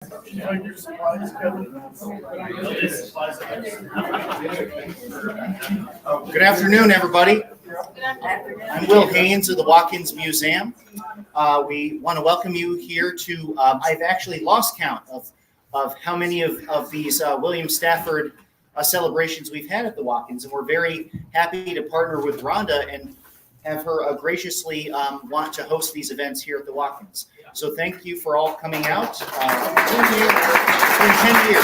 Good afternoon, everybody. I'm Will Haynes of the Watkins Museum. We want to welcome you here to, I've actually lost count of how many of these William Stafford celebrations we've had at the Watkins, and we're very happy to partner with Rhonda and have her graciously want to host these events here at the Watkins. So thank you for all coming out. It's been 10 years.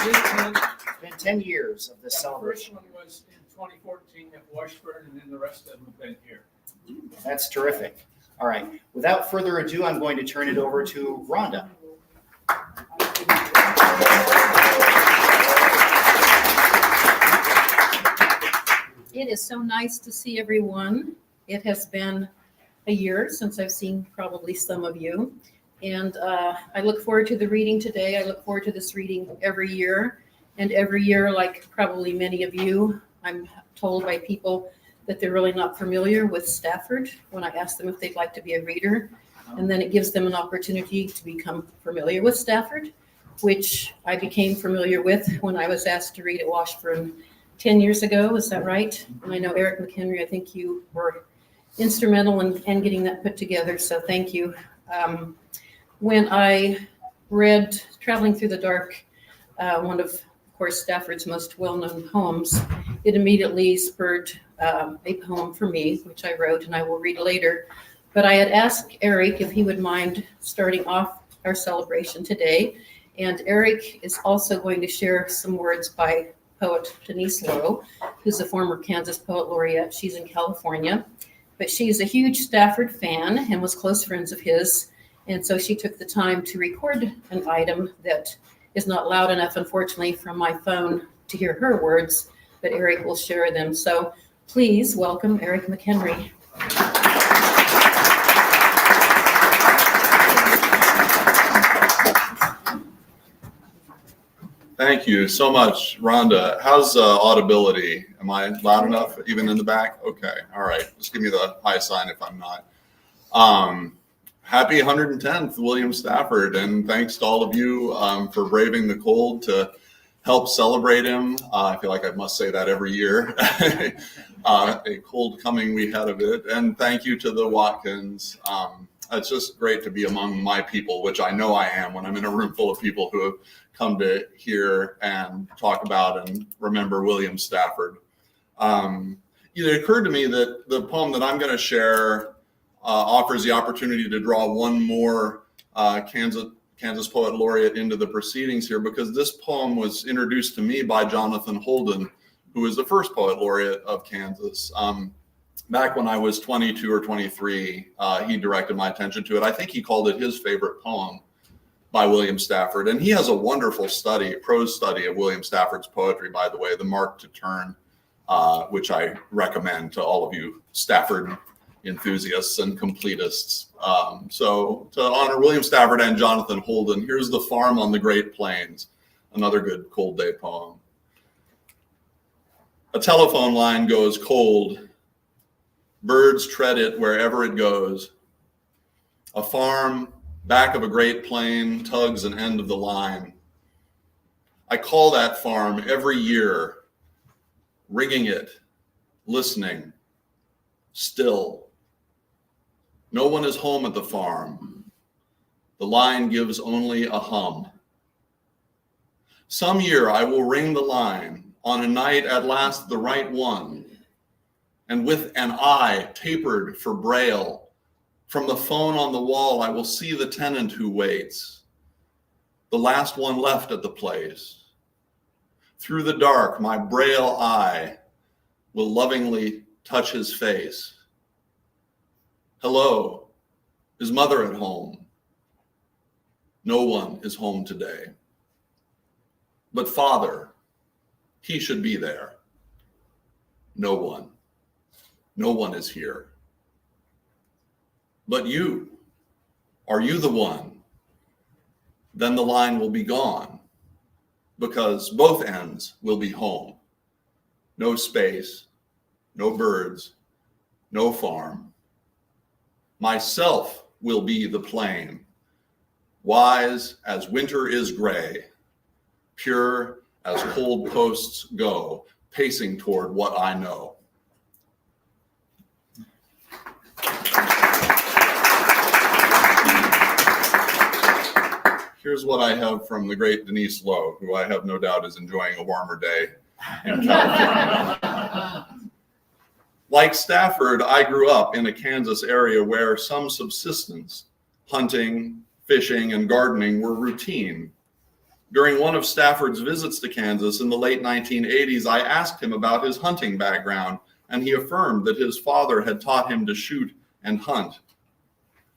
It's been 10 years of this celebration. The first one was in 2014 at Washburn, and then the rest of them have been here. That's terrific. All right. Without further ado, I'm going to turn it over to Rhonda. It is so nice to see everyone. It has been a year since I've seen probably some of you. And I look forward to the reading today. I look forward to this reading every year. And every year, like probably many of you, I'm told by people that they're really not familiar with Stafford when I ask them if they'd like to be a reader. And then it gives them an opportunity to become familiar with Stafford, which I became familiar with when I was asked to read at Washburn 10 years ago. Is that right? And I know Eric McHenry, I think you were instrumental in getting that put together. So thank you. When I read Traveling Through the Dark, one of course, Stafford's most well-known poems, it immediately spurred a poem for me, which I wrote and I will read later. But I had asked Eric if he would mind starting off our celebration today. And Eric is also going to share some words by poet Denise Lowe, who's a former Kansas Poet Laureate. She's in California, but she's a huge Stafford fan and was close friends of his. And so she took the time to record an item that is not loud enough, unfortunately, from my phone to hear her words, but Eric will share them. So please welcome Eric McHenry. Thank you so much, Rhonda. How's audibility? Am I loud enough, even in the back? Okay, all right. Just give me the high sign if I'm not. Happy 110th, William Stafford, and thanks to all of you for braving the cold to help celebrate him. I feel like I must say that every year. A cold coming we had of it. And thank you to the Watkins. It's just great to be among my people, which I know I am when I'm in a room full of people who have come to hear and talk about and remember William Stafford. It occurred to me that the poem that I'm going to share offers the opportunity to draw one more Kansas Poet Laureate into the proceedings here, because this poem was introduced to me by Jonathan Holden, who was the first Poet Laureate of Kansas. Back when I was 22 or 23, he directed my attention to it. I think he called it his favorite poem by William Stafford. And he has a wonderful study, prose study of William Stafford's poetry, by the way, The Mark to Turn, which I recommend to all of you Stafford enthusiasts and completists. So to honor William Stafford and Jonathan Holden, here's The Farm on the Great Plains, another good cold day poem. A telephone line goes cold. Birds tread it wherever it goes. A farm back of a great plain tugs an end of the line. I call that farm every year, ringing it, listening, still. No one is home at the farm. The line gives only a hum. Some year I will ring the line on a night at last the right one, and with an eye tapered for braille, from the phone on the wall I will see the tenant who waits, the last one left at the place. Through the dark my braille eye will lovingly touch his face. Hello, is mother at home? No one is home today. But father, he should be there. No one is here. But you, are you the one? Then the line will be gone, because both ends will be home. No space, no birds, no farm. Myself will be the plain. wise as winter is gray, pure as cold posts go, pacing toward what I know. Here's what I have from the great Denise Lowe, who I have no doubt is enjoying a warmer day in California. Like Stafford, I grew up in a Kansas area where some subsistence, hunting, fishing, and gardening were routine. During one of Stafford's visits to Kansas in the late 1980s, I asked him about his hunting background, and he affirmed that his father had taught him to shoot and hunt.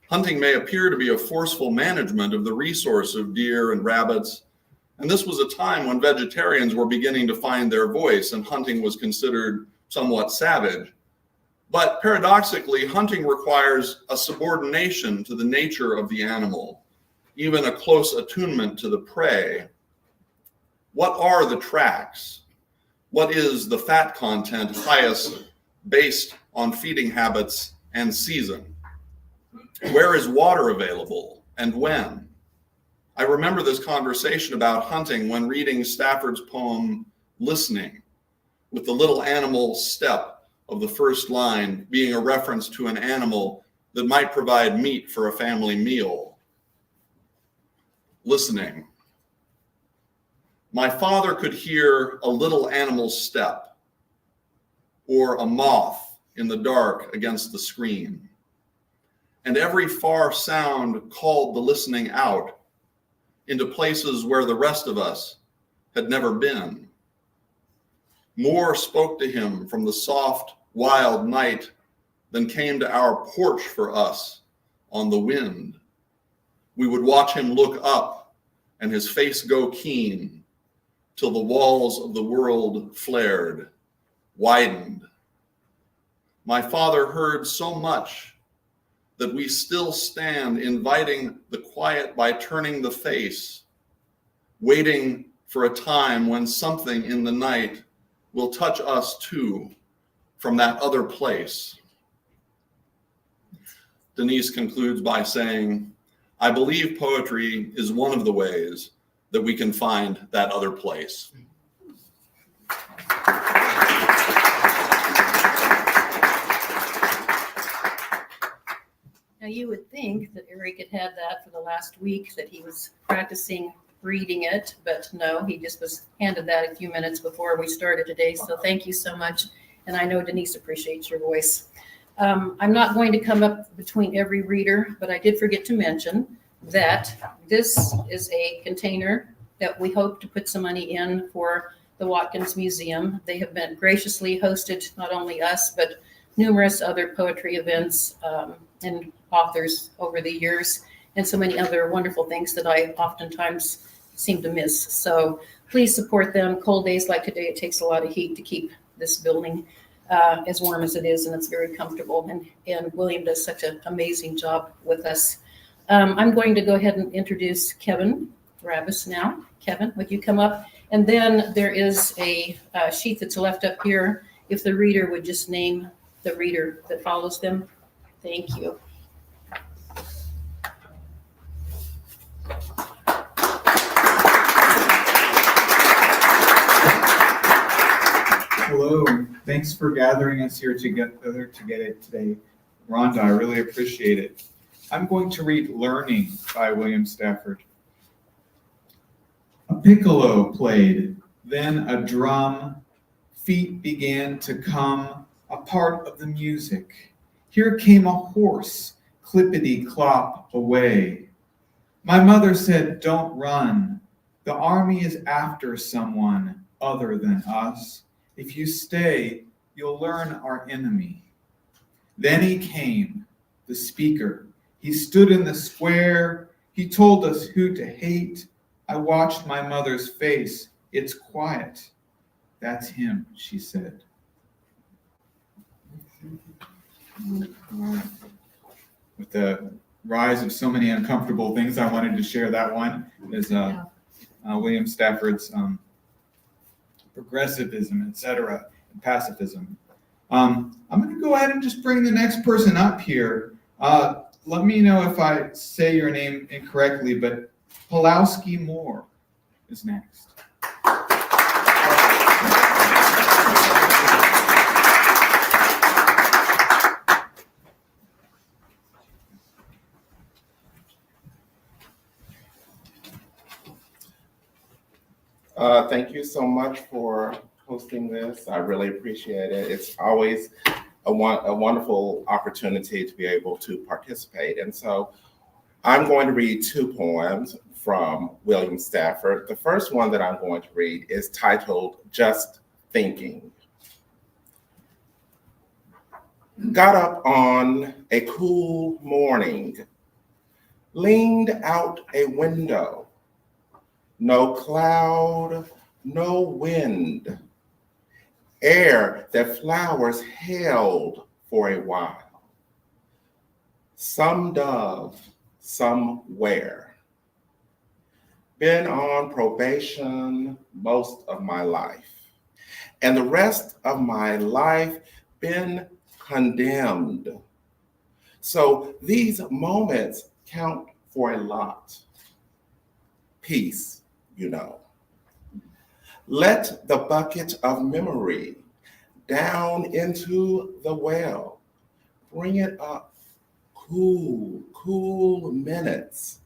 Hunting may appear to be a forceful management of the resource of deer and rabbits, and this was a time when vegetarians were beginning to find their voice and hunting was considered somewhat savage. But paradoxically, hunting requires a subordination to the nature of the animal, even a close attunement to the prey. What are the tracks? What is the fat content highest based on feeding habits and season? Where is water available and when? I remember this conversation about hunting when reading Stafford's poem, Listening, with the little animal step of the first line being a reference to an animal that might provide meat for a family meal. Listening. My father could hear a little animal's step or a moth in the dark against the screen. And every far sound called the listening out into places where the rest of us had never been. More spoke to him from the soft, wild night than came to our porch for us on the wind. We would watch him look up and his face go keen till the walls of the world flared, widened. My father heard so much that we still stand inviting the quiet by turning the face, waiting for a time when something in the night will touch us too from that other place. Denise concludes by saying, I believe poetry is one of the ways that we can find that other place. Now, you would think that Eric had had that for the last week, that he was practicing reading it, but no, he just was handed that a few minutes before we started today. So thank you so much. And I know Denise appreciates your voice. I'm not going to come up between every reader, but I did forget to mention that this is a container that we hope to put some money in for the Watkins Museum. They have been graciously hosted, not only us, but numerous other poetry events and authors over the years, and so many other wonderful things that I oftentimes seem to miss. So please support them. Cold days like today, it takes a lot of heat to keep this building as warm as it is, and it's very comfortable. And William does such an amazing job with us. I'm going to go ahead and introduce Kevin Rabbis now. Kevin, would you come up? And then there is a sheet that's left up here. If the reader would just name the reader that follows them. Thank you. Hello, thanks for gathering us here together to get it today. Rhonda, I really appreciate it. I'm going to read Learning by William Stafford. A piccolo played, then a drum. Feet began to come, a part of the music. Here came a horse, clippity-clop away. My mother said, don't run. The army is after someone other than us. If you stay, you'll learn our enemy. Then he came, the speaker. He stood in the square. He told us who to hate. I watched my mother's face. It's quiet. That's him, she said. With the rise of so many uncomfortable things, I wanted to share that one is William Stafford's progressivism, etc., and pacifism. I'm going to go ahead and just bring the next person up here. let me know if I say your name incorrectly, but Pulowski Moore is next. Thank you so much for hosting this. I really appreciate it. It's always a wonderful opportunity to be able to participate. And so I'm going to read two poems from William Stafford. The first one that I'm going to read is titled Just Thinking. Got up on a cool morning, leaned out a window. No cloud, no wind, air that flowers held for a while. Some dove, somewhere. Been on probation most of my life, and the rest of my life been condemned. So these moments count for a lot. Peace, you know. Let the bucket of memory down into the well. Bring it up. Cool, cool minutes.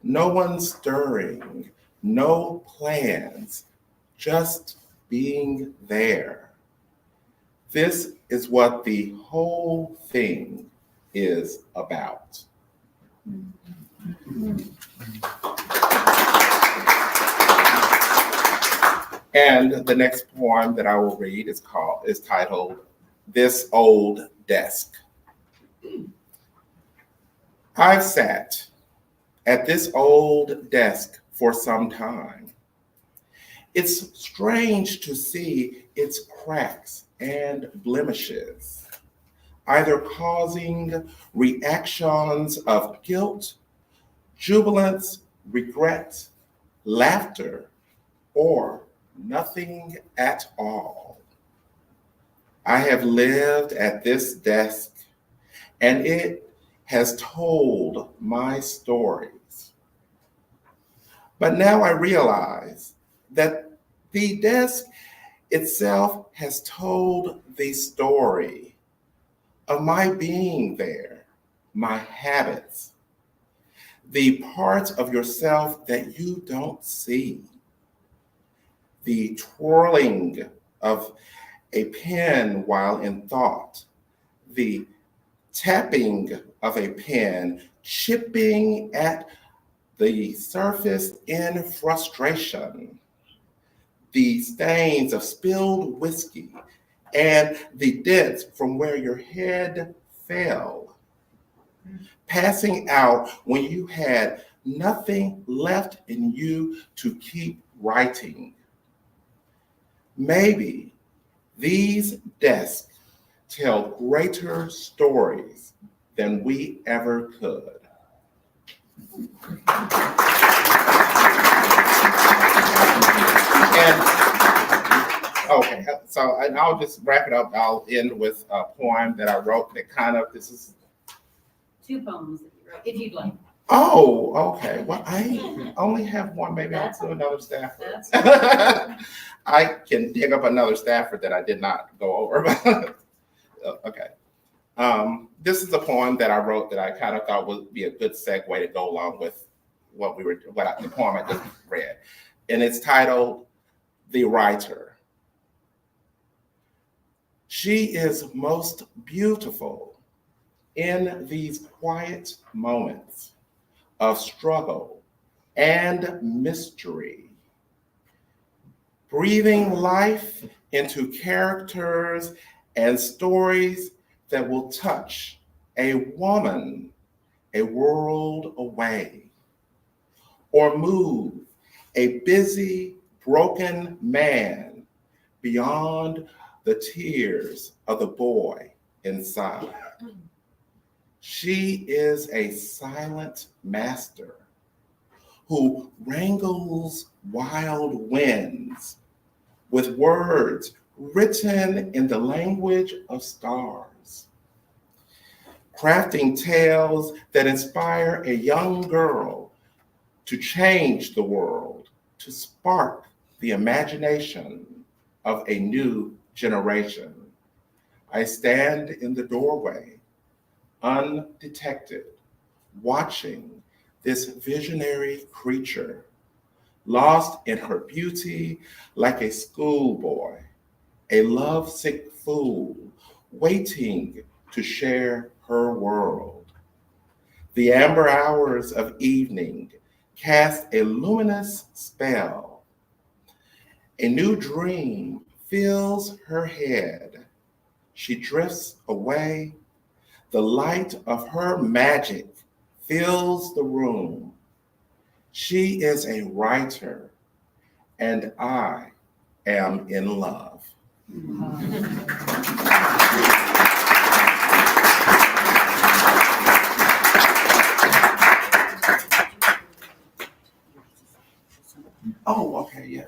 No one stirring, no plans, just being there. This is what the whole thing is about. And the next poem that I will read is titled This Old Desk. I've sat at this old desk for some time. It's strange to see its cracks and blemishes, either causing reactions of guilt, jubilance, regret, laughter, or nothing at all. I have lived at this desk, and it has told my stories. But now I realize that the desk itself has told the story of my being there, my habits, the parts of yourself that you don't see, the twirling of a pen while in thought, the tapping of a pen, chipping at the surface in frustration, the stains of spilled whiskey, and the dents from where your head fell, passing out when you had nothing left in you to keep writing. Maybe these desks tell greater stories than we ever could. And okay, so and I'll just wrap it up. I'll end with a poem that I wrote that this is. Two poems that you wrote, if you'd like. Oh, okay. Well, I only have one. Maybe I'll do another Stafford. I can dig up another Stafford that I did not go over. Okay. This is a poem that I wrote that I kind of thought would be a good segue to go along with the poem I just read. And it's titled The Writer. She is most beautiful in these quiet moments of struggle and mystery, breathing life into characters and stories that will touch a woman a world away, or move a busy, broken man beyond the tears of the boy inside. She is a silent master who wrangles wild winds with words written in the language of stars. crafting tales that inspire a young girl to change the world, to spark the imagination of a new generation. I stand in the doorway, undetected, watching this visionary creature, lost in her beauty like a schoolboy, a lovesick fool, waiting to share her world. The amber hours of evening cast a luminous spell. A new dream fills her head. She drifts away. The light of her magic fills the room. She is a writer, and I am in love. Oh, okay, yeah.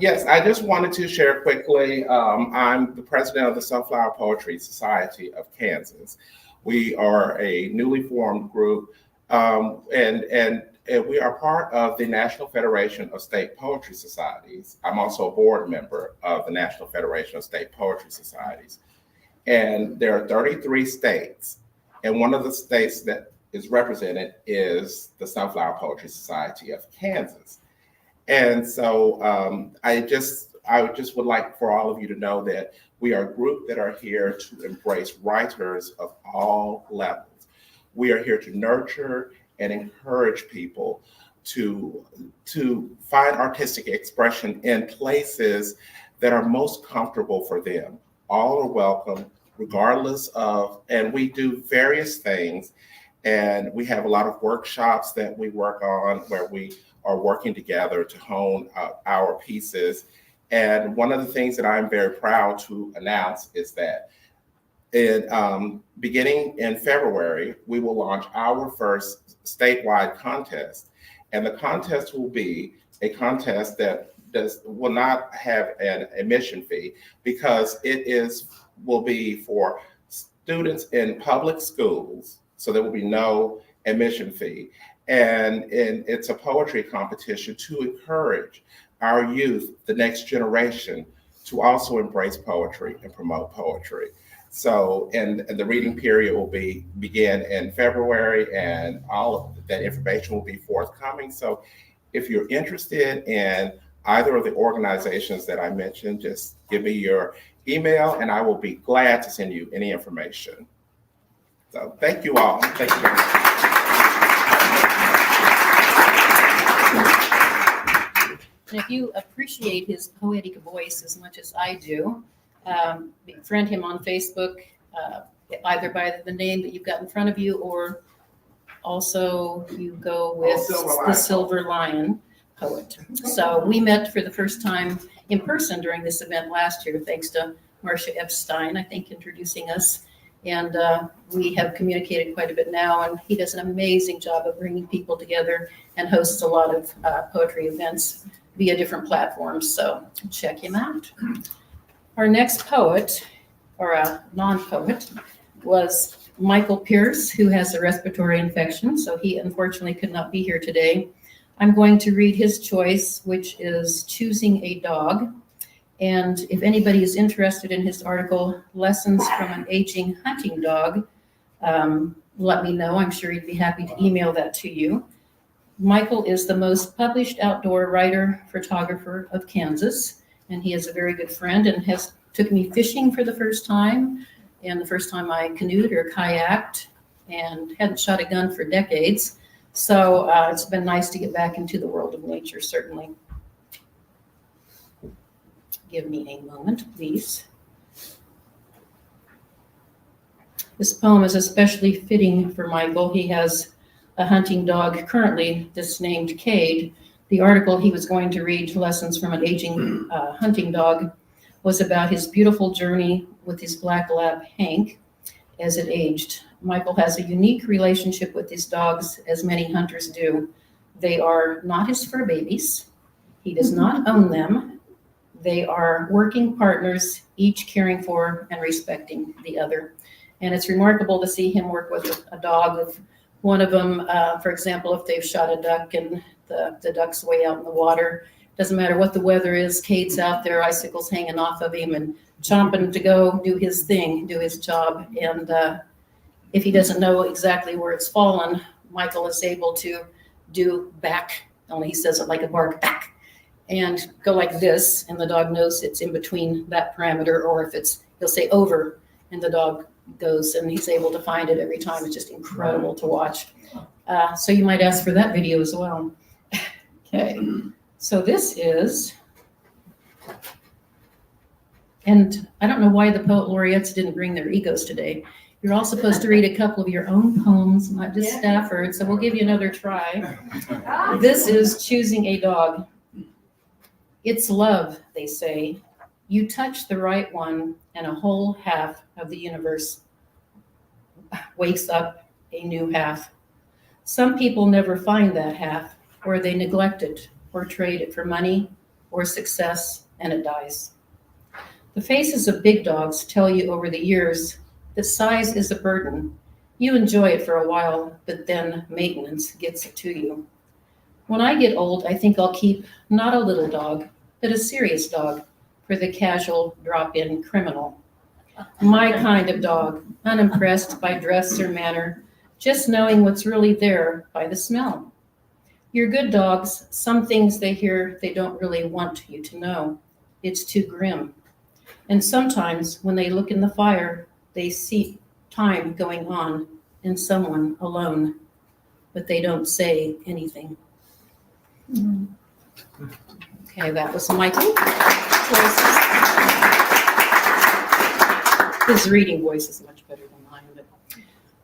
Yes, I just wanted to share quickly. I'm the president of the Sunflower Poetry Society of Kansas. We are a newly formed group, and we are part of the National Federation of State Poetry Societies. I'm also a board member of the National Federation of State Poetry Societies. And there are 33 states, and one of the states that is represented is the Sunflower Poetry Society of Kansas. And so I just would like for all of you to know that we are a group that are here to embrace writers of all levels. We are here to nurture and encourage people to find artistic expression in places that are most comfortable for them. All are welcome, regardless of, and we do various things. And we have a lot of workshops that we work on where we are working together to hone our pieces. And one of the things that I'm very proud to announce is that beginning in February, we will launch our first statewide contest. And the contest will be a contest that will not have an admission fee, because will be for students in public schools. So there will be no admission fee. And it's a poetry competition to encourage our youth, the next generation, to also embrace poetry and promote poetry. So, and the reading period will begin in February, and all of that information will be forthcoming. So if you're interested in either of the organizations that I mentioned, just give me your email and I will be glad to send you any information. So thank you all. Thank you very much. And if you appreciate his poetic voice as much as I do, friend him on Facebook, either by the name that you've got in front of you, or also you go with the Silver Lion Poet. So we met for the first time in person during this event last year, thanks to Marcia Epstein, I think, introducing us. And we have communicated quite a bit now, and he does an amazing job of bringing people together and hosts a lot of poetry events via different platforms. So check him out. Our next poet, or a non-poet, was Michael Pierce, who has a respiratory infection, so he unfortunately could not be here today. I'm going to read his choice, which is Choosing a Dog. And if anybody is interested in his article, Lessons from an Aging Hunting Dog, let me know. I'm sure he'd be happy to email that to you. Michael is the most published outdoor writer, photographer of Kansas, and he is a very good friend and took me fishing for the first time, and the first time I canoed or kayaked, and hadn't shot a gun for decades. So it's been nice to get back into the world of nature, certainly. Give me a moment, please. This poem is especially fitting for Michael. He has a hunting dog currently that's named Cade. The article he was going to read, Lessons from an Aging Hunting Dog, was about his beautiful journey with his black lab, Hank, as it aged. Michael has a unique relationship with his dogs, as many hunters do. They are not his fur babies. He does not own them. They are working partners, each caring for and respecting the other. And it's remarkable to see him work with a dog. If one of them, for example, if they've shot a duck and the duck's way out in the water, doesn't matter what the weather is, Cade's out there, icicles hanging off of him and chomping to go do his thing, do his job. And if he doesn't know exactly where it's fallen, Michael is able to do back, only he says it like a bark, back, and go like this, and the dog knows it's in between that parameter, or if it's, he'll say over, and the dog goes, and he's able to find it every time. It's just incredible to watch. So you might ask for that video as well. Okay, so this is, and I don't know why the poet laureates didn't bring their egos today. You're all supposed to read a couple of your own poems, not just Stafford, so we'll give you another try. This is Choosing a Dog. It's love, they say. You touch the right one, and a whole half of the universe wakes up a new half. Some people never find that half, or they neglect it, or trade it for money or success, and it dies. The faces of big dogs tell you over the years that size is a burden. You enjoy it for a while, but then maintenance gets it to you. When I get old, I think I'll keep not a little dog, but a serious dog for the casual drop-in criminal. My kind of dog, unimpressed by dress or manner, just knowing what's really there by the smell. Your good dogs, some things they hear they don't really want you to know. It's too grim. And sometimes when they look in the fire, they see time going on and someone alone, but they don't say anything. Okay, that was Michael. His reading voice is much better than mine, but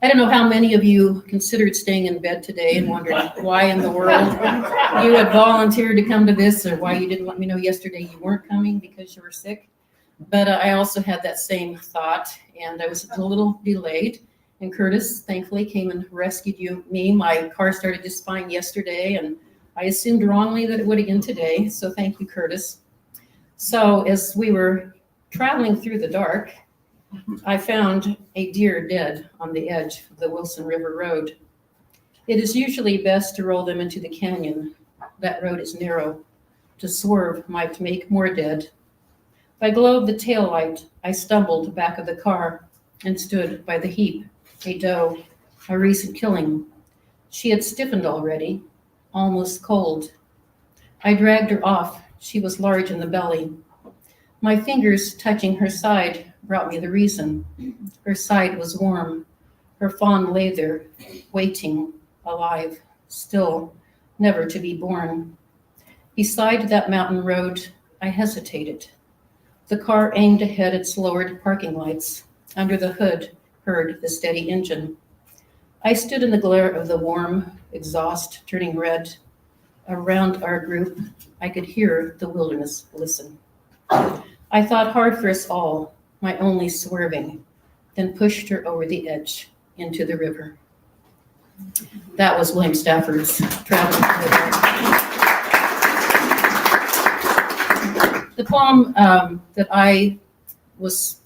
I don't know how many of you considered staying in bed today and wondered why in the world you had volunteered to come to this, or why you didn't let me know yesterday you weren't coming because you were sick. But I also had that same thought, and I was a little delayed. And Curtis, thankfully, came and rescued me. My car started just fine yesterday, and I assumed wrongly that it would again today. So thank you, Curtis. So as we were traveling through the dark, I found a deer dead on the edge of the Wilson River Road. It is usually best to roll them into the canyon. That road is narrow. To swerve might make more dead. By glow of the taillight, I stumbled back of the car and stood by the heap, a doe, a recent killing. She had stiffened already, almost cold. I dragged her off. She was large in the belly. My fingers touching her side brought me the reason. Her side was warm. Her fawn lay there, waiting, alive, still, never to be born. Beside that mountain road, I hesitated. The car aimed ahead its lowered parking lights. Under the hood, heard the steady engine. I stood in the glare of the warm exhaust turning red. Around our group, I could hear the wilderness listen. I thought hard for us all, my only swerving, then pushed her over the edge into the river. That was William Stafford's Traveling. The poem that I was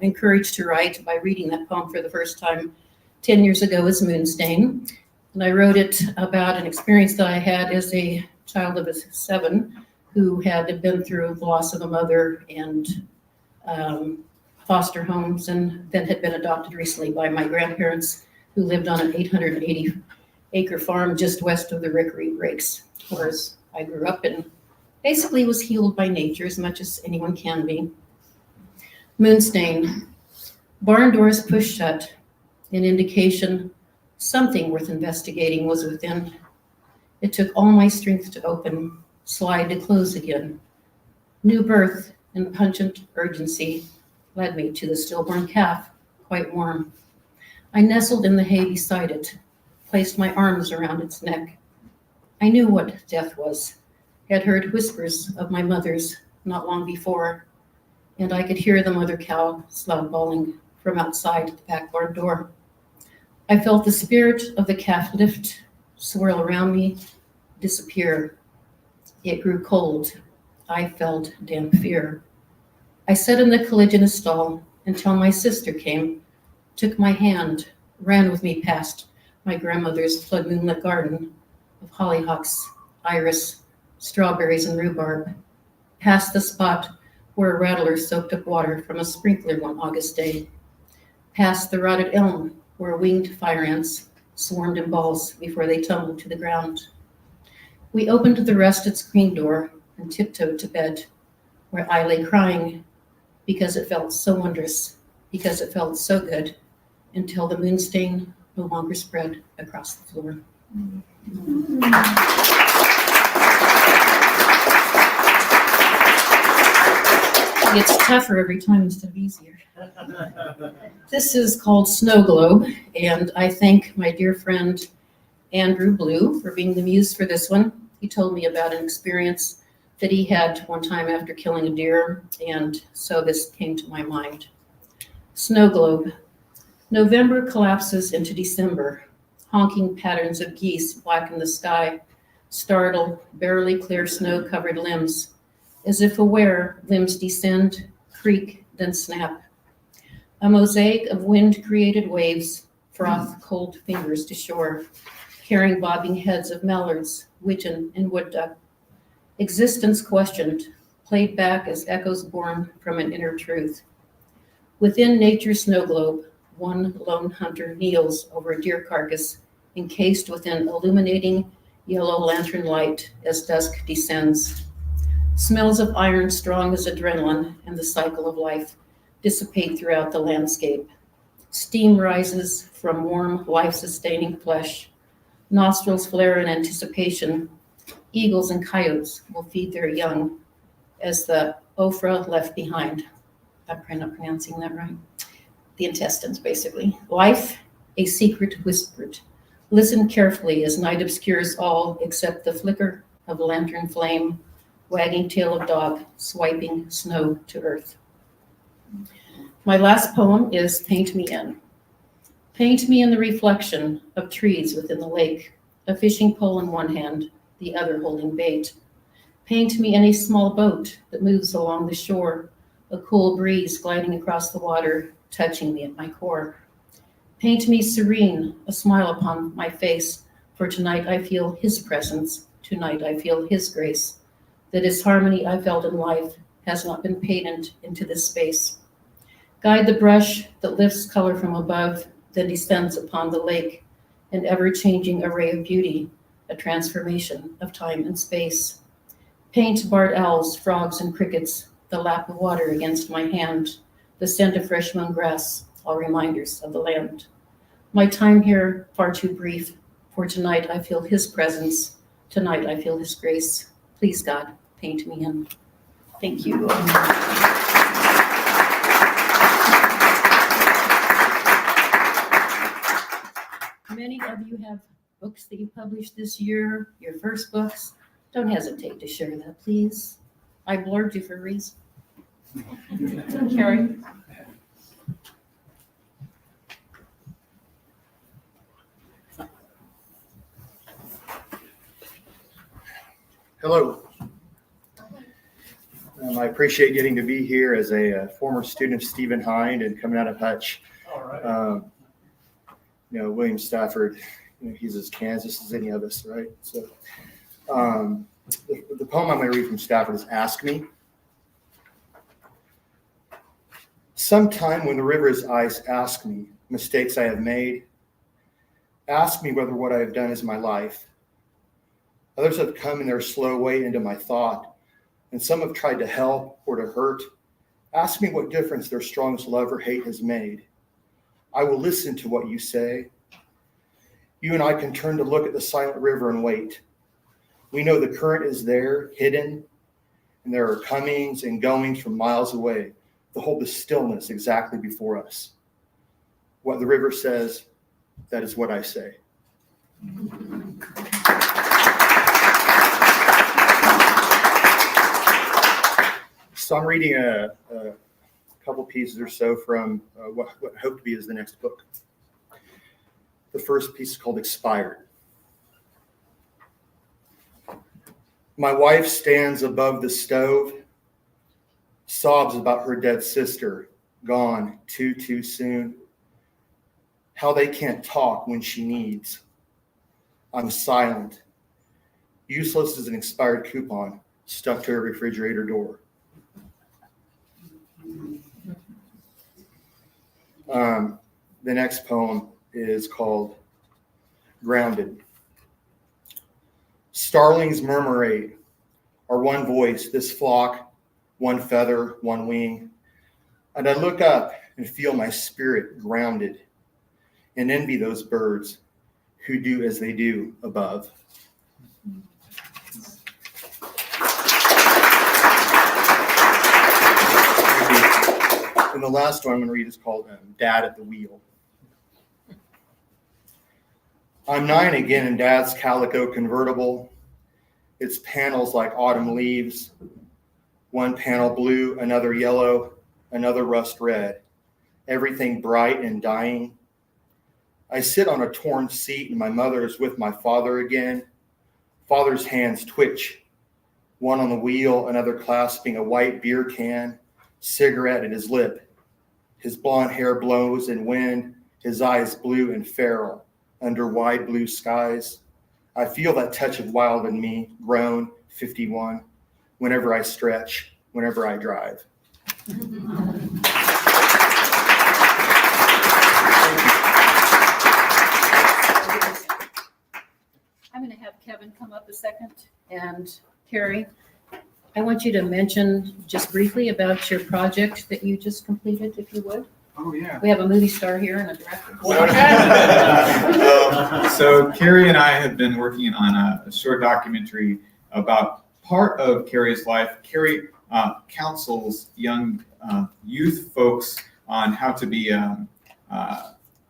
encouraged to write by reading that poem for the first time 10 years ago is Moonstain. And I wrote it about an experience that I had as a child of 7 who had been through the loss of a mother and foster homes, and then had been adopted recently by my grandparents who lived on an 880-acre farm just west of the Rickery Breaks, whereas I grew up in. Basically was healed by nature as much as anyone can be. Moonstain. Barn doors pushed shut, an indication something worth investigating was within. It took all my strength to open, slide to close again. New birth and pungent urgency led me to the stillborn calf, quite warm. I nestled in the hay beside it, placed my arms around its neck. I knew what death was. Had heard whispers of my mother's not long before, and I could hear the mother cow loud bawling from outside the back barn door. I felt the spirit of the calf lift, swirl around me, disappear. It grew cold. I felt damp fear. I sat in the colliginous stall until my sister came, took my hand, ran with me past my grandmother's flood moonlit garden of hollyhocks, iris, strawberries, and rhubarb, past the spot where a rattler soaked up water from a sprinkler one August day, past the rotted elm where winged fire ants swarmed in balls before they tumbled to the ground. We opened the rusted screen door and tiptoed to bed, where I lay crying because it felt so wondrous, because it felt so good, until the moon stain no longer spread across the floor. It gets tougher every time instead of easier. This is called Snow Globe, and I thank my dear friend Andrew Blue for being the muse for this one. He told me about an experience that he had one time after killing a deer, and so this came to my mind. Snow Globe. November collapses into December. Honking patterns of geese blacken the sky, startle barely clear snow-covered limbs. As if aware, limbs descend, creak, then snap. A mosaic of wind-created waves froth cold fingers to shore, carrying bobbing heads of mallards, widgeon, and wood duck. Existence questioned, played back as echoes born from an inner truth. Within nature's snow globe, one lone hunter kneels over a deer carcass, encased within illuminating yellow lantern light as dusk descends. Smells of iron strong as adrenaline and the cycle of life dissipate throughout the landscape. Steam rises from warm, life-sustaining flesh. Nostrils flare in anticipation. Eagles and coyotes will feed their young as the Ophrah left behind. I'm probably not pronouncing that right. The intestines, basically. Life, a secret whispered. Listen carefully as night obscures all except the flicker of lantern flame, wagging tail of dog, swiping snow to earth. My last poem is Paint Me In. Paint me in the reflection of trees within the lake, a fishing pole in one hand, the other holding bait. Paint me in a small boat that moves along the shore, a cool breeze gliding across the water, touching me at my core. Paint me serene, a smile upon my face, for tonight I feel his presence, tonight I feel his grace, that his harmony I felt in life has not been painted into this space. Guide the brush that lifts color from above, then descends upon the lake, an ever-changing array of beauty, a transformation of time and space. Paint barred owls, frogs, and crickets, the lap of water against my hand, the scent of fresh mown grass, all reminders of the land. My time here far too brief, for tonight I feel his presence, tonight I feel his grace. Please, God, paint me in. Thank you. Many of you have books that you published this year, your first books. Don't hesitate to share that, please. I blurred you for a reason. Carrie? Hello. I appreciate getting to be here as a former student of Stephen Hind and coming out of Hutch. All right. William Stafford, he's as Kansas as any of us, right? So the poem I'm going to read from Stafford is Ask Me. Sometime when the river is ice, ask me mistakes I have made. Ask me whether what I have done is my life. Others have come in their slow way into my thought, and some have tried to help or to hurt. Ask me what difference their strongest love or hate has made. I will listen to what you say. You and I can turn to look at the silent river and wait. We know the current is there, hidden, and there are comings and goings from miles away to hold the stillness exactly before us. What the river says, that is what I say. So I'm reading a couple pieces or so from what I hope to be is the next book. The first piece is called Expired. My wife stands above the stove, sobs about her dead sister, gone too soon. How they can't talk when she needs. I'm silent, useless as an expired coupon stuck to a refrigerator door. The next poem is called Grounded. Starlings murmurate, are one voice, this flock, one feather, one wing. And I look up and feel my spirit grounded and envy those birds who do as they do above. And the last one I'm going to read is called Dad at the Wheel. I'm 9 again in Dad's calico convertible. Its panels like autumn leaves. One panel blue, another yellow, another rust red. Everything bright and dying. I sit on a torn seat and my mother is with my father again. Father's hands twitch. One on the wheel, another clasping a white beer can, cigarette at his lip. His blonde hair blows in wind, his eyes blue and feral under wide blue skies. I feel that touch of wild in me, grown 51, whenever I stretch, whenever I drive. I'm going to have Kevin come up a second, and Carrie, I want you to mention just briefly about your project that you just completed, if you would. Oh, yeah. We have a movie star here and a director. So Carrie and I have been working on a short documentary about part of Carrie's life. Carrie counsels young youth folks on how to be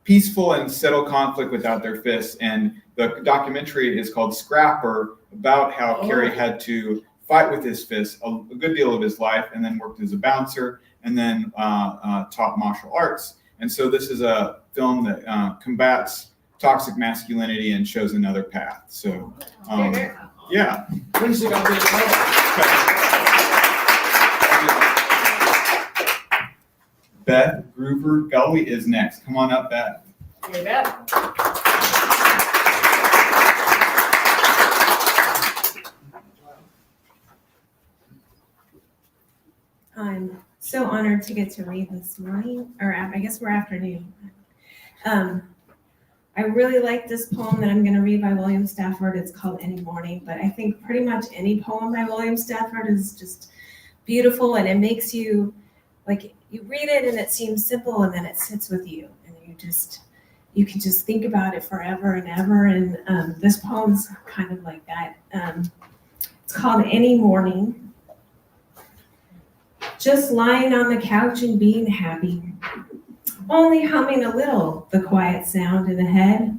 peaceful and settle conflict without their fists. And the documentary is called Scrapper, about how Carrie had to fight with his fists a good deal of his life, and then worked as a bouncer, and then taught martial arts. And so this is a film that combats toxic masculinity and shows another path. So, yeah. When's it gonna be available? Beth Groover Gully is next. Come on up, Beth. You bet. I'm so honored to get to read this morning, or I guess we're afternoon. I really like this poem that I'm going to read by William Stafford. It's called Any Morning, but I think pretty much any poem by William Stafford is just beautiful, and it makes you, like, you read it and it seems simple, and then it sits with you, and you can just think about it forever and ever, and this poem's kind of like that. It's called Any Morning. Just lying on the couch and being happy. Only humming a little, the quiet sound in the head.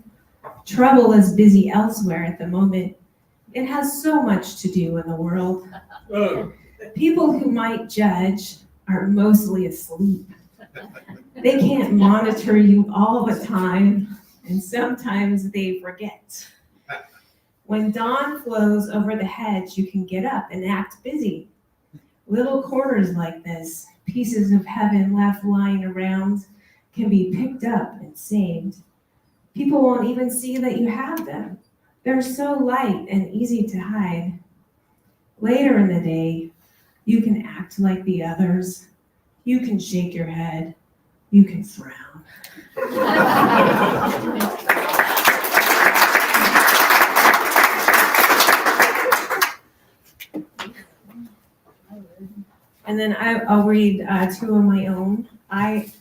Trouble is busy elsewhere at the moment. It has so much to do in the world. People who might judge are mostly asleep. They can't monitor you all the time, and sometimes they forget. When dawn flows over the hedge, you can get up and act busy. Little corners like this, pieces of heaven left lying around, can be picked up and saved. People won't even see that you have them. They're so light and easy to hide. Later in the day, you can act like the others. You can shake your head. You can frown. And then I'll read two of my own. I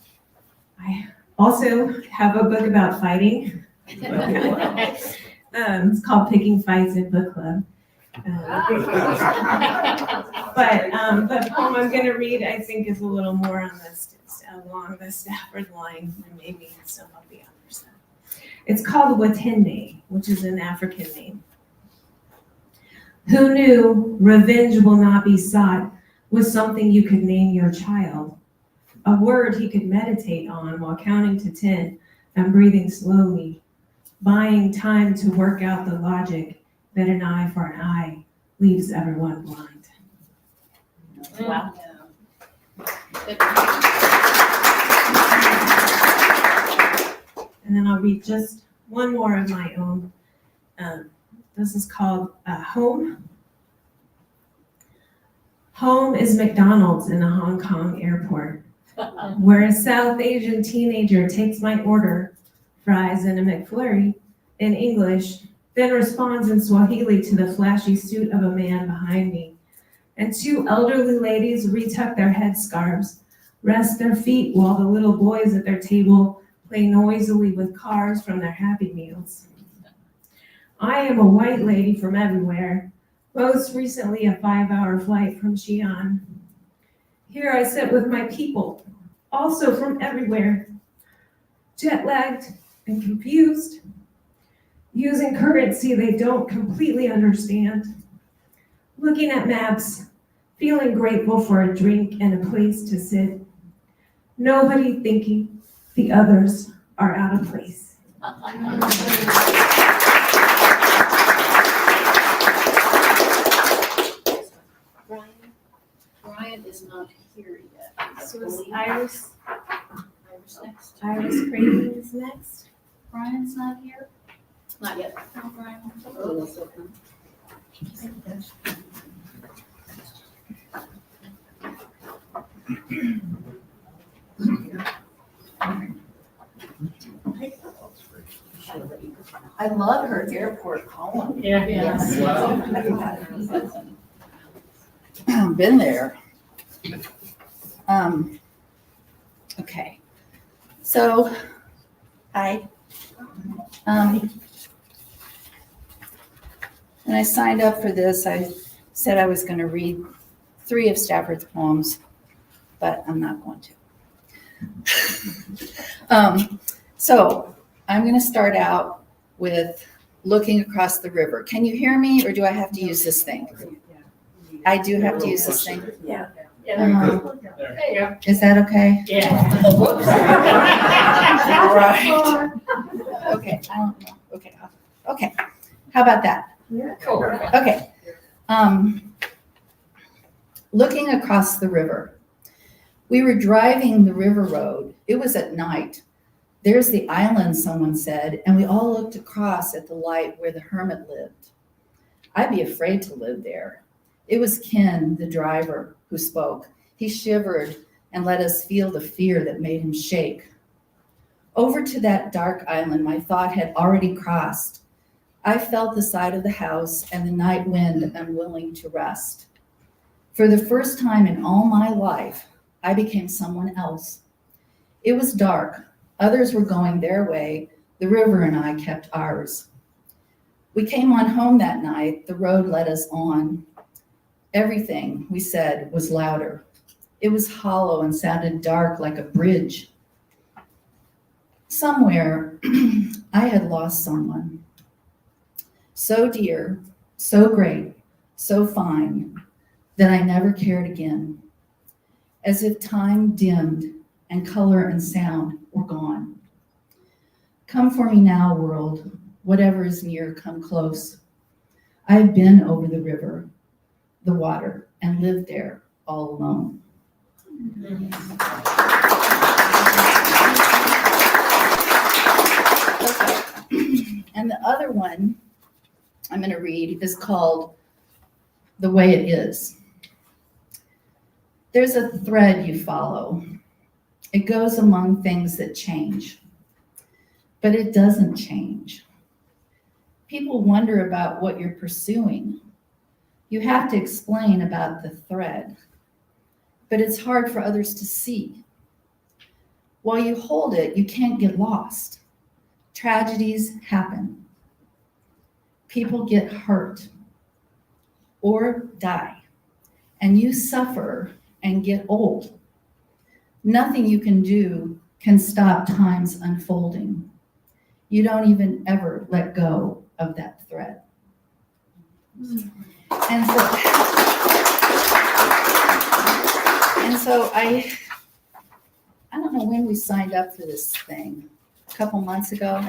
also have a book about fighting. It's called Picking Fights in Book Club. But the poem I'm going to read, I think, is a little more on along the Stafford line than maybe some of the others. It's called Watende, which is an African name. Who knew revenge will not be sought was something you could name your child, a word he could meditate on while counting to 10 and breathing slowly, buying time to work out the logic that an eye for an eye, leaves everyone blind. Wow. And then I'll read just one more of my own. This is called Home. Home is McDonald's in a Hong Kong airport, where a South Asian teenager takes my order, fries and a McFlurry, in English, then responds in Swahili to the flashy suit of a man behind me. And two elderly ladies retuck their headscarves, rest their feet while the little boys at their table play noisily with cars from their Happy Meals. I am a white lady from everywhere, most recently a 5-hour flight from Xi'an. Here I sit with my people, also from everywhere, jet-lagged and confused, using currency they don't completely understand, looking at maps, feeling grateful for a drink and a place to sit, nobody thinking the others are out of place. Brian is not here yet. So is Iris next. Creighton is next. Brian's not here? Not yet. No, Brian. I love her airport poem. Yes. Been there. Okay. So, hi. When I signed up for this, I said I was going to read 3 of Stafford's poems, but I'm not going to. So I'm going to start out with looking across the river. Can you hear me, or do I have to use this thing? I do have to use this thing. Yeah. There you go. Is that okay? Yeah. Right. Okay, I don't know. Okay. How about that? Cool. Okay. Looking across the river. We were driving the river road. It was at night. There's the island, someone said, and we all looked across at the light where the hermit lived. I'd be afraid to live there. It was Ken, the driver, who spoke. He shivered and let us feel the fear that made him shake. Over to that dark island my thought had already crossed. I felt the side of the house and the night wind unwilling to rest. For the first time in all my life, I became someone else. It was dark. Others were going their way. The river and I kept ours. We came on home that night. The road led us on. Everything we said was louder. It was hollow and sounded dark like a bridge. Somewhere, I had lost someone. So dear, so great, so fine, that I never cared again. As if time dimmed and color and sound were gone. Come for me now, world. Whatever is near, come close. I've been over the river, the water, and lived there all alone. Okay. And the other one I'm going to read is called The Way It Is. There's a thread you follow. It goes among things that change, but it doesn't change. People wonder about what you're pursuing. You have to explain about the thread, but it's hard for others to see. While you hold it, you can't get lost. Tragedies happen. People get hurt or die, and you suffer and get old. Nothing you can do can stop time's unfolding. You don't even ever let go of that thread. And so I don't know when we signed up for this thing, a couple months ago.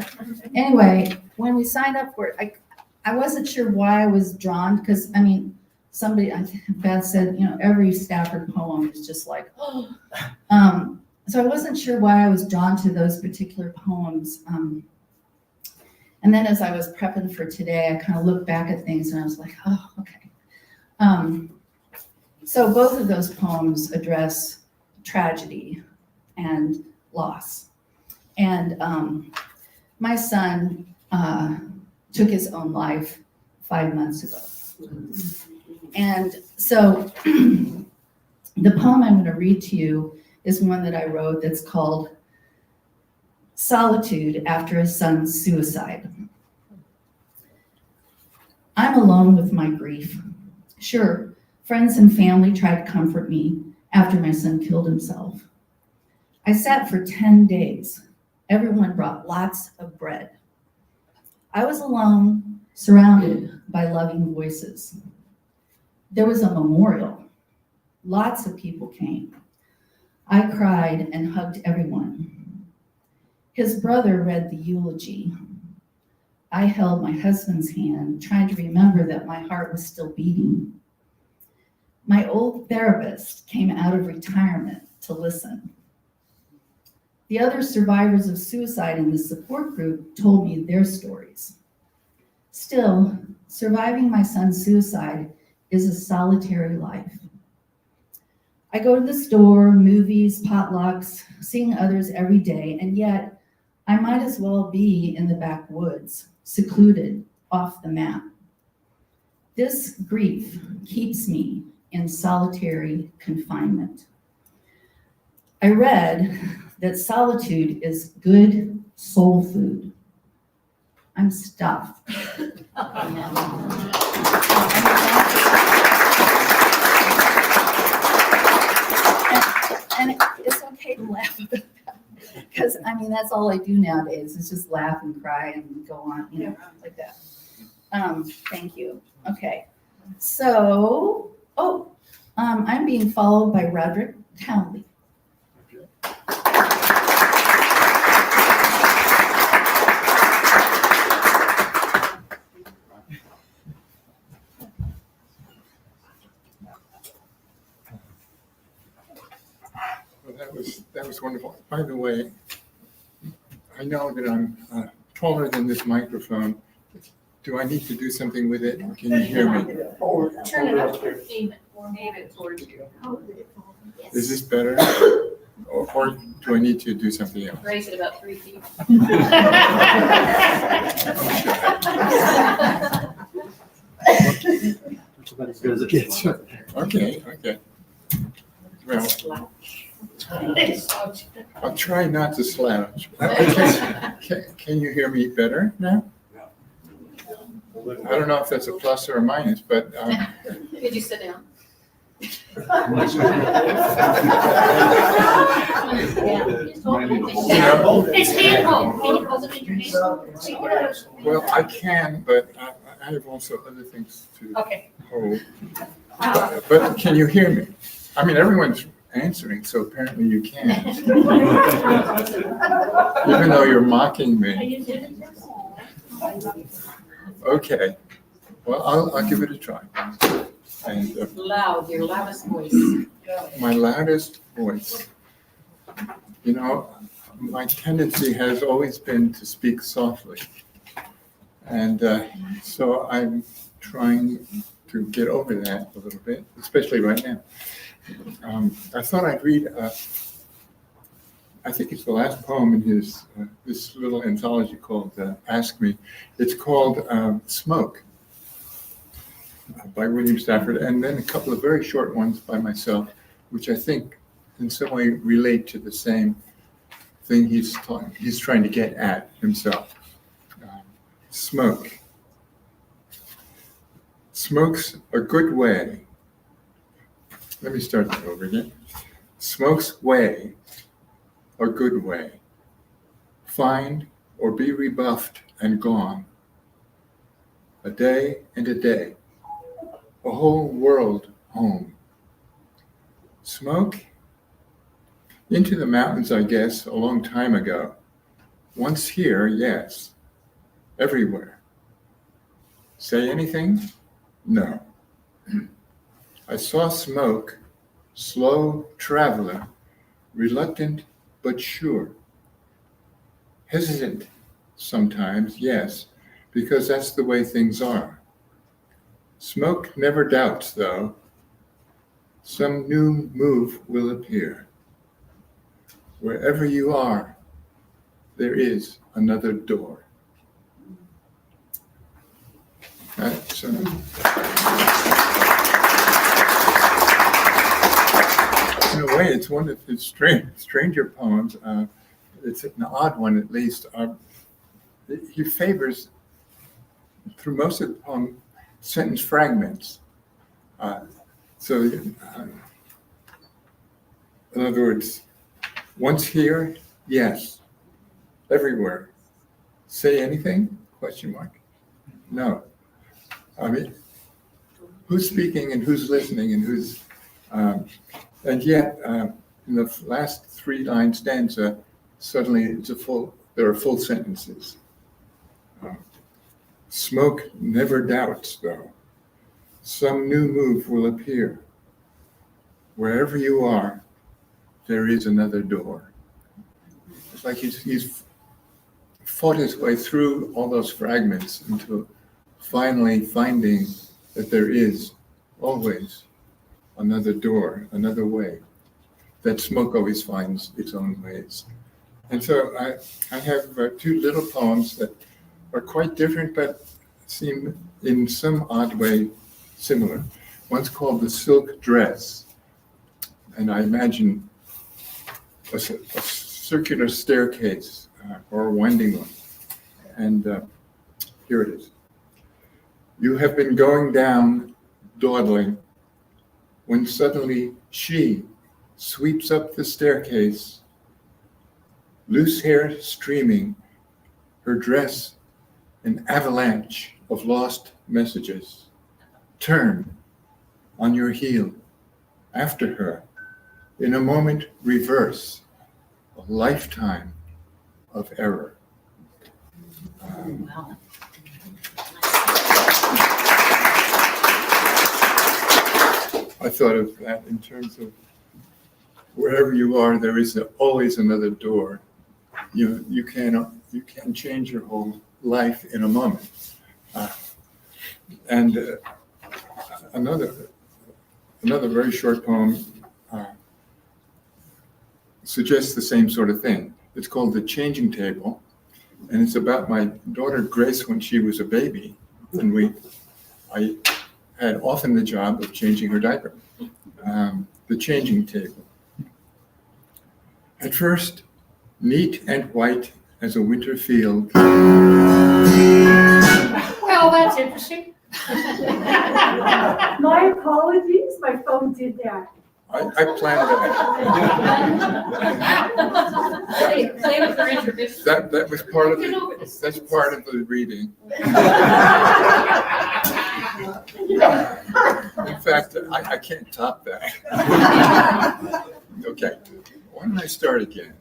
Anyway, when we signed up for it, I wasn't sure why I was drawn, because I mean, somebody, I think Beth said, every Stafford poem is just like, oh. So I wasn't sure why I was drawn to those particular poems. And then as I was prepping for today, I kind of looked back at things and I was like, oh, okay. So both of those poems address tragedy and loss. And my son took his own life 5 months ago. And so the poem I'm going to read to you is one that I wrote that's called Solitude After a Son's Suicide. I'm alone with my grief. Sure, friends and family tried to comfort me after my son killed himself. I sat for 10 days. Everyone brought lots of bread. I was alone, surrounded by loving voices. There was a memorial. Lots of people came. I cried and hugged everyone. His brother read the eulogy. I held my husband's hand, trying to remember that my heart was still beating. My old therapist came out of retirement to listen. The other survivors of suicide in the support group told me their stories. Still, surviving my son's suicide is a solitary life. I go to the store, movies, potlucks, seeing others every day, and yet I might as well be in the backwoods, secluded, off the map. This grief keeps me in solitary confinement. I read that solitude is good soul food. I'm stuffed. And it's okay to laugh about that, because I mean, that's all I do nowadays is just laugh and cry and go on, like that. Thank you. Okay. So, I'm being followed by Roderick Townley. Well, that was wonderful. By the way, I know that I'm taller than this microphone. Do I need to do something with it, or can you hear me? Turn it up. Aim it towards you. Is this better? Or do I need to do something else? Raise it about 3 feet. As good as it gets. Okay. Well, I'll try not to slouch. Can you hear me better now? I don't know if that's a plus or a minus, but Could you sit down? It's handhold. Can you hold it in your hand? well, I can, but I have also other things to Okay. hold. But can you hear me? I mean, everyone's answering, so apparently you can. Even though you're mocking me. Okay. Well, I'll give it a try. And Loud, your loudest voice. my loudest voice. My tendency has always been to speak softly. And so I'm trying to get over that a little bit, especially right now. I thought I'd read, I think it's the last poem in his this little anthology called Ask Me. It's called Smoke by William Stafford, and then a couple of very short ones by myself, which I think in some way relate to the same thing he's trying to get at himself. Smoke. Smoke's a good way. Let me start that over again. Smoke's way, a good way. Find or be rebuffed and gone. A day and a day. A whole world home. Smoke? Into the mountains, I guess, a long time ago. Once here, yes. Everywhere. Say anything? No. I saw smoke, slow traveler, reluctant but sure. Hesitant sometimes, yes, because that's the way things are. Smoke never doubts, though. Some new move will appear. Wherever you are, there is another door. Right, so. In a way, it's one of his stranger poems. It's an odd one, at least. He favors, through most of the poem, sentence fragments. In other words, once here, yes. Everywhere. Say anything? Question mark. No. I mean, who's speaking and who's listening and who's, and yet in the last 3-line stanza, suddenly there are full sentences. Smoke never doubts, though. Some new move will appear. Wherever you are, there is another door. It's like he's fought his way through all those fragments until finally finding that there is always another door, another way, that smoke always finds its own ways. And so I have 2 little poems that are quite different, but seem in some odd way similar. One's called The Silk Dress, and I imagine a circular staircase or a winding one. And here it is. You have been going down, dawdling, when suddenly she sweeps up the staircase, loose hair streaming, her dress an avalanche of lost messages. Turn on your heel after her. In a moment, reverse a lifetime of error. Wow. I thought of that in terms of wherever you are, there is always another door. You can change your whole life in a moment. Another very short poem suggests the same sort of thing. It's called The Changing Table, and it's about my daughter Grace when she was a baby, and I had often the job of changing her diaper. The Changing Table. At first, neat and white as a winter field. Well, that's interesting. My apologies, my phone did that. I planned Save it for intermission. that was part of that's part of the reading. In fact, I can't top that. Okay, why don't I start again?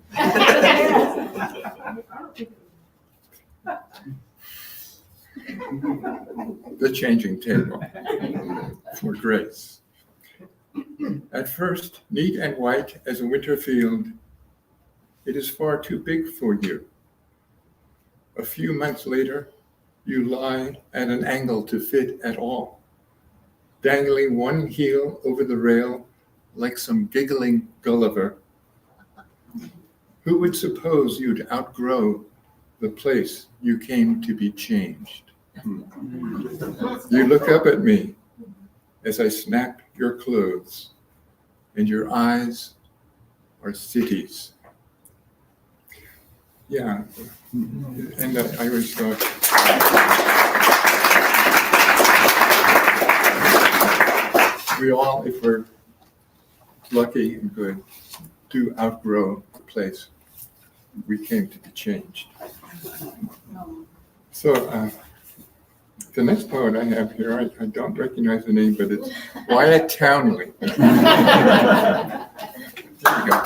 The Changing Table for Grace. At first, neat and white as a winter field, it is far too big for you. A few months later, you lie at an angle to fit at all, dangling one heel over the rail like some giggling Gulliver. Who would suppose you'd outgrow the place you came to be changed? You look up at me as I snap your clothes, and your eyes are cities. Yeah, and I always thought, we all, if we're lucky and good, do outgrow the place we came to be changed. So the next poet I have here, I don't recognize the name, but it's Wyatt Townley. There you go.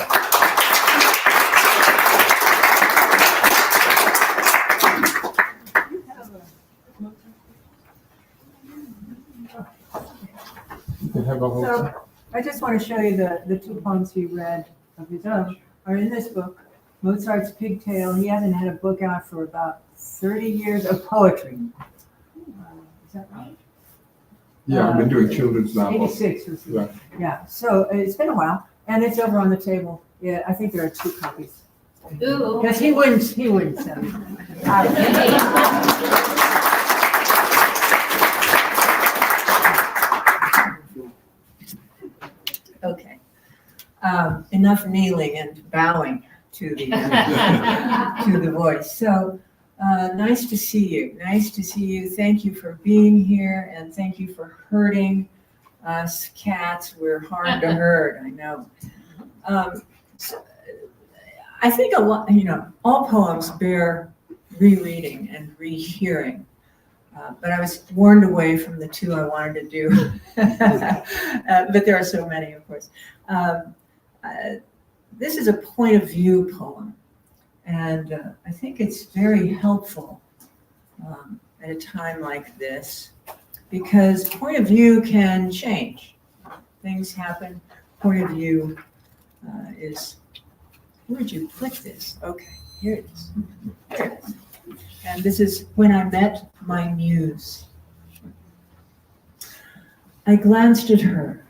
have a whole. So I just want to show you the two poems he read of his own are in this book, Mozart's Pigtail. He hasn't had a book out for about 30 years of poetry. Is that right? Yeah, I've been doing children's novels. 86 was Right. Yeah, so it's been a while, and it's over on the table. Yeah, I think there are 2 copies. Ooh. Because he wouldn't send them. Okay. Enough kneeling and bowing to the to the voice. So nice to see you. Nice to see you. Thank you for being here, and thank you for herding us cats. We're hard to herd, I know. So I think a lot, all poems bear rereading and rehearing. But I was warned away from the 2 I wanted to do. But there are so many, of course. This is a point of view poem. And I think it's very helpful at a time like this, because point of view can change. Things happen. Point of view is, where'd you put this? Okay, here it is. Here it is. And this is when I met my muse. I glanced at her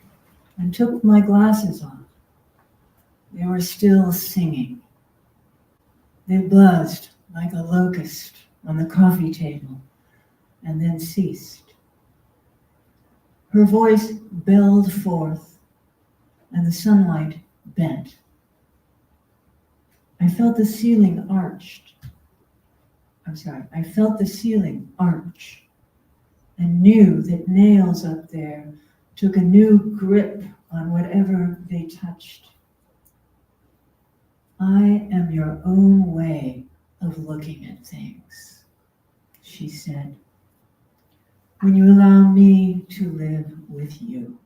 and took my glasses off. They were still singing. They buzzed like a locust on the coffee table and then ceased. Her voice belled forth and the sunlight bent. I felt the ceiling arch and knew that nails up there took a new grip on whatever they touched. I am your own way of looking at things, she said, when you allow me to live with you.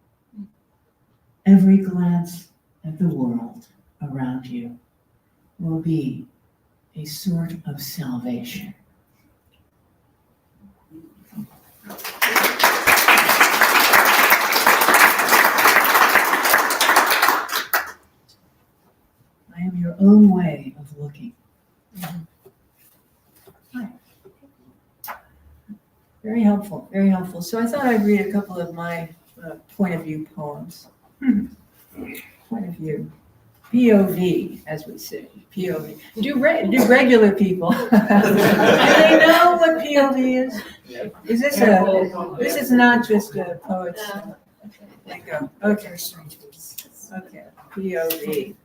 Every glance at the world around you will be a sort of salvation. I am your own way of looking. Hi. Very helpful, very helpful. So I thought I'd read a couple of my point of view poems. Point of view. POV, as we say, POV. Do regular people, do they know what POV is? Is this this is not just a poet's lingo. Okay, POV.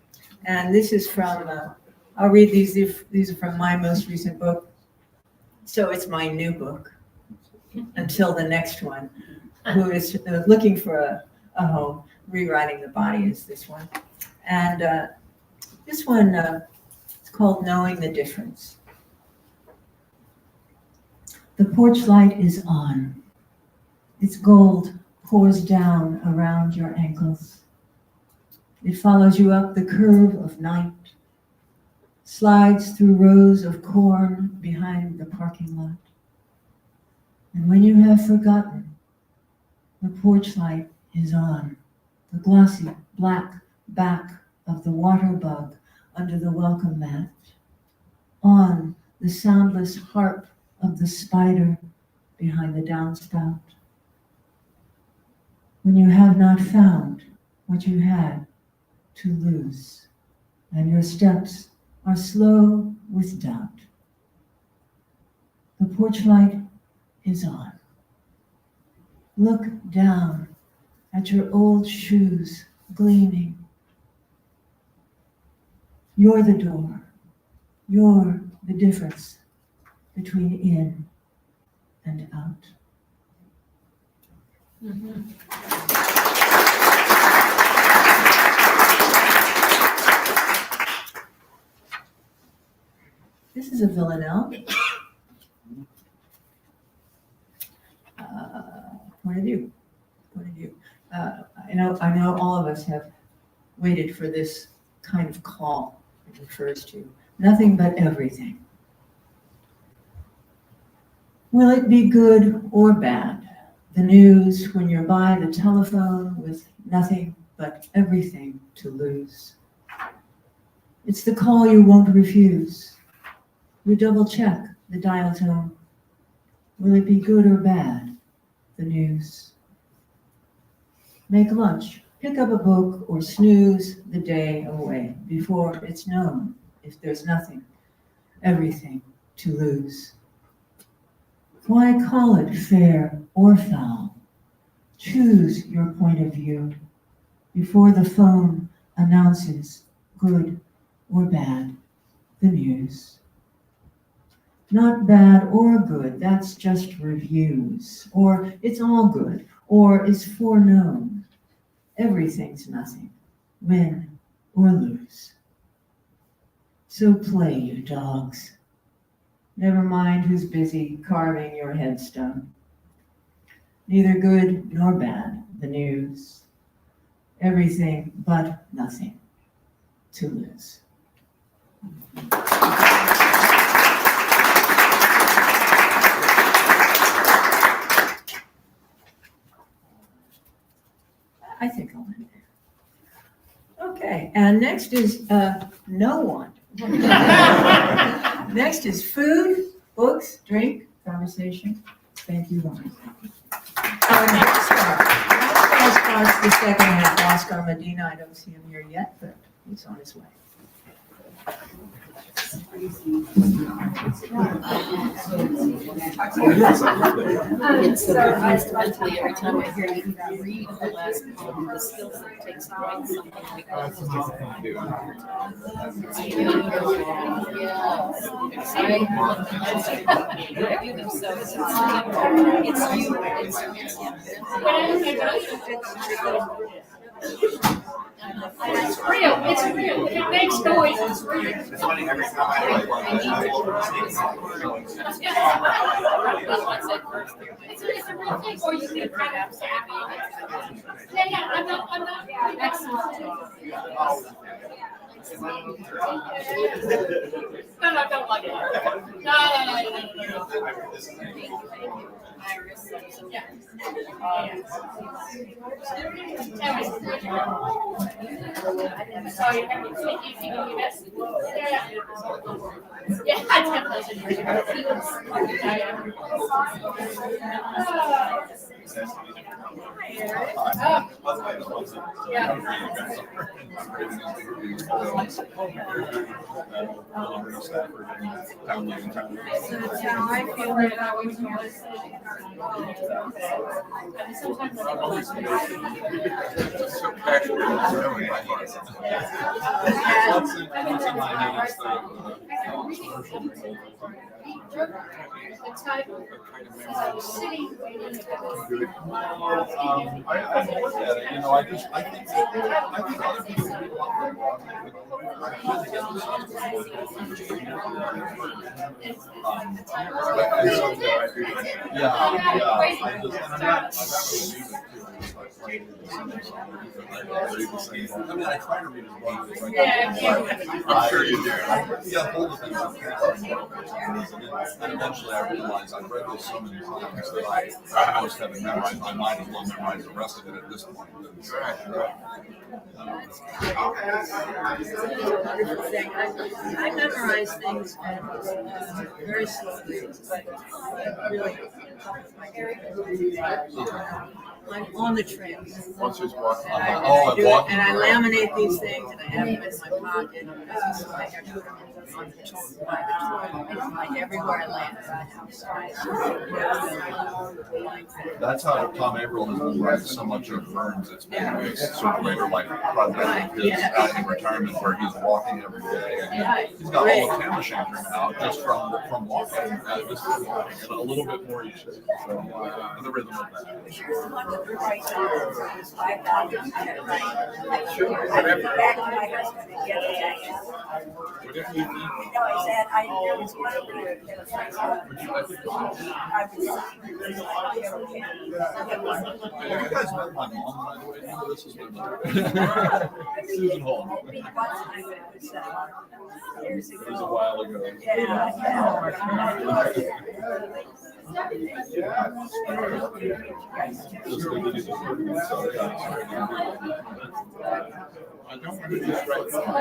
And this is from, I'll read these are from my most recent book. So it's my new book until the next one, who is looking for a home. Rewriting the Body is this one. And this one is called Knowing the Difference. The porch light is on. Its gold pours down around your ankles. It follows you up the curve of night, slides through rows of corn behind the parking lot. And when you have forgotten, the porch light is on, the glossy black back of the water bug under the welcome mat, on the soundless harp of the spider behind the downspout. When you have not found what you had to lose, and your steps are slow with doubt, the porch light is on. Look down at your old shoes gleaming. You're the door. You're the difference between in and out. This is a villanelle. Point of view. I know all of us have waited for this kind of call. It refers to nothing but everything. Will it be good or bad? The news when you're by the telephone with nothing but everything to lose. It's the call you won't refuse. You double check the dial tone. Will it be good or bad? The news. Make lunch, pick up a book, or snooze the day away before it's known if there's nothing, everything to lose. Why call it fair or foul? Choose your point of view before the phone announces good or bad, the news. Not bad or good, that's just reviews. Or it's all good, or it's foreknown. Everything's nothing, win or lose. So play, you dogs. Never mind who's busy carving your headstone. Neither good nor bad, the news. Everything but nothing to lose. I think I'll end there. Okay, and next is no one. Next is food, books, drink, conversation. Thank you, Ron. Oscar starts the second half. Oscar Medina, I don't see him here yet, but he's on his way. It's so mentally every time I hear you read the last poem, the skills that it takes to write something like that. It's real, it's real. If it makes noise, it's real. It's funny, every time I It's a real thing, or you can kind of. Yeah, I'm not. Excellent. No, don't like it. No. Iris. Yeah. Sorry, yeah, I'm sure you do. Yeah, hold the thing up. And eventually I realized I've read this so many times that I almost have it memorized. I might as well memorize the rest of it at this point. I memorize things very slowly, but really, I'm on the trail. Once he's walking. And I laminate these things and I have them in my pocket. So like I put them on the toilet, like everywhere I land, I have. That's how Tom Averill has been writing so much of Burns. It's been his sort of later life project, his in retirement, where he's walking every day. And he's got all the camera shantering out just from walking. Just a little bit more each day. So the rhythm of that. You guys met my mom, by the way. This is my mother. Susan Holm. It was a while ago. I don't want to just write okay.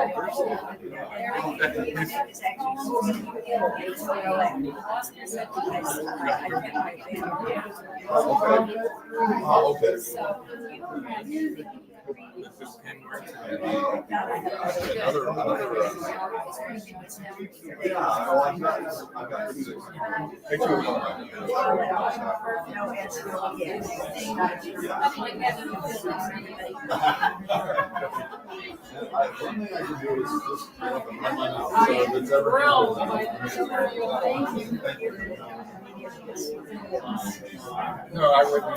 One thing I can do is just no, I wouldn't.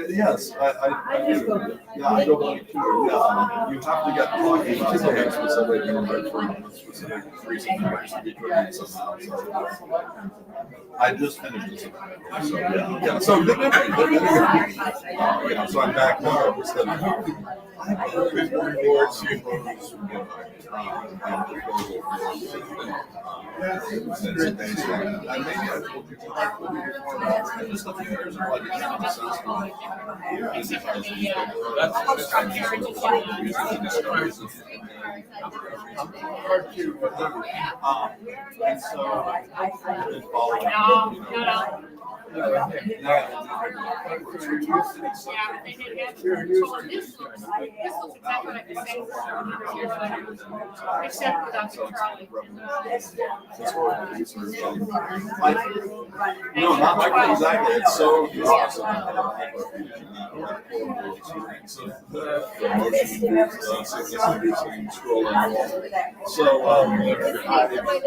Yes, I do. Yeah, I don't want to. Yeah, you have to get talking about something specific and specific reason to be doing somehow. I just finished it. So yeah. So yeah. So I'm back now. I'm looking forward to just a few years ago, I didn't have a sense and so I've been following. Except without Charlie. No, not Michael, exactly. It's so awesome. So,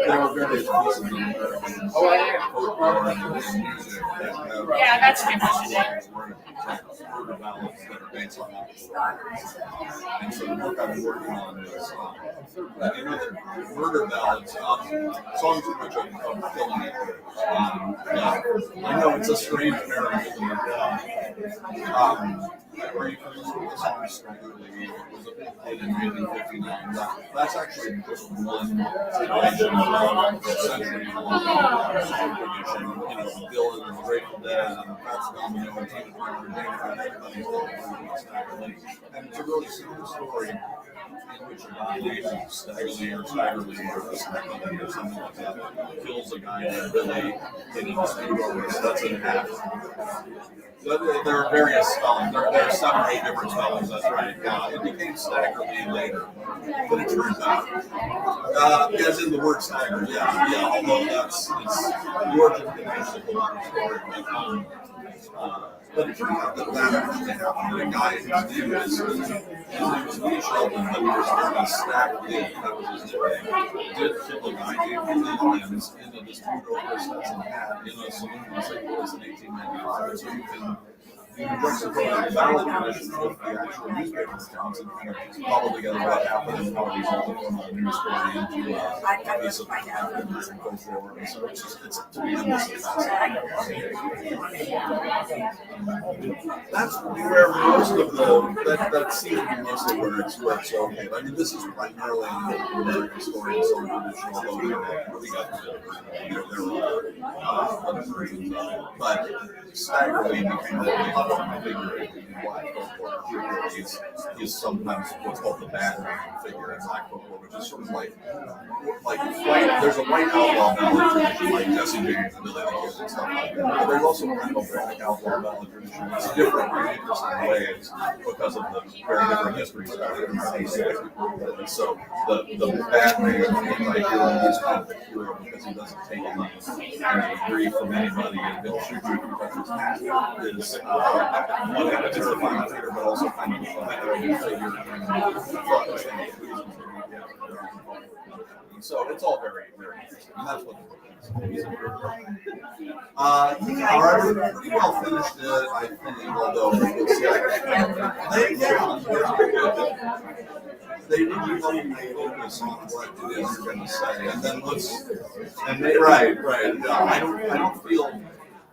there were various pieces of American folklore and music that have that's different. murder ballads that are based on that. And so the work I've been working on is murder ballads, songs in which I'm filling it. I know it's a strange marriage. Are you familiar with the song Staggerly? It was a big hit in 1959. That's actually just one iteration of a century-long song tradition. Dylan and the Grateful Dead and Fats Domino and Tina Turner and everybody's talking Staggerly. And it's a really simple story in which a guy named Staggerly or Staggerly or something like that kills a guy named Billy in a speedboat race. That's in half. There are various spellings. There are 7 or 8 different spellings. That's right. Yeah, it became Staggerly later, but it turns out, as in the word stagger. Yeah. Although it's the origin of the name is a long story. But it turns out that actually happened. The guy whose name is Lee Sheldon, but he was known as Stack Lee. That was his nickname. Did kill a guy named Lee Lyons in a dispute over a Stetson hat in a saloon in St. Louis in 1895. So you can juxtapose the ballad tradition with the actual newspaper accounts and kind of cobble together what happened and how it evolved from a news story into a piece of happened and folklore. And so it's to me endlessly fascinating. That's where most of that seems to be mostly where it's okay. I mean, this is primarily an American story and some traditional, although we got there were other versions of it. But Staggerly became another figure in Black folklore. He's sometimes what's called the bad man figure in Black folklore, which is sort of like white. There's a white outlaw ballad tradition like Jesse James and Billy the Kid and stuff like that. But there's also kind of a black outlaw ballad tradition. It's different in interesting ways because of the very different histories of it. And so the bad man anti-hero is kind of the hero because he doesn't take any grief from anybody, and he'll shoot you because his hat is one kind of terrifying figure, but also kind of a veteran figure and so it's all very, very interesting, and that's what the book is. Yeah, all right, we pretty well finished it, I think, although they really don't focus on what it is you're going to say, and then right, yeah, I don't feel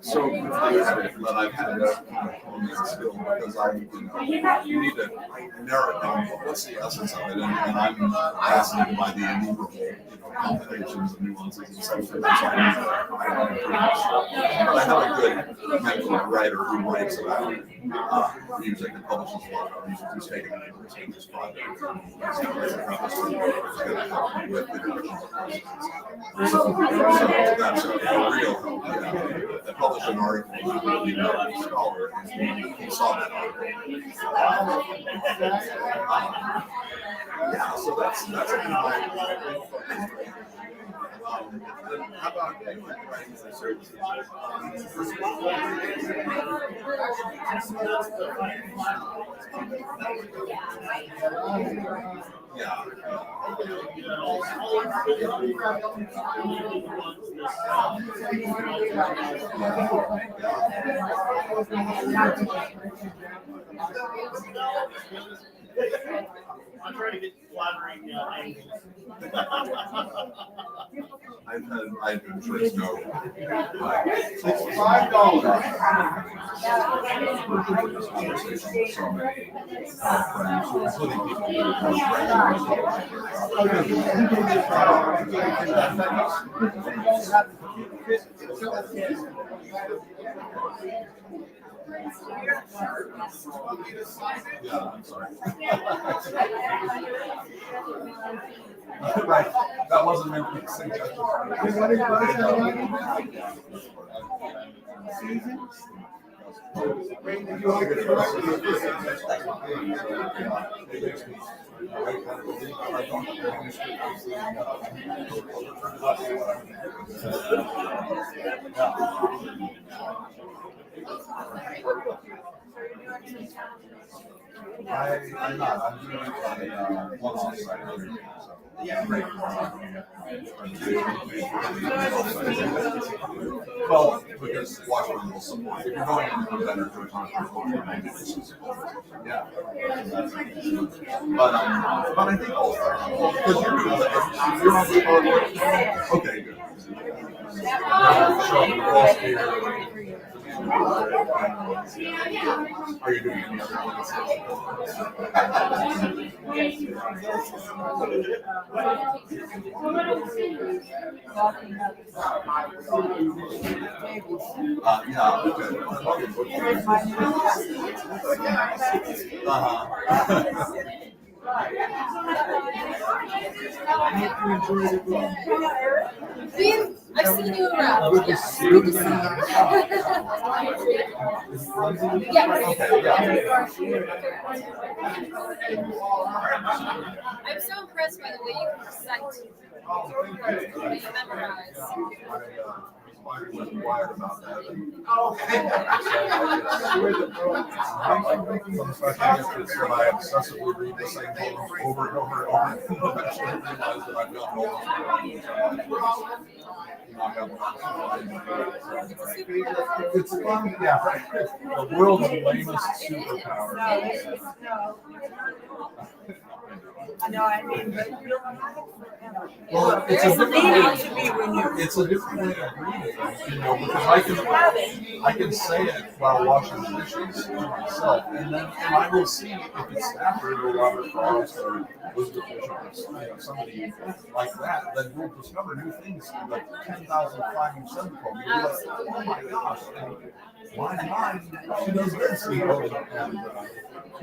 so confused, but I've had that kind of comment still because you need to narrow it down. What's the essence of it? And I'm fascinated by the innumerable, complications and nuances and so forth. But I have a good mentor writer who writes about music and publishes a lot of music. He's taken an interest in this project. He's going to help me with the direction of the so that's a real help. I published an article with a scholar, and he saw that article. Yeah, so that's kind of my how about you writing for services? Yeah. I'm trying to get flattering angles. I've been sure it's no. It's $5. So many friends, including people yeah, I'm sorry. Right, that wasn't meant to be suggested. I'm not. I'm doing it once on site. Yeah, great. Well, because Washington will support. If you're going to the better for a conference, yeah. But I think also because you're on the phone. Okay, good. Are you doing any other ones? Yeah, okay. I've seen you around. Good to see you. I'm so impressed by the way you recite. The way you memorize. I was wired about that. I obsessively read the same poems over and over and over. Eventually I realized that I've gotten all it's fun, yeah. The world's lamest superpower. No, I mean, but well, it's a different way. It's a different way of reading, because I can say it while washing the dishes to myself, and I will see if it's Stafford or Robert Frost or Elizabeth Bishop or somebody like that. Then we'll discover new things like 10,000 climbing 7 you'll be like, oh my gosh. She does good speak.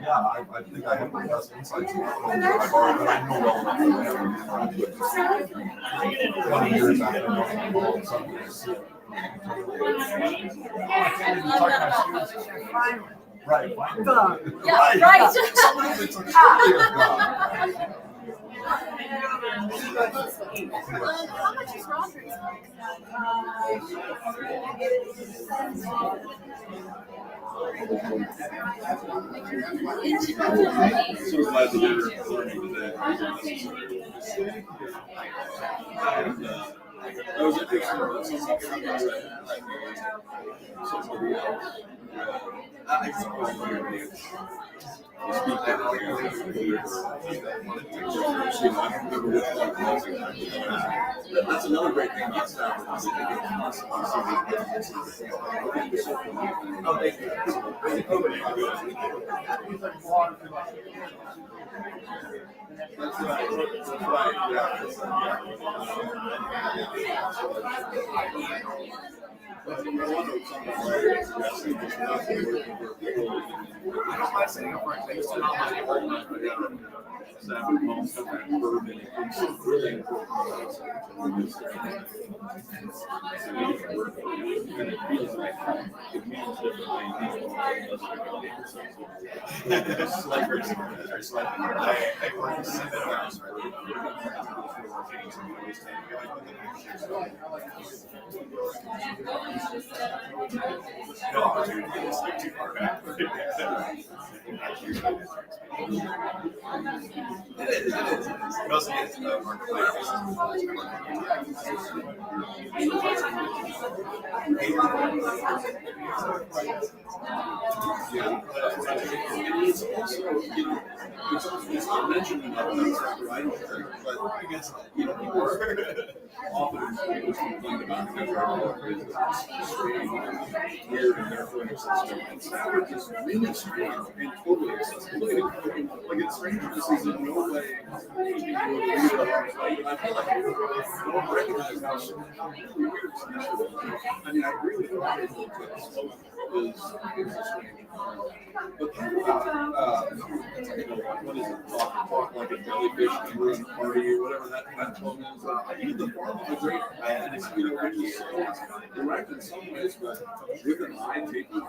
Yeah, I think I have the best insights. I've already, I know well enough to have them interact with 20 years after knowing something I see. Right. Yeah, right. Sometimes it's a tree of God. How much is Roger's? So glad to hear learning today. That was interesting. Somebody else. I that's another great thing about Stafford. Oh, thank you. That's right. That's right. Stafford homes have that urban, it's really important. And it feels like it means it's not mentioned enough, right? But I guess, often people complain about weird and therefore inaccessible. And Stafford is really strange and totally accessible. Like it's strange this is in no way. I feel like I don't recognize how weird I mean, I agree with you. Is strange. But think about, what is it? Talk like a jellyfish and we're in a party or whatever that tone is. Even the form of a great, and it's, it's so direct in some ways, but with an eye taking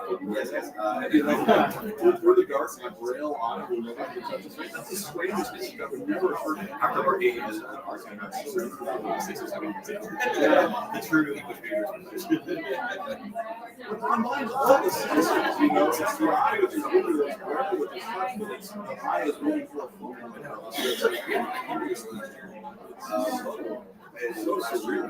for the dark, like rail on it, we'll never touch his face. That's the strangest thing that would never occur. After our age is our time, that's 6 or 7 years. Yeah, the true English behavior. Combines all the senses, it's the eye which is really the breath which is touch, but it's the eye is looking for a phone. It's so surreal.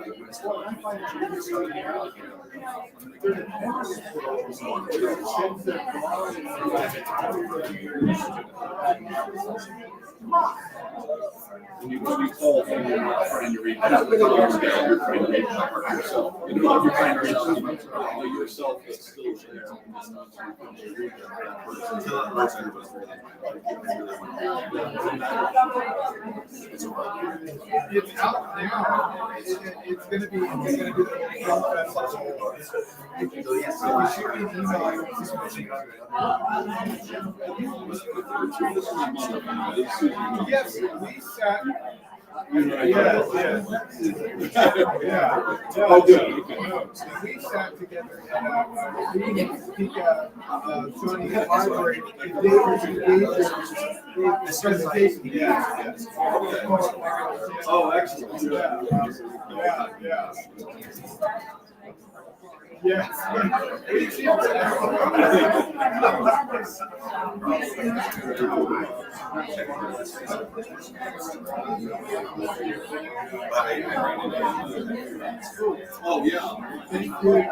When you call and you're not trying to read, you're trying to read yourself. You're trying to read yourself that's still there. It's out now. It's going to be the film festival. If you shoot me an email, yes, we sat. We sat together at a Sony library. This presentation. Yes. Oh, excellent. Yeah. Yes. Oh, yeah. Right.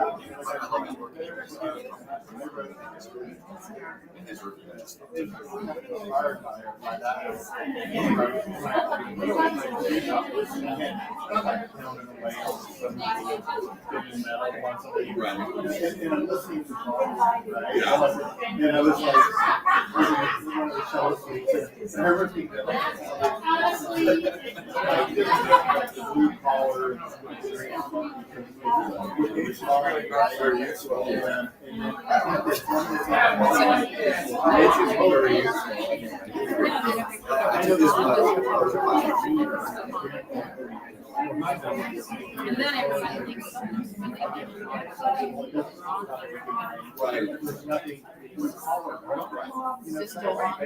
And I'm listening to songs, right? And I was like, one of the shows, and everything that the blue collar, very useful. And And then everybody thinks. Right. Is this still wrong?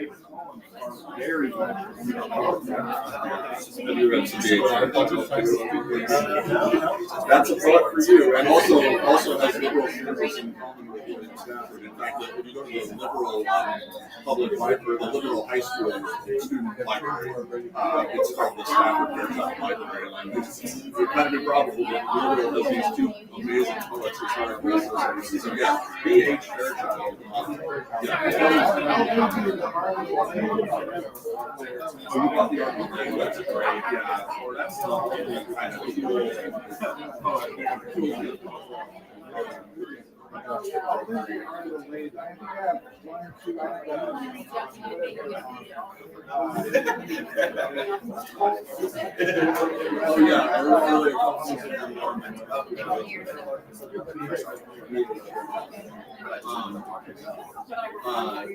Very good. That's a thought for you, and also has liberal students in common with William Stafford. In fact, if you go to the liberal public library, the liberal high school student library, it's called the Stafford Fairchild Library. And it's kind of improbable that liberal has these two amazing poets as our so yeah, B.H. Fairchild. So you got the argument, that's great, yeah, or that's not kind of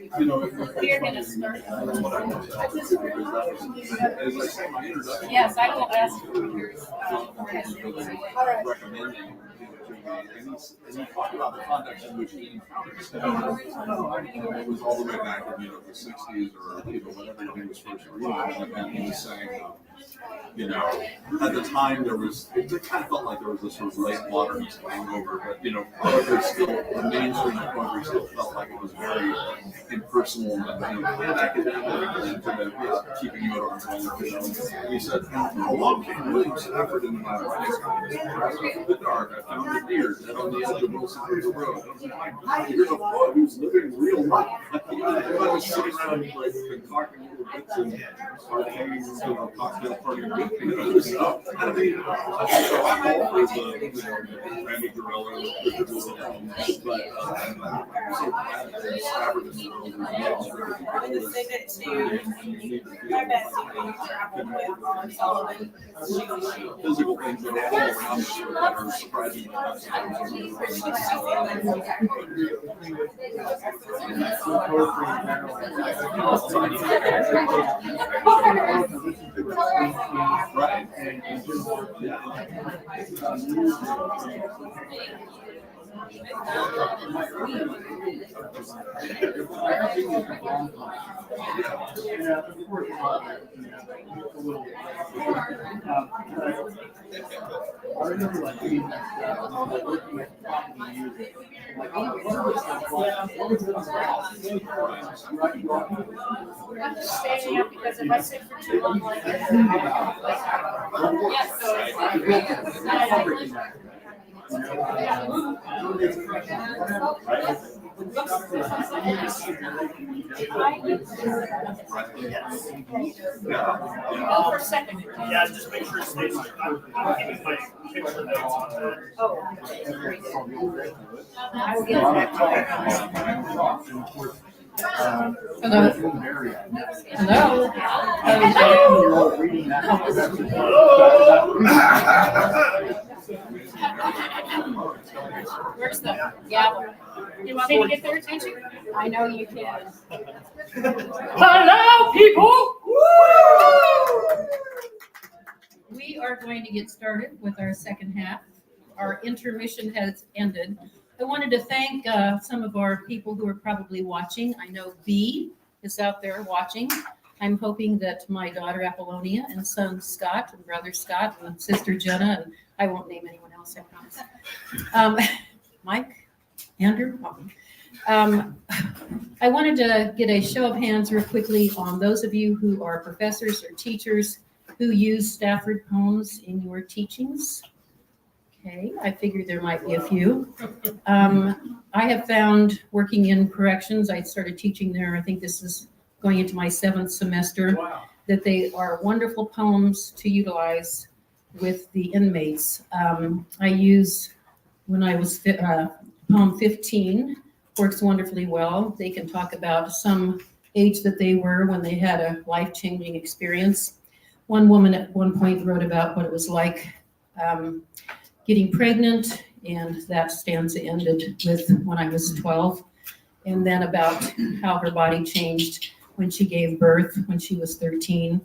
We're gonna start. Yes, I will ask for yours. Recommending. And he talked about the context in which he encountered Stafford. It was all the way back in the 60s or whenever he was first reading, and he was saying, at the time it kind of felt like there was this sort of late modernist hangover, but poetry still, the mainstream of poetry still felt like it was very impersonal and academic and kind of keeping you at arm's length. And he said, along came William Stafford into my life. In the dark, I found a deer dead on the edge of both sides of the road. Here's a poet who's living real life. Everybody was sitting around like concocting little bits and partying, cocktail partying with me. So, I mean, there's the Randy Gorilla, but so Stafford is physical things that are all around us that are surprising. Right. I remember like being looking at the music. Like, what was I'm just standing up because if I sit for too long like this. Yes, so for a second. Yeah, just make sure it stays like I'm keeping my picture notes on that. Oh. I will get back to Hello. Hello. Where's the gavel? You want me to get their attention? I know you can. Hello, people. We are going to get started with our second half. Our intermission has ended. I wanted to thank some of our people who are probably watching. I know B is out there watching. I'm hoping that my daughter Apollonia and son Scott and brother Scott and sister Jenna, and I won't name anyone else, I promise. Mike, Andrew. I wanted to get a show of hands real quickly on those of you who are professors or teachers who use Stafford poems in your teachings. Okay, I figured there might be a few. I have found working in corrections, I started teaching there, I think this is going into my 7th semester, that they are wonderful poems to utilize with the inmates. I use, when I was poem 15, works wonderfully well. They can talk about some age that they were when they had a life-changing experience. One woman at one point wrote about what it was like getting pregnant, and that stanza ended with when I was 12, and then about how her body changed when she gave birth when she was 13.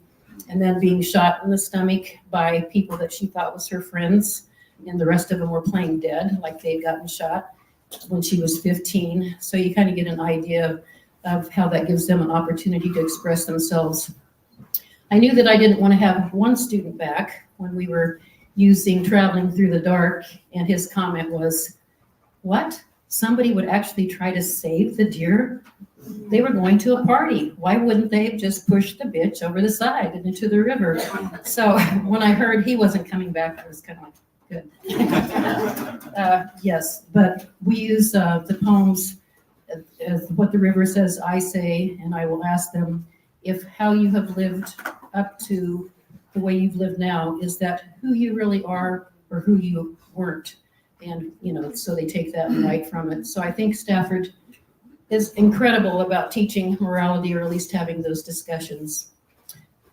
and then being shot in the stomach by people that she thought was her friends, and the rest of them were playing dead, like they'd gotten shot when she was 15. So you kind of get an idea of how that gives them an opportunity to express themselves. I knew that I didn't want to have one student back when we were using Traveling Through the Dark, and his comment was, "What? Somebody would actually try to save the deer? They were going to a party. Why wouldn't they have just pushed the bitch over the side and into the river?" So when I heard he wasn't coming back, I was kind of like, good. Yes, but we use the poems as what the river says, I say, and I will ask them if how you have lived up to the way you've lived now, is that who you really are or who you weren't? And, so they take that and write from it. So I think Stafford is incredible about teaching morality, or at least having those discussions.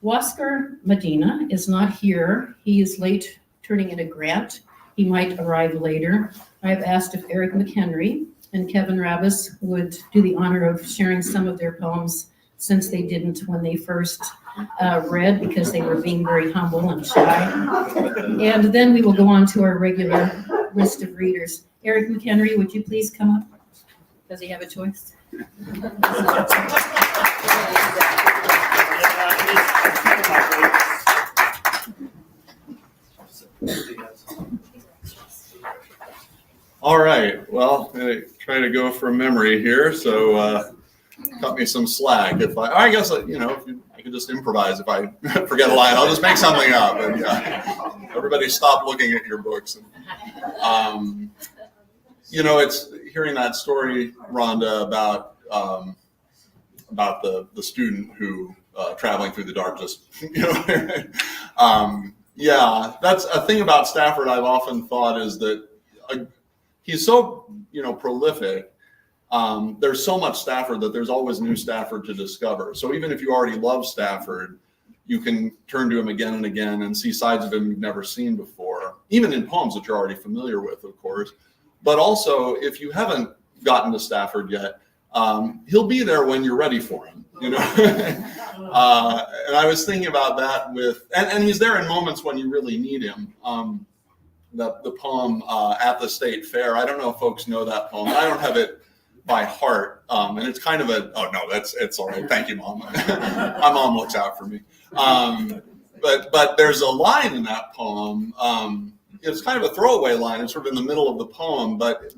Wasker Medina is not here. He is late turning in a grant. He might arrive later. I've asked if Eric McHenry and Kevin Ravis would do the honor of sharing some of their poems, since they didn't when they first read, because they were being very humble and shy. And then we will go on to our regular list of readers. Eric McHenry, would you please come up? Does he have a choice? All right, well, I try to go from memory here, so cut me some slack. I guess, I could just improvise. If I forget a line, I'll just make something up. And everybody stop looking at your books. It's hearing that story, Rhonda, about the student who traveling through the dark just, that's a thing about Stafford I've often thought is that he's so, prolific. There's so much Stafford that there's always new Stafford to discover. So even if you already love Stafford, you can turn to him again and again and see sides of him you've never seen before, even in poems that you're already familiar with, of course. But also, if you haven't gotten to Stafford yet, he'll be there when you're ready for him, And I was thinking about that and he's there in moments when you really need him. The poem At the State Fair, I don't know if folks know that poem. I don't have it by heart, and it's kind of it's all right. Thank you, Mom. My mom looks out for me. But there's a line in that poem. It's kind of a throwaway line. It's sort of in the middle of the poem, but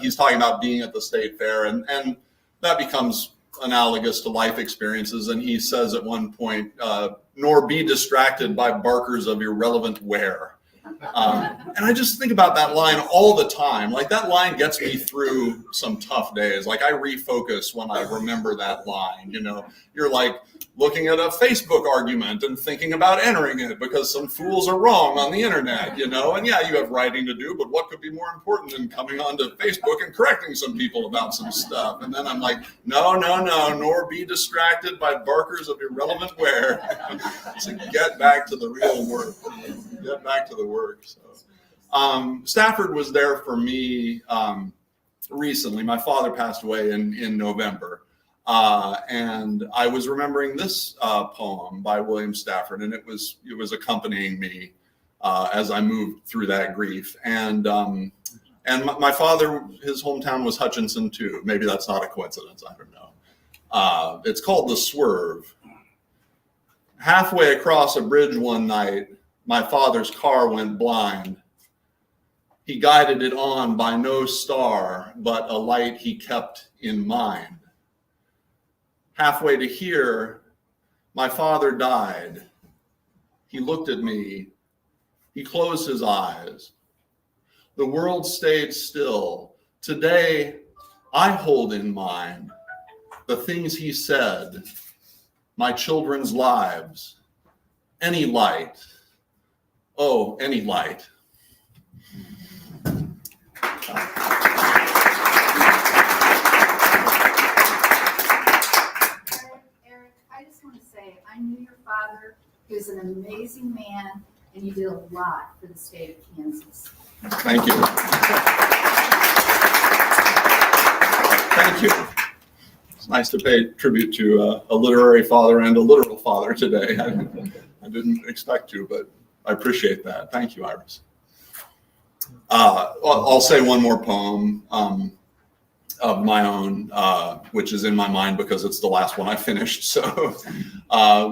he's talking about being at the state fair, and that becomes analogous to life experiences. And he says at one point, "Nor be distracted by barkers of irrelevant wear." And I just think about that line all the time. Like, that line gets me through some tough days. Like, I refocus when I remember that line. You're like looking at a Facebook argument and thinking about entering it because some fools are wrong on the internet, And yeah, you have writing to do, but what could be more important than coming onto Facebook and correcting some people about some stuff? And then I'm like, no, nor be distracted by barkers of irrelevant wear. So get back to the real work. Get back to the work. So Stafford was there for me recently. My father passed away in November. And I was remembering this poem by William Stafford, and it was accompanying me as I moved through that grief. And my father, his hometown was Hutchinson too. Maybe that's not a coincidence. I don't know. It's called The Swerve. Halfway across a bridge one night, my father's car went blind. He guided it on by no star, but a light he kept in mind. Halfway to here, my father died. He looked at me. He closed his eyes. The world stayed still. Today, I hold in mind the things he said, my children's lives, any light. Oh, any light. Eric, I just want to say, I knew your father. He was an amazing man, and you did a lot for the state of Kansas. Thank you. Thank you. It's nice to pay tribute to a literary father and a literal father today. I didn't expect to, but I appreciate that. Thank you, Iris. I'll say one more poem of my own, which is in my mind because it's the last one I finished. So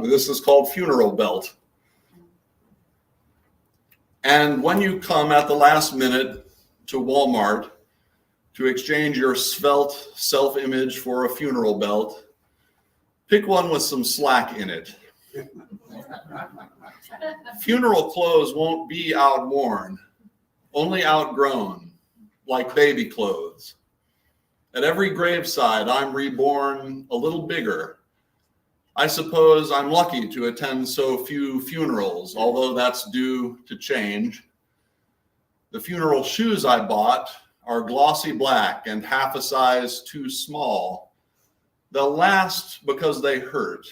this is called Funeral Belt. And when you come at the last minute to Walmart to exchange your svelte self-image for a funeral belt, pick one with some slack in it. Funeral clothes won't be outworn, only outgrown, like baby clothes. At every graveside, I'm reborn a little bigger. I suppose I'm lucky to attend so few funerals, although that's due to change. The funeral shoes I bought are glossy black and half a size too small. They'll last because they hurt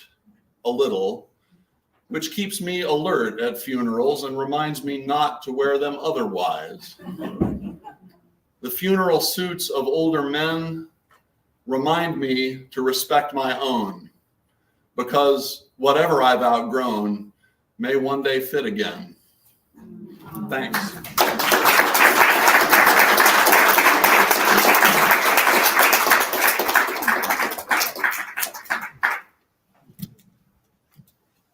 a little, which keeps me alert at funerals and reminds me not to wear them otherwise. The funeral suits of older men remind me to respect my own, because whatever I've outgrown may one day fit again. Thanks.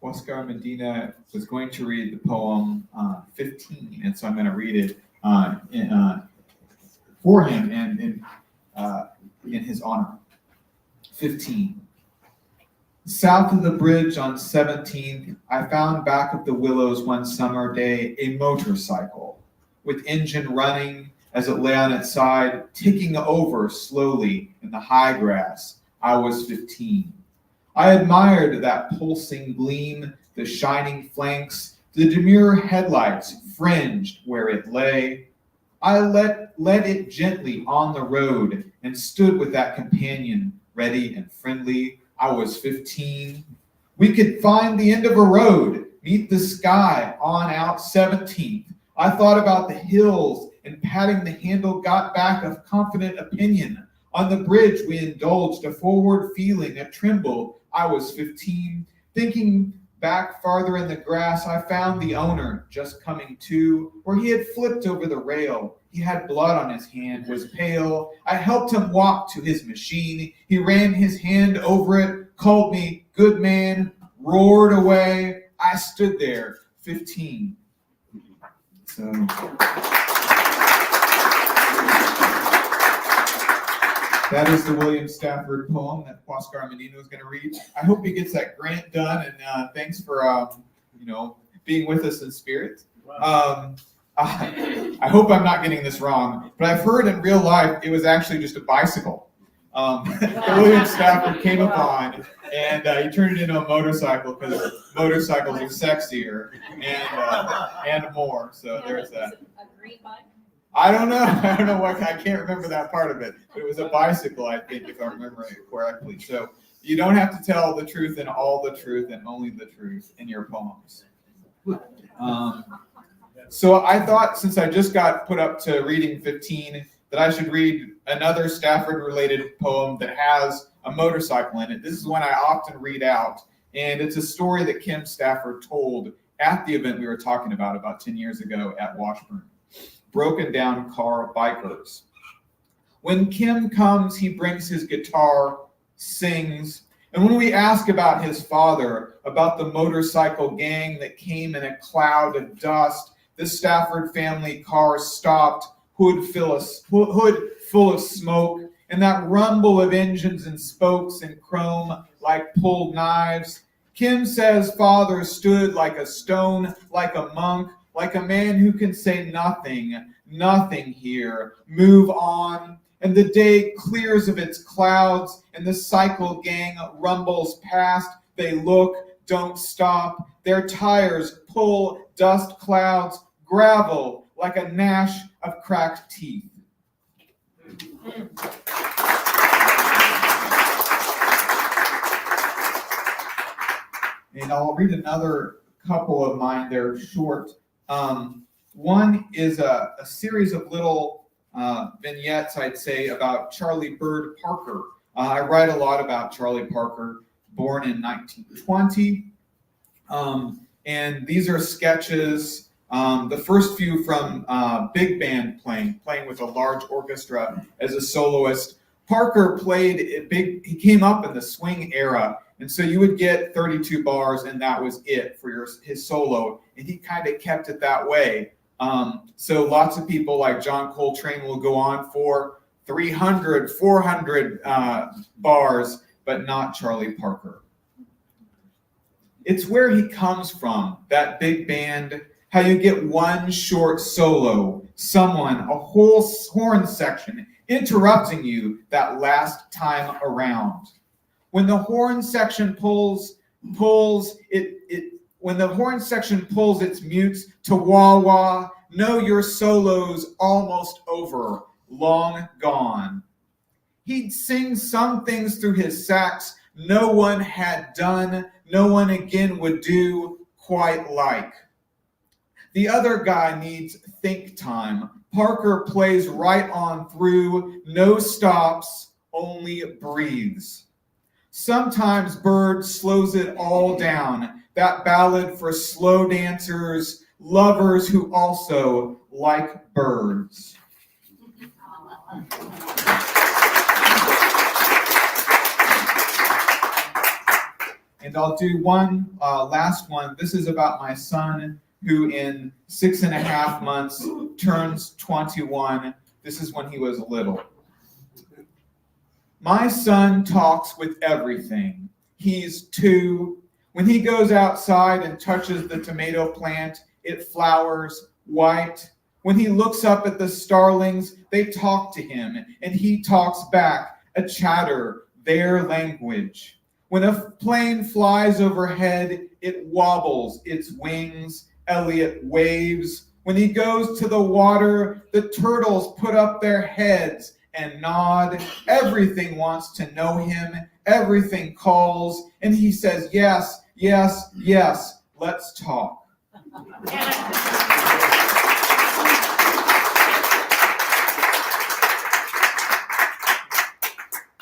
Oscar Medina was going to read the poem 15, and so I'm going to read it for him and in his honor. 15. South of the bridge on 17th, I found back of the willows one summer day a motorcycle with engine running as it lay on its side, ticking over slowly in the high grass. I was 15. I admired that pulsing gleam, the shining flanks, the demure headlights fringed where it lay. I let it gently on the road and stood with that companion, ready and friendly. I was 15. We could find the end of a road, meet the sky on out 17th. I thought about the hills and patting the handle got back of confident opinion. On the bridge we indulged a forward feeling, a tremble. I was 15. Thinking back farther in the grass, I found the owner just coming to, where he had flipped over the rail. He had blood on his hand, was pale. I helped him walk to his machine. He ran his hand over it, called me good man, roared away. I stood there, 15. So... that is the William Stafford poem that Oscar Medina is going to read. I hope he gets that grant done, and thanks for being with us in spirit. I hope I'm not getting this wrong, but I've heard in real life it was actually just a bicycle. William Stafford came upon, and he turned it into a motorcycle because motorcycles are sexier and more. So there's that. A green bike? I don't know what, I can't remember that part of it. But it was a bicycle, I think, if I remember it correctly. So you don't have to tell the truth and all the truth and only the truth in your poems. So I thought, since I just got put up to reading 15, that I should read another Stafford-related poem that has a motorcycle in it. This is one I often read out, and it's a story that Kim Stafford told at the event we were talking about 10 years ago at Washburn. Broken down car bikers. When Kim comes, he brings his guitar, sings, and when we ask about his father, about the motorcycle gang that came in a cloud of dust, the Stafford family car stopped, hood full of smoke, and that rumble of engines and spokes and chrome like pulled knives. Kim says father stood like a stone, like a monk, like a man who can say nothing here, move on, and the day clears of its clouds, and the cycle gang rumbles past. They look, don't stop. Their tires pull dust clouds, gravel like a gnash of cracked teeth. And I'll read another couple of mine. They're short. One is a series of little vignettes, I'd say, about Charlie Bird Parker. I write a lot about Charlie Parker, born in 1920. And these are sketches, the first few from big band playing with a large orchestra as a soloist. Parker he came up in the swing era, and so you would get 32 bars and that was it for his solo, and he kind of kept it that way. So lots of people like John Coltrane will go on for 300, 400 bars, but not Charlie Parker. It's where he comes from, that big band, how you get one short solo, a whole horn section interrupting you that last time around. When the horn section pulls its mutes to wah-wah, know your solo's almost over, long gone. He'd sing some things through his sax no one had done, no one again would do quite like. The other guy needs think time. Parker plays right on through, no stops, only breathes. Sometimes Bird slows it all down, that ballad for slow dancers, lovers who also like birds. And I'll do one last one. This is about my son, who in 6.5 months turns 21. This is when he was little. My son talks with everything. He's 2. When he goes outside and touches the tomato plant, it flowers white. When he looks up at the starlings, they talk to him, and he talks back, a chatter, their language. When a plane flies overhead, it wobbles its wings. Elliot waves. When he goes to the water, the turtles put up their heads and nod. Everything wants to know him. Everything calls. And he says, yes, yes, yes, let's talk.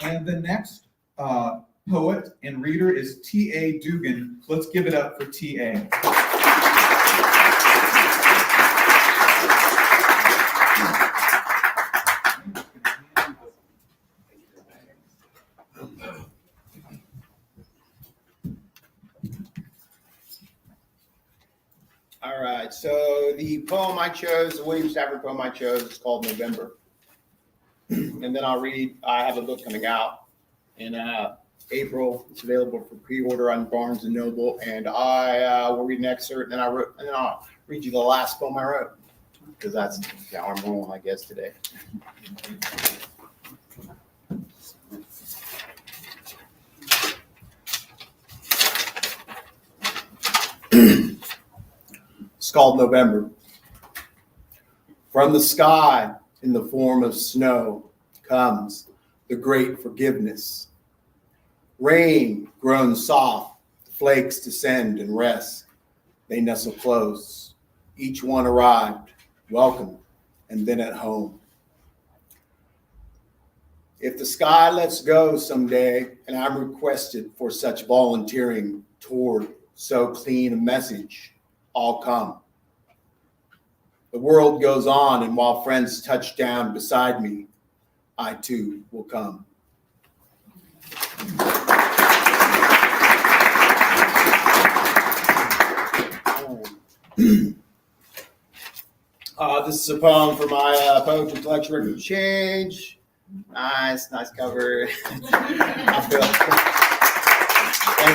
And the next poet and reader is T.A. Dugan. Let's give it up for T.A. All right, so the poem I chose, the William Stafford poem I chose, is called November. And then I have a book coming out in April. It's available for pre-order on Barnes & Noble. And I will read an excerpt, and then I'll read you the last poem I wrote, because that's how I'm rolling, I guess, today. It's called November. From the sky, in the form of snow, comes the great forgiveness. Rain grown soft, flakes descend and rest. They nestle close. Each one arrived, welcome, and then at home. If the sky lets go someday, and I'm requested for such volunteering toward so clean a message, I'll come. The world goes on, and while friends touch down beside me, I too will come. This is a poem for my poetry collection, Record Change. Nice cover. Thank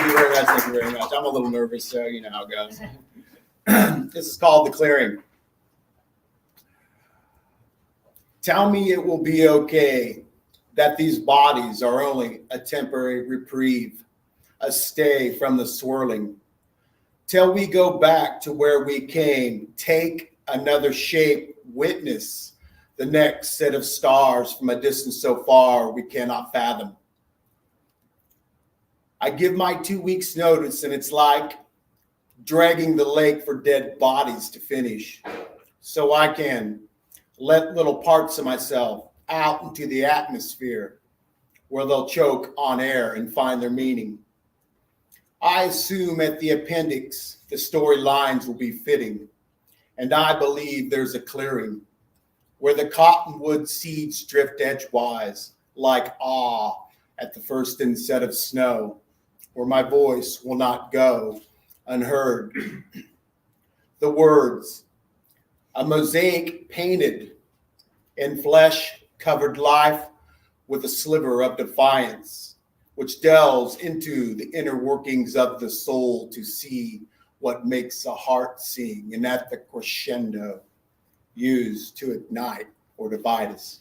you very much. I'm a little nervous, so you know how it goes. This is called The Clearing. Tell me it will be okay that these bodies are only a temporary reprieve, a stay from the swirling. Till we go back to where we came, take another shape, witness the next set of stars from a distance so far we cannot fathom. I give my 2 weeks notice, and it's like dragging the lake for dead bodies to finish, so I can let little parts of myself out into the atmosphere where they'll choke on air and find their meaning. I assume at the appendix, the storylines will be fitting, and I believe there's a clearing where the cottonwood seeds drift edgewise like awe at the first inset of snow, where my voice will not go unheard. The words, a mosaic painted in flesh-covered life with a sliver of defiance, which delves into the inner workings of the soul to see what makes a heart sing, and at the crescendo used to ignite or divide us.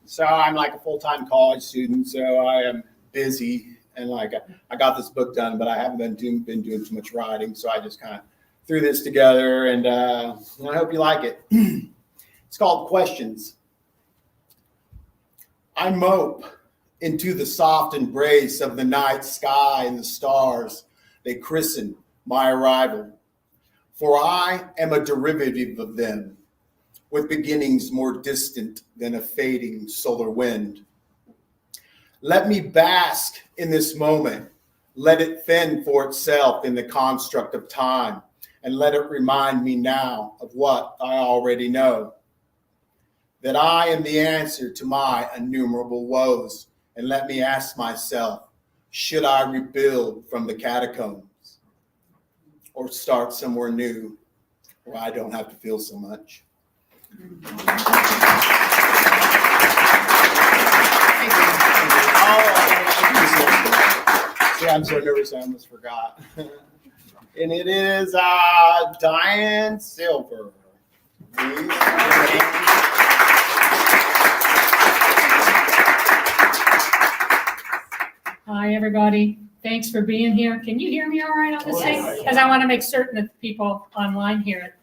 So I'm like a full-time college student, so I am busy, and like I got this book done, but I haven't been doing too much writing, so I just kind of threw this together, and I hope you like it. It's called Questions. I mope into the soft embrace of the night sky and the stars. They christen my arrival, for I am a derivative of them, with beginnings more distant than a fading solar wind. Let me bask in this moment. Let it fend for itself in the construct of time, and let it remind me now of what I already know, that I am the answer to my innumerable woes. And let me ask myself, should I rebuild from the catacombs or start somewhere new where I don't have to feel so much? See, I'm so nervous I almost forgot. And it is Diane Silver. Please. Hi, everybody. Thanks for being here. Can you hear me all right on this thing? Because I want to make certain that the people online hear it.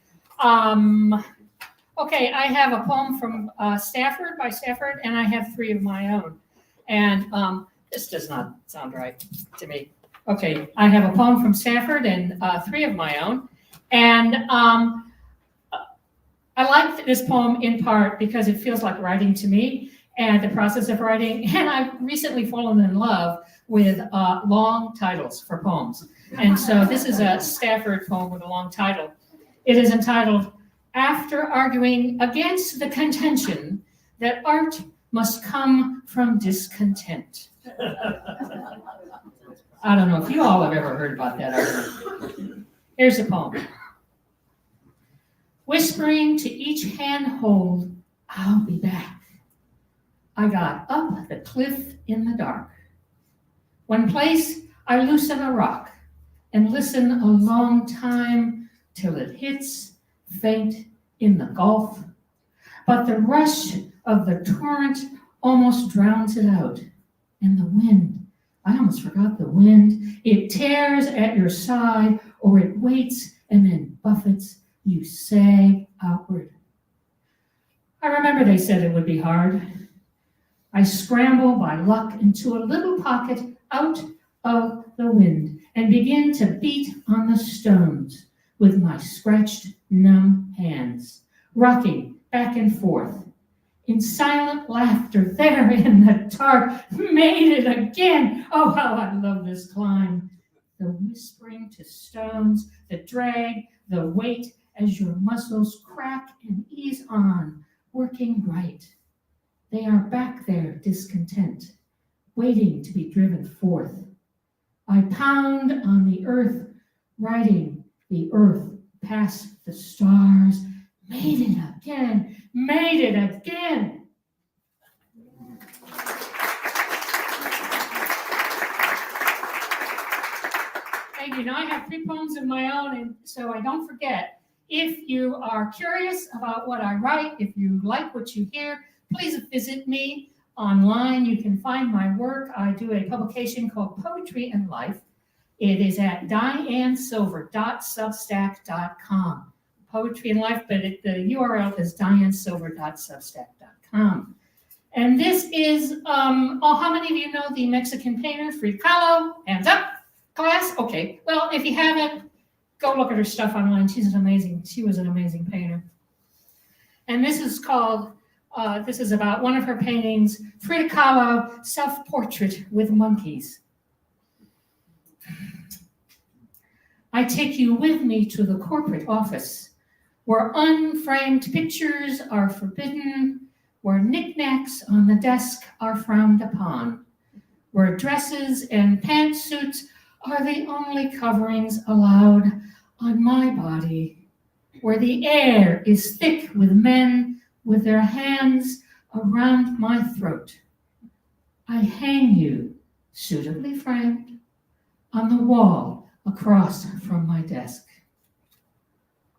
Okay, I have a poem from Stafford, by Stafford, and I have 3 of my own. And this does not sound right to me. Okay, I have a poem from Stafford and 3 of my own. And I like this poem in part because it feels like writing to me and the process of writing. And I've recently fallen in love with long titles for poems. And so this is a Stafford poem with a long title. It is entitled, After Arguing Against the Contention That Art Must Come from Discontent. I don't know if you all have ever heard about that argument. Here's the poem. Whispering to each handhold, I'll be back. I got up the cliff in the dark. One place I loosen a rock and listen a long time till it hits faint in the gulf. But the rush of the torrent almost drowns it out. And the wind, I almost forgot the wind. It tears at your side, or it waits and then buffets. You sag outward. I remember they said it would be hard. I scramble by luck into a little pocket out of the wind and begin to beat on the stones with my scratched, numb hands, rocking back and forth. In silent laughter there in the dark, made it again. Oh, how I love this climb. The whispering to stones, the drag, the weight as your muscles crack and ease on, working right. They are back there, discontent, waiting to be driven forth. I pound on the earth, riding the earth past the stars. Made it again, made it again. Thank you. Now I have 3 poems of my own, and so I don't forget. If you are curious about what I write, if you like what you hear, please visit me online. You can find my work. I do a publication called Poetry and Life. It is at dianesilver.substack.com. Poetry and Life, but the URL is dianesilver.substack.com. And this is, how many of you know the Mexican painter Frida Kahlo? Hands up, class. Okay, well, if you haven't, go look at her stuff online. She was an amazing painter. And this is called This is about one of her paintings, Frida Kahlo, Self-Portrait with Monkeys. I take you with me to the corporate office, where unframed pictures are forbidden, where knickknacks on the desk are frowned upon, where dresses and pantsuits are the only coverings allowed on my body, where the air is thick with men with their hands around my throat. I hang you, suitably framed, on the wall across from my desk.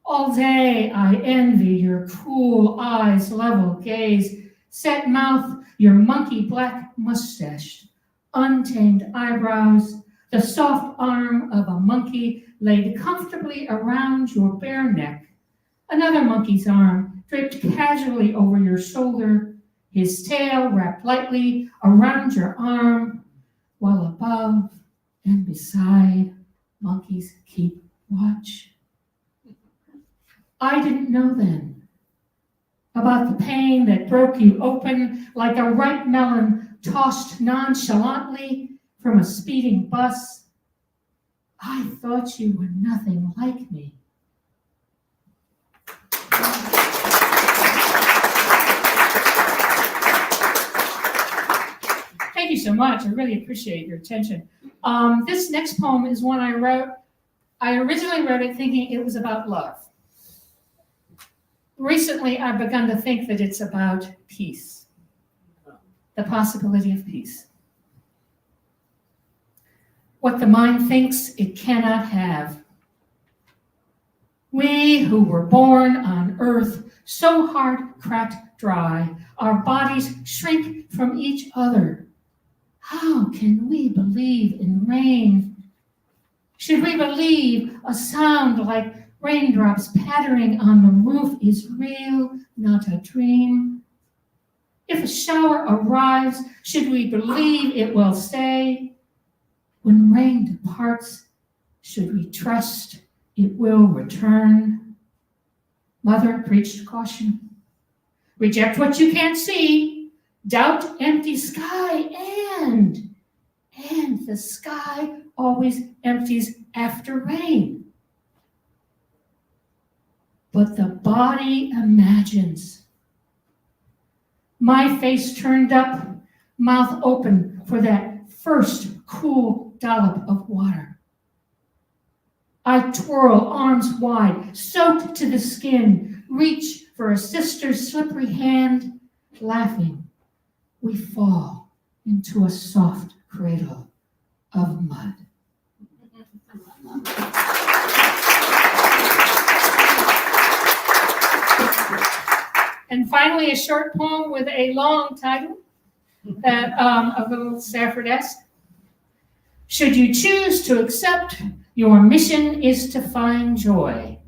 All day I envy your cool eyes, level gaze, set mouth, your monkey black mustache, untamed eyebrows, the soft arm of a monkey laid comfortably around your bare neck, another monkey's arm draped casually over your shoulder, his tail wrapped lightly around your arm, while above and beside monkeys keep watch. I didn't know then about the pain that broke you open like a ripe melon tossed nonchalantly from a speeding bus. I thought you were nothing like me. Thank you so much. I really appreciate your attention. This next poem is one I wrote. I originally wrote it thinking it was about love. Recently, I've begun to think that it's about peace, the possibility of peace. What the mind thinks it cannot have. We who were born on earth so hard cracked dry, our bodies shrink from each other. How can we believe in rain? Should we believe a sound like raindrops pattering on the roof is real, not a dream? If a shower arrives, should we believe it will stay? When rain departs, should we trust it will return? Mother preached caution. Reject what you can't see. Doubt empty sky, and the sky always empties after rain. But the body imagines. My face turned up, mouth open for that first cool dollop of water. I twirl arms wide, soaked to the skin, reach for a sister's slippery hand. Laughing, we fall into a soft cradle of mud. And finally, a short poem with a long title, that a little Stafford-esque. Should you choose to accept, your mission is to find joy.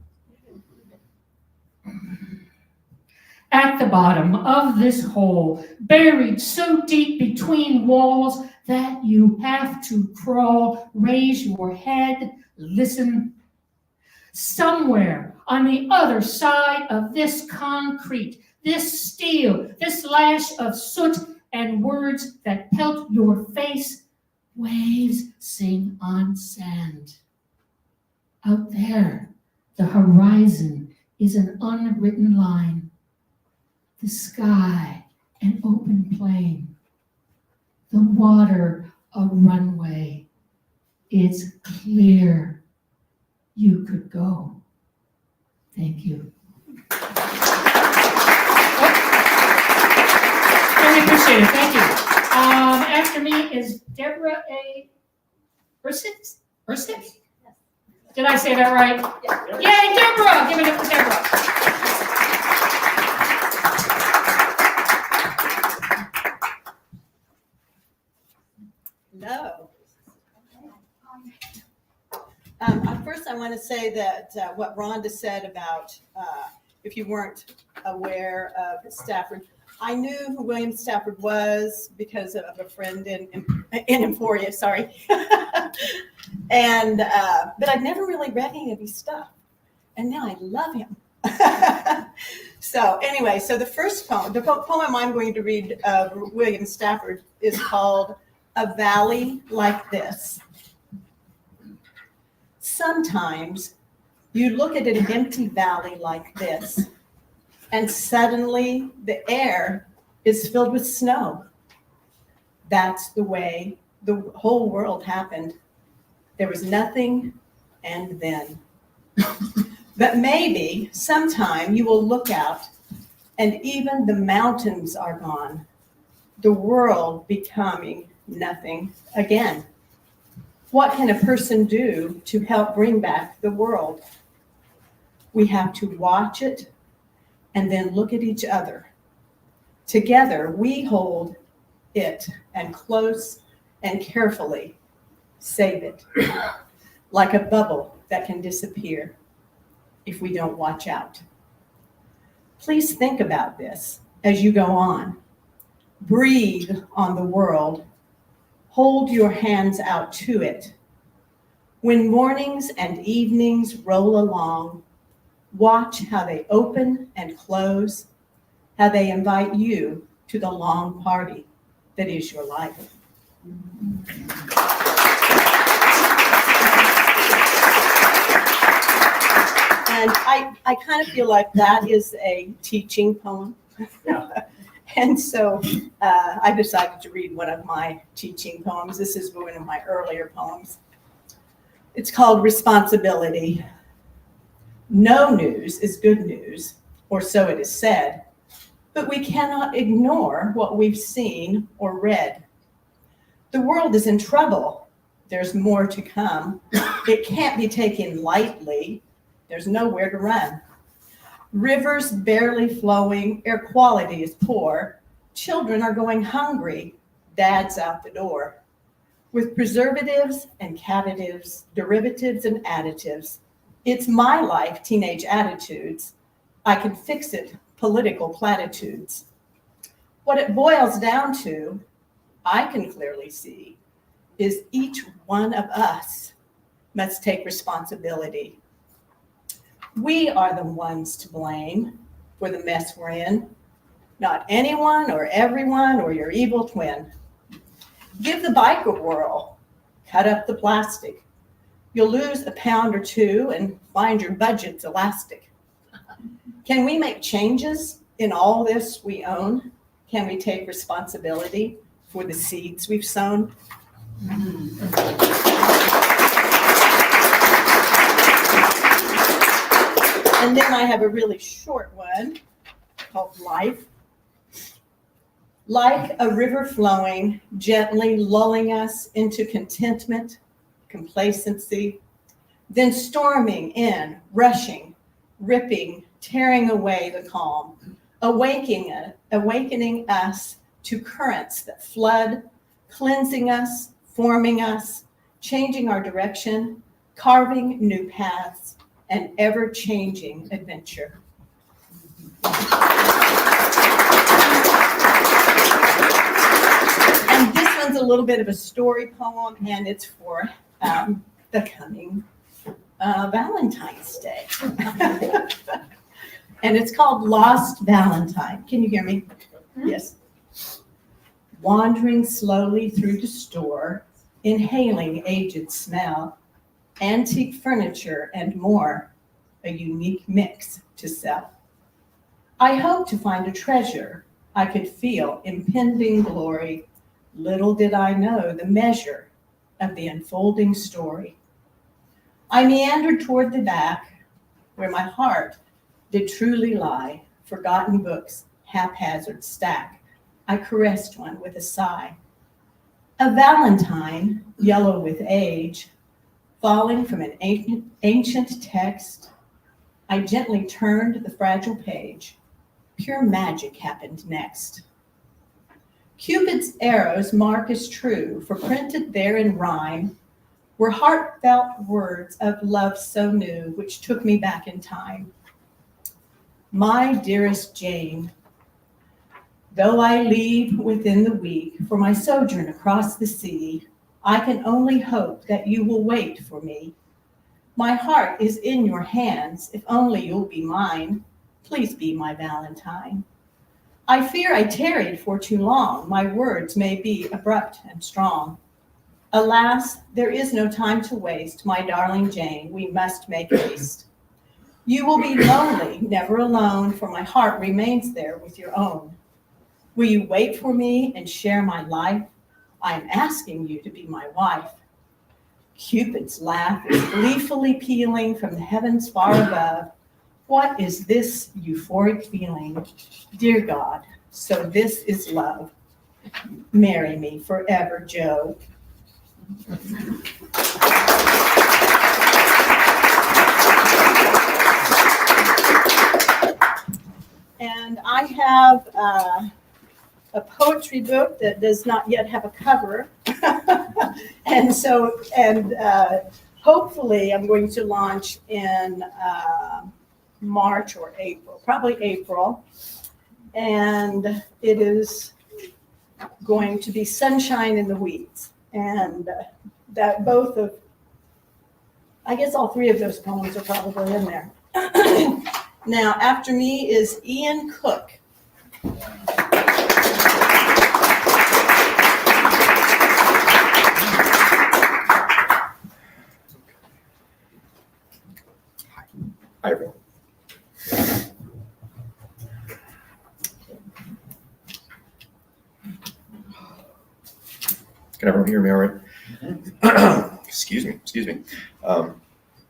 At the bottom of this hole, buried so deep between walls that you have to crawl, raise your head, listen. Somewhere on the other side of this concrete, this steel, this lash of soot and words that pelt your face, waves sing on sand. Out there, the horizon is an unwritten line. The sky, an open plain. The water, a runway. It's clear you could go. Thank you. Really appreciate it. Thank you. After me is Deborah A. Ursix? Did I say that right? Yeah. Yay, Deborah! Give it up for Deborah. Hello. First, I want to say that what Rhonda said about if you weren't aware of Stafford, I knew who William Stafford was because of a friend in Emporia, sorry. And but I'd never really read any of his stuff, and now I love him. So anyway, so the first poem, the poem I'm going to read of William Stafford is called A Valley Like This. Sometimes you look at an empty valley like this, and suddenly the air is filled with snow. That's the way the whole world happened. There was nothing, and then. But maybe sometime you will look out and even the mountains are gone, the world becoming nothing again. What can a person do to help bring back the world? We have to watch it and then look at each other. Together we hold it and close and carefully save it, like a bubble that can disappear if we don't watch out. Please think about this as you go on. Breathe on the world. Hold your hands out to it. When mornings and evenings roll along, watch how they open and close, how they invite you to the long party that is your life. And I kind of feel like that is a teaching poem. And so I decided to read one of my teaching poems. This is one of my earlier poems. It's called Responsibility. No news is good news, or so it is said, but we cannot ignore what we've seen or read. The world is in trouble. There's more to come. It can't be taken lightly. There's nowhere to run. Rivers barely flowing, air quality is poor. Children are going hungry, dad's out the door. With preservatives and cadditives, derivatives and additives, it's my life, teenage attitudes. I can fix it, political platitudes. What it boils down to, I can clearly see, is each one of us must take responsibility. We are the ones to blame for the mess we're in, not anyone or everyone or your evil twin. Give the bike a whirl, cut up the plastic. You'll lose a pound or two and find your budget's elastic. Can we make changes in all this we own? Can we take responsibility for the seeds we've sown? And then I have a really short one called Life. Like a river flowing, gently lulling us into contentment, complacency, then storming in, rushing, ripping, tearing away the calm, awakening us to currents that flood, cleansing us, forming us, changing our direction, carving new paths, and ever-changing adventure. And this one's a little bit of a story poem, and it's for the coming Valentine's Day. And it's called Lost Valentine. Can you hear me? Yes. Wandering slowly through the store, inhaling aged smell, antique furniture and more, a unique mix to sell. I hope to find a treasure. I could feel impending glory. Little did I know the measure of the unfolding story. I meandered toward the back, where my heart did truly lie, forgotten books, haphazard stack. I caressed one with a sigh. A valentine, yellow with age, falling from an ancient text, I gently turned the fragile page. Pure magic happened next. Cupid's arrow's mark is true, for printed there in rhyme were heartfelt words of love so new, which took me back in time. My dearest Jane, though I leave within the week for my sojourn across the sea, I can only hope that you will wait for me. My heart is in your hands, if only you'll be mine. please be my Valentine. I fear I tarried for too long. My words may be abrupt and strong. Alas, there is no time to waste. My darling Jane, we must make haste. You will be lonely, never alone, for my heart remains there with your own. Will you wait for me and share my life? I am asking you to be my wife. Cupid's laugh is gleefully pealing from the heavens far above. What is this euphoric feeling? Dear God, so this is love. Marry me forever, Joe. And I have a poetry book that does not yet have a cover. and hopefully I'm going to launch in March or April, probably April. And it is going to be Sunshine in the Weeds. And that both of, I guess all three of those poems are probably in there. Now, after me is Ian Cook. Hi, everyone. Can everyone hear me all right? Excuse me.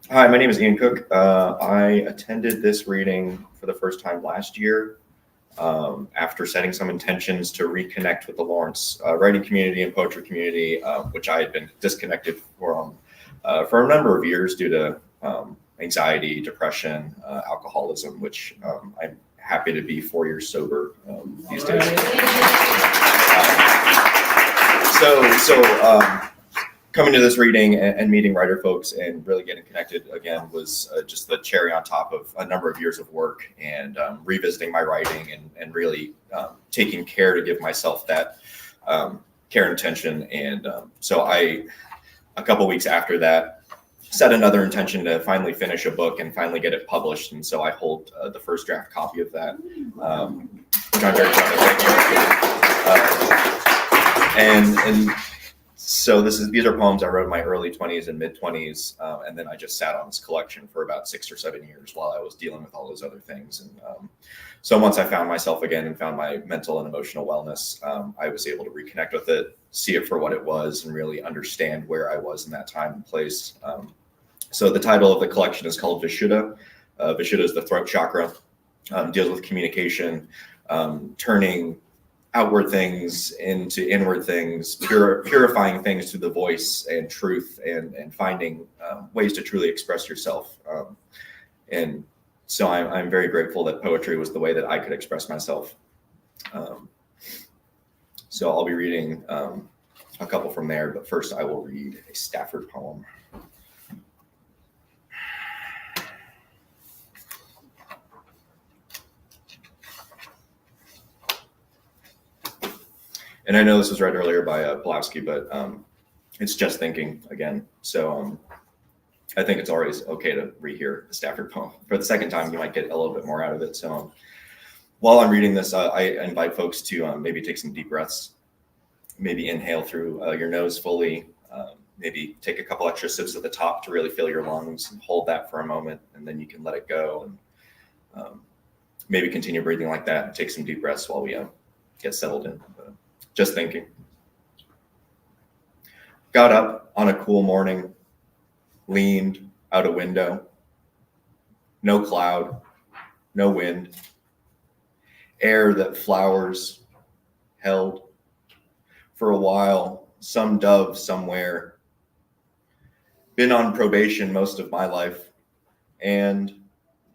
Hi, my name is Ian Cook. I attended this reading for the first time last year after setting some intentions to reconnect with the Lawrence writing community and poetry community, which I had been disconnected from for a number of years due to anxiety, depression, alcoholism, which I'm happy to be 4 years sober these days. Coming to this reading and meeting writer folks and really getting connected again was just the cherry on top of a number of years of work and revisiting my writing and really taking care to give myself that care and attention. And so I, a couple weeks after that, set another intention to finally finish a book and finally get it published. And so I hold the first draft copy of that, which I'm very proud of. And so these are poems I wrote in my early 20s and mid 20s. And then I just sat on this collection for about 6 or 7 years while I was dealing with all those other things. And so once I found myself again and found my mental and emotional wellness, I was able to reconnect with it, see it for what it was, and really understand where I was in that time and place. So the title of the collection is called Vishuddha. Vishuddha is the throat chakra, deals with communication, turning outward things into inward things, purifying things through the voice and truth, and finding ways to truly express yourself. And so I'm very grateful that poetry was the way that I could express myself. So I'll be reading a couple from there, but first I will read a Stafford poem. And I know this was read earlier by Pulaski, but it's just thinking again. So I think it's always okay to rehear the Stafford poem. For the second time, you might get a little bit more out of it. So while I'm reading this, I invite folks to maybe take some deep breaths, maybe inhale through your nose fully, maybe take a couple extra sips at the top to really fill your lungs and hold that for a moment, and then you can let it go. And maybe continue breathing like that and take some deep breaths while we get settled in. Just thinking. Got up on a cool morning, leaned out a window. No cloud, no wind. Air that flowers held. For a while, some dove somewhere. Been on probation most of my life, and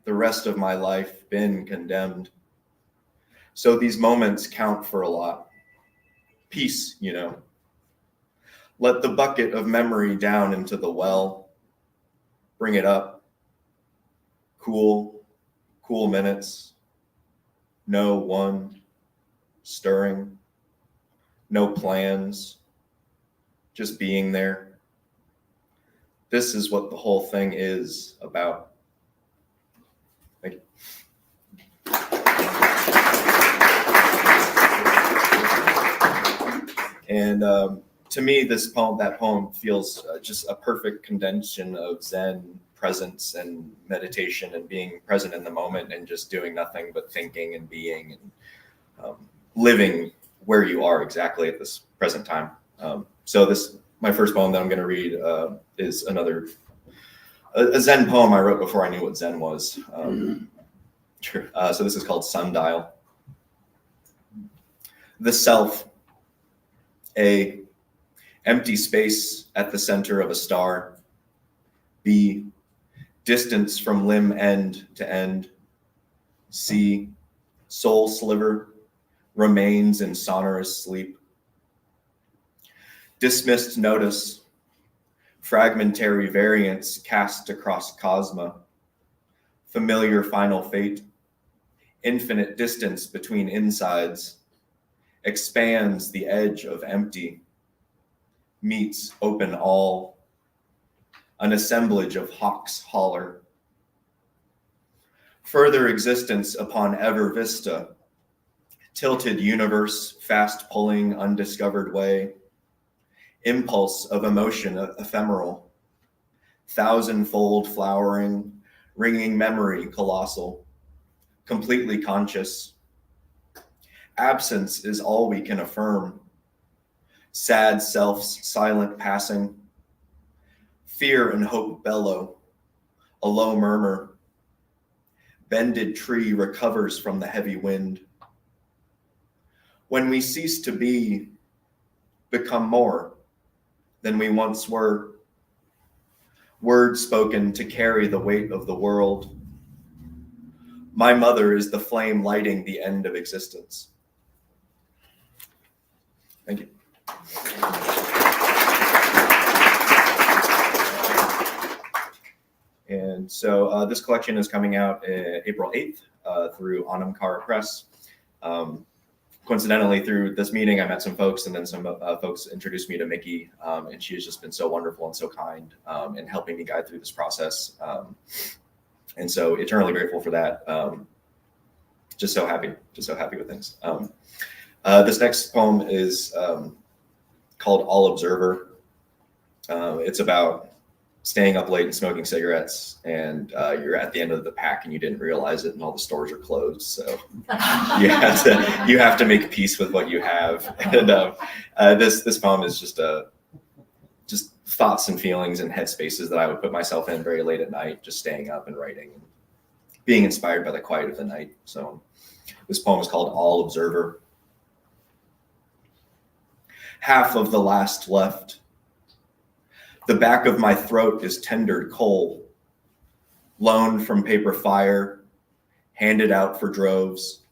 the rest of my life been condemned. So these moments count for a lot. Peace, you know. Let the bucket of memory down into the well. Bring it up. Cool minutes. No one stirring. No plans. Just being there. This is what the whole thing is about. Thank you. And to me, that poem feels just a perfect condensation of Zen presence and meditation and being present in the moment and just doing nothing but thinking and being and living where you are exactly at this present time. So my first poem that I'm going to read is a Zen poem I wrote before I knew what Zen was. So this is called Sundial. The self, A, empty space at the center of a star. B, distance from limb end to end. C, soul sliver, remains in sonorous sleep. Dismissed notice, fragmentary variants cast across cosma. Familiar final fate, infinite distance between insides, expands the edge of empty, meets open all, an assemblage of hawks holler. Further existence upon ever vista, tilted universe, fast pulling undiscovered way, impulse of emotion ephemeral, thousandfold flowering, ringing memory colossal, completely conscious. Absence is all we can affirm. Sad self's silent passing. Fear and hope bellow, a low murmur. Bended tree recovers from the heavy wind. When we cease to be, become more than we once were. Words spoken to carry the weight of the world. My mother is the flame lighting the end of existence. Thank you. And so this collection is coming out April 8th through Anamkara Press. Coincidentally, through this meeting, I met some folks, and then some folks introduced me to Mickey, and she has just been so wonderful and so kind in helping me guide through this process. And so eternally grateful for that. Just so happy with things. This next poem is called All Observer. It's about staying up late and smoking cigarettes, and you're at the end of the pack and you didn't realize it, and all the stores are closed. So you have to make peace with what you have. And this poem is just thoughts and feelings and headspaces that I would put myself in very late at night, just staying up and writing, and being inspired by the quiet of the night. So this poem is called All Observer. Half of the last left. The back of my throat is tendered coal, loaned from paper fire, handed out for droves,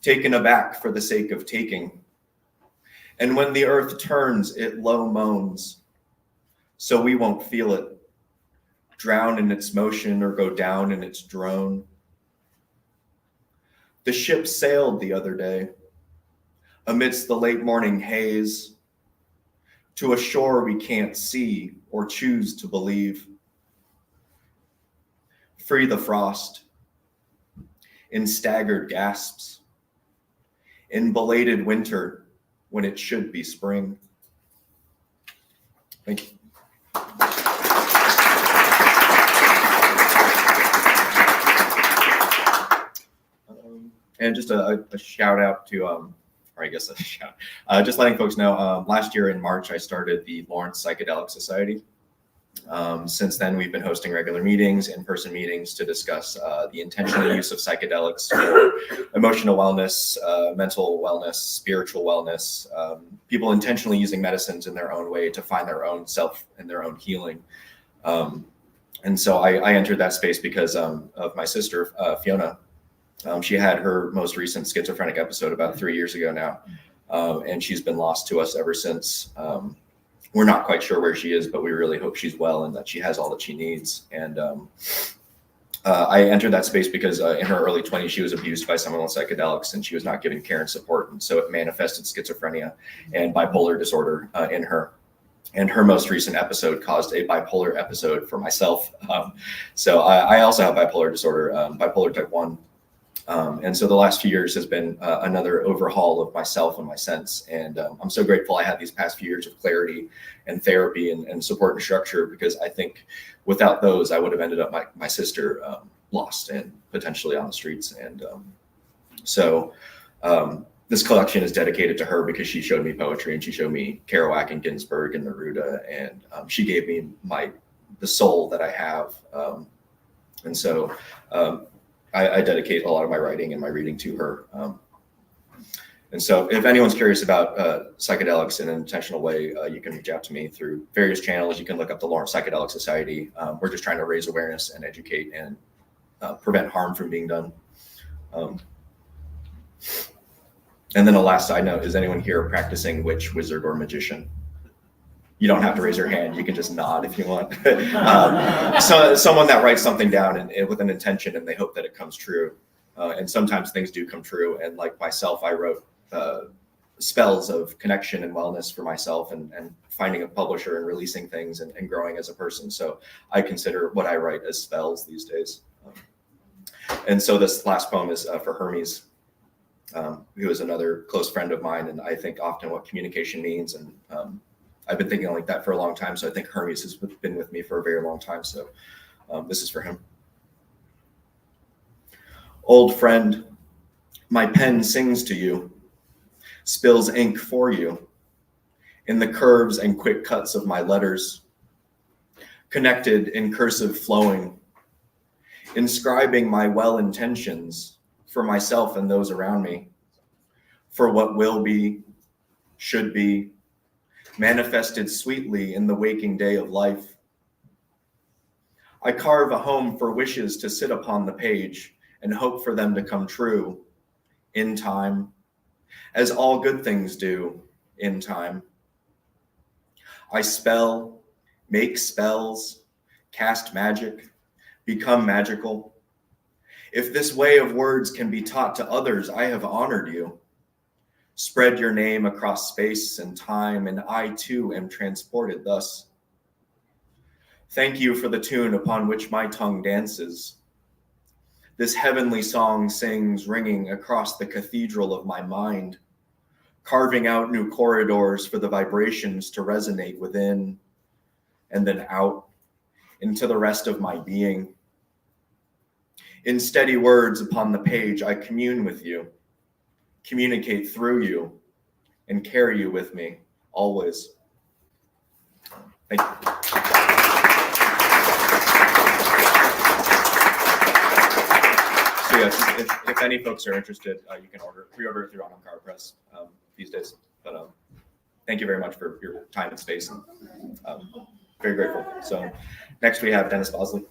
taken aback for the sake of taking. And when the earth turns, it low moans, so we won't feel it, drown in its motion or go down in its drone. The ship sailed the other day, amidst the late morning haze, to a shore we can't see or choose to believe. Free the frost, in staggered gasps, in belated winter when it should be spring. Thank you. And just a shout out to, or I guess a shout, just letting folks know, last year in March, I started the Lawrence Psychedelic Society. Since then, we've been hosting regular meetings, in-person meetings to discuss the intentional use of psychedelics for emotional wellness, mental wellness, spiritual wellness, people intentionally using medicines in their own way to find their own self and their own healing. And so I entered that space because of my sister, Fiona. She had her most recent schizophrenic episode about 3 years ago now, and she's been lost to us ever since. We're not quite sure where she is, but we really hope she's well and that she has all that she needs. And I entered that space because in her early 20s, she was abused by someone with psychedelics, and she was not given care and support. And so it manifested schizophrenia and bipolar disorder in her. And her most recent episode caused a bipolar episode for myself. So I also have bipolar disorder, bipolar type 1. And so the last few years has been another overhaul of myself and my sense. And I'm so grateful I had these past few years of clarity and therapy and support and structure, because I think without those, I would have ended up my sister lost and potentially on the streets. And so this collection is dedicated to her, because she showed me poetry and she showed me Kerouac and Ginsberg and Neruda, and she gave me the soul that I have. And so I dedicate a lot of my writing and my reading to her. And so if anyone's curious about psychedelics in an intentional way, you can reach out to me through various channels. You can look up the Lawrence Psychedelic Society. We're just trying to raise awareness and educate and prevent harm from being done. And then a last side note, is anyone here practicing witch, wizard, or magician? You don't have to raise your hand. You can just nod if you want. So someone that writes something down and with an intention, and they hope that it comes true. And sometimes things do come true. And like myself, I wrote spells of connection and wellness for myself, and finding a publisher and releasing things and growing as a person. So I consider what I write as spells these days. And so this last poem is for Hermes, who is another close friend of mine. And I think often what communication means. And I've been thinking like that for a long time. So I think Hermes has been with me for a very long time. So this is for him. Old friend, my pen sings to you, spills ink for you in the curves and quick cuts of my letters, connected in cursive flowing, inscribing my well intentions for myself and those around me, for what will be, should be, manifested sweetly in the waking day of life. I carve a home for wishes to sit upon the page and hope for them to come true in time, as all good things do in time. I spell, make spells, cast magic, become magical. If this way of words can be taught to others, I have honored you. Spread your name across space and time, and I too am transported thus. Thank you for the tune upon which my tongue dances. This heavenly song sings, ringing across the cathedral of my mind, carving out new corridors for the vibrations to resonate within and then out into the rest of my being. In steady words upon the page, I commune with you, communicate through you, and carry you with me always. Thank you. So yes, if any folks are interested, you can pre-order it through Autumn Car Press these days. But thank you very much for your time and space, and very grateful. So next we have Dennis Bosley.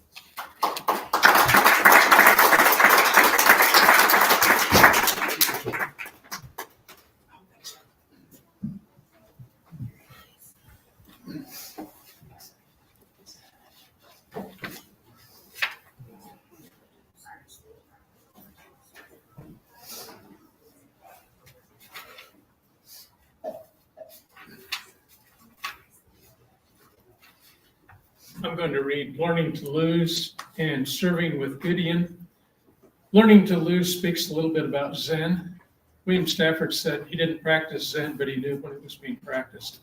I'm going to read Learning to Lose and Serving with Gideon. Learning to Lose speaks a little bit about Zen. William Stafford said he didn't practice Zen, but he knew when it was being practiced.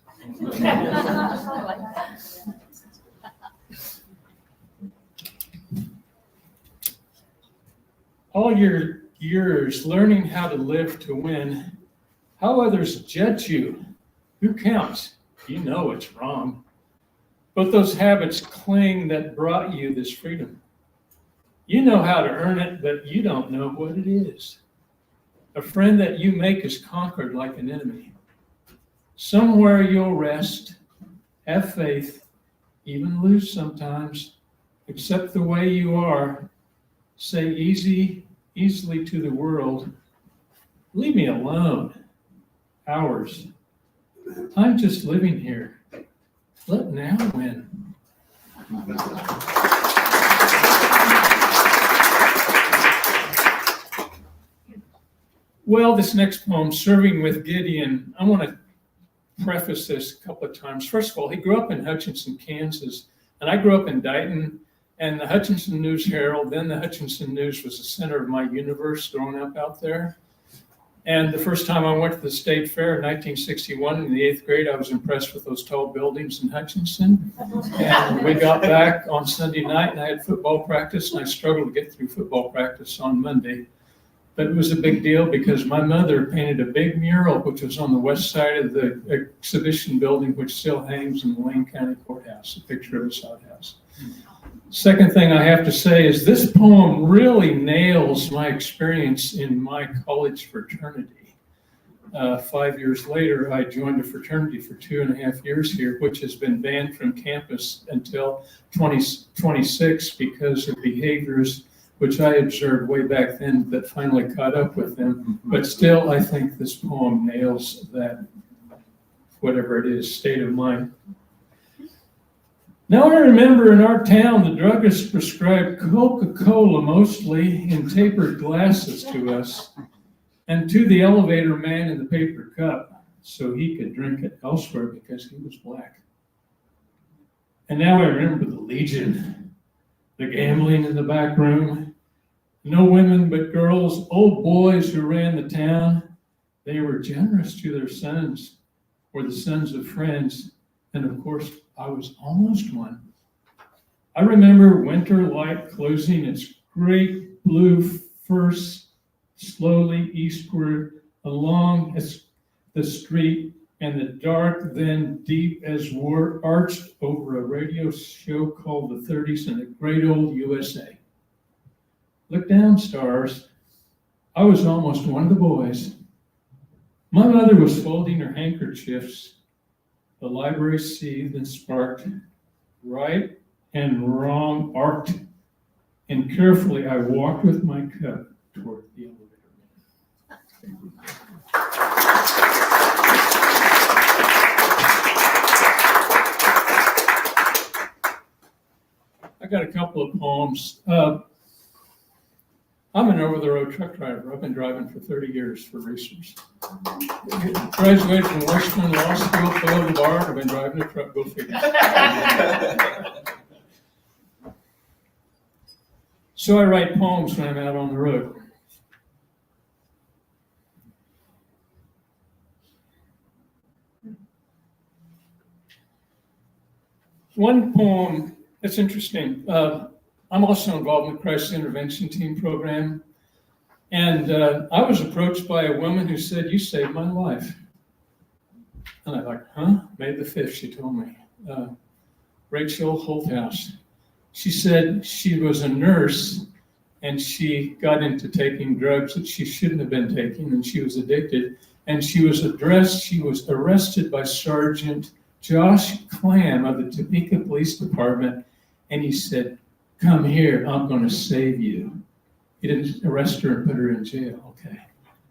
All your years learning how to live to win, how others judge you, who counts? You know it's wrong. But those habits cling that brought you this freedom. You know how to earn it, but you don't know what it is. A friend that you make is conquered like an enemy. Somewhere you'll rest, have faith, even lose sometimes, accept the way you are, say easily to the world, leave me alone. Hours. I'm just living here. Let now win. Well, this next poem, Serving with Gideon, I want to preface this a couple of times. First of all, he grew up in Hutchinson, Kansas, and I grew up in Dighton. And the Hutchinson News Herald, then the Hutchinson News, was the center of my universe growing up out there. And the first time I went to the state fair in 1961 in the 8th grade, I was impressed with those tall buildings in Hutchinson. And we got back on Sunday night and I had football practice, and I struggled to get through football practice on Monday. But it was a big deal because my mother painted a big mural, which was on the west side of the exhibition building, which still hangs in the Wayne County Courthouse, a picture of his outhouse. Second thing I have to say is this poem really nails my experience in my college fraternity. 5 years later, I joined a fraternity for 2.5 years here, which has been banned from campus until 2026 because of behaviors which I observed way back then that finally caught up with them. But still, I think this poem nails that, whatever it is, state of mind. Now I remember in our town, the druggist prescribed Coca-Cola mostly in tapered glasses to us and to the elevator man in the paper cup so he could drink it elsewhere because he was black. And now I remember the Legion, the gambling in the back room, no women but girls, old boys who ran the town. They were generous to their sons or the sons of friends. And of course, I was almost one. I remember winter light closing its great blue first slowly eastward along the street, and the dark then deep as war arched over a radio show called The 30s in the great old USA. Look down, stars. I was almost one of the boys. My mother was folding her handkerchiefs. The library seethed and sparked, right and wrong arced, and carefully I walked with my cup toward the elevator. I got a couple of poems. I'm an over-the-road truck driver. I've been driving for 30 years for racers. Graduated from Washington Law School, below the bar. I've been driving a truck, go figure. So I write poems when I'm out on the road. One poem, it's interesting. I'm also involved in the Crisis Intervention Team program. And I was approached by a woman who said, "You saved my life." And I'm like, huh? May the 5th, she told me. Rachel Holthouse. She said she was a nurse and she got into taking drugs that she shouldn't have been taking, and she was addicted. And she was arrested by Sergeant Josh Clam of the Topeka Police Department. And he said, "Come here, I'm going to save you." He didn't arrest her and put her in jail. Okay.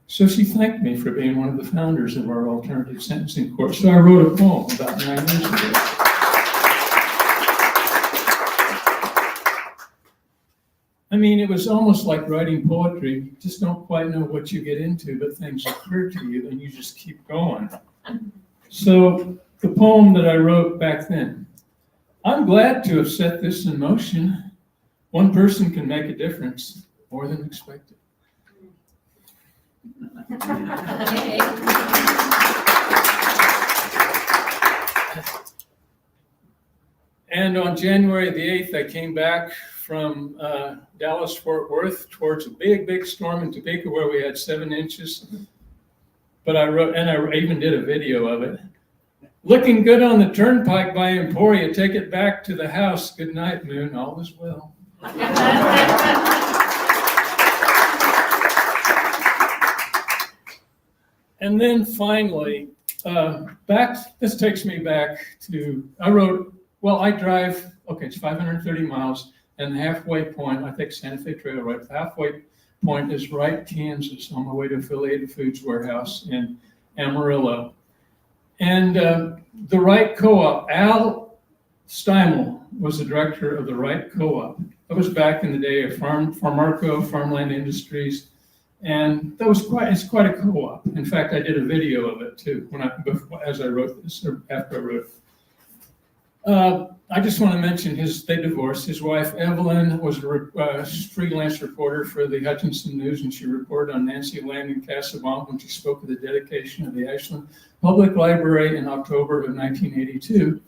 So she thanked me for being one of the founders of our alternative sentencing court. So I wrote a poem about 9 years ago. I mean, it was almost like writing poetry. You just don't quite know what you get into, but things occur to you and you just keep going. So the poem that I wrote back then, I'm glad to have set this in motion. One person can make a difference, more than expected. And on January the 8th, I came back from Dallas, Fort Worth, towards a big storm in Topeka where we had 7 inches. But I wrote, and I even did a video of it. Looking good on the turnpike by Emporia, take it back to the house. Good night, moon, all is well. And then finally, this takes me back to, I drive, it's 530 miles, and the halfway point, I take Santa Fe Trail, right? The halfway point is Wright, Kansas, on my way to Affiliated Foods Warehouse in Amarillo. And the Wright Co-op, Al Steimel was the director of the Wright Co-op. That was back in the day of Farmarco, Farmland Industries, and it's quite a co-op. In fact, I did a video of it too after I wrote I just want to mention they divorced. His wife, Evelyn, was a freelance reporter for the Hutchinson News, and she reported on Nancy Land in Casablanca when she spoke at the dedication of the Ashland Public Library in October of 1982.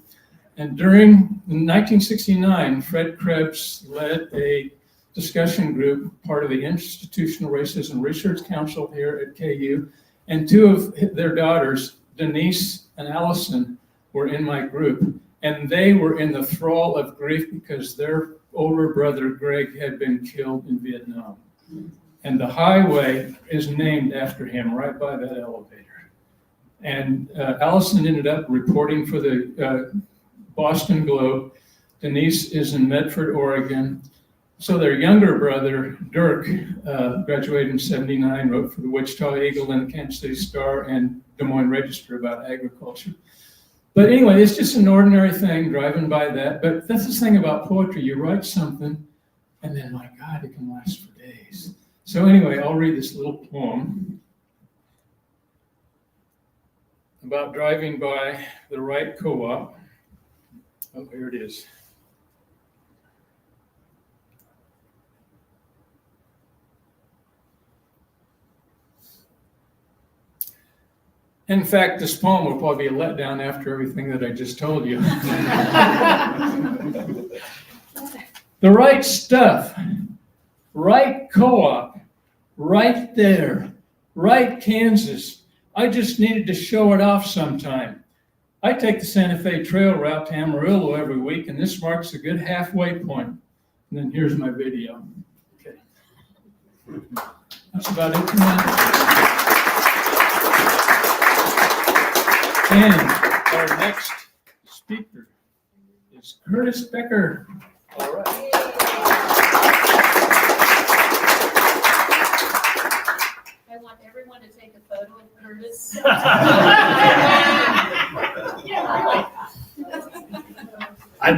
And during 1969, Fred Krebs led a discussion group, part of the Institutional Racism Research Council here at KU, and two of their daughters, Denise and Allison, were in my group. And they were in the thrall of grief because their older brother, Greg, had been killed in Vietnam. And the highway is named after him, right by that elevator. And Allison ended up reporting for the Boston Globe. Denise is in Medford, Oregon. So their younger brother, Dirk, graduated in '79, wrote for the Wichita Eagle and Kansas City Star and Des Moines Register about agriculture. But anyway, it's just an ordinary thing, driving by that. But that's the thing about poetry. You write something, and then, my God, it can last for days. So anyway, I'll read this little poem about driving by the Wright Co-op. Oh, here it is. In fact, this poem will probably be a letdown after everything that I just told you. The right stuff, right co-op, right there, right Kansas. I just needed to show it off sometime. I take the Santa Fe Trail route to Amarillo every week, and this marks a good halfway point. And then here's my video. Okay. That's about it tonight. And our next speaker is Curtis Becker. All right. I want everyone to take a photo of Curtis. I've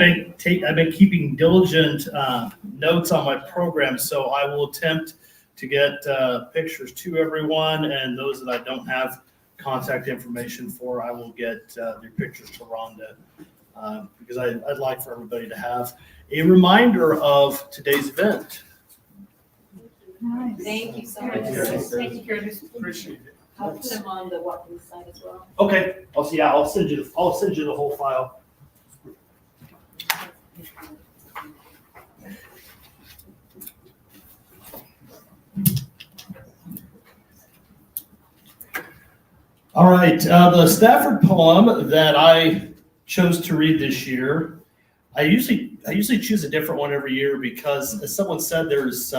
been keeping diligent notes on my program, so I will attempt to get pictures to everyone, and those that I don't have contact information for, I will get their pictures to Rhonda, because I'd like for everybody to have a reminder of today's event. Nice. Thank you so much. Thank you, Curtis. Appreciate it. I'll put them on the Watkins side as well. Okay, I'll send you the whole file. All right, the Stafford poem that I chose to read this year, I usually choose a different one every year because, as someone said, there's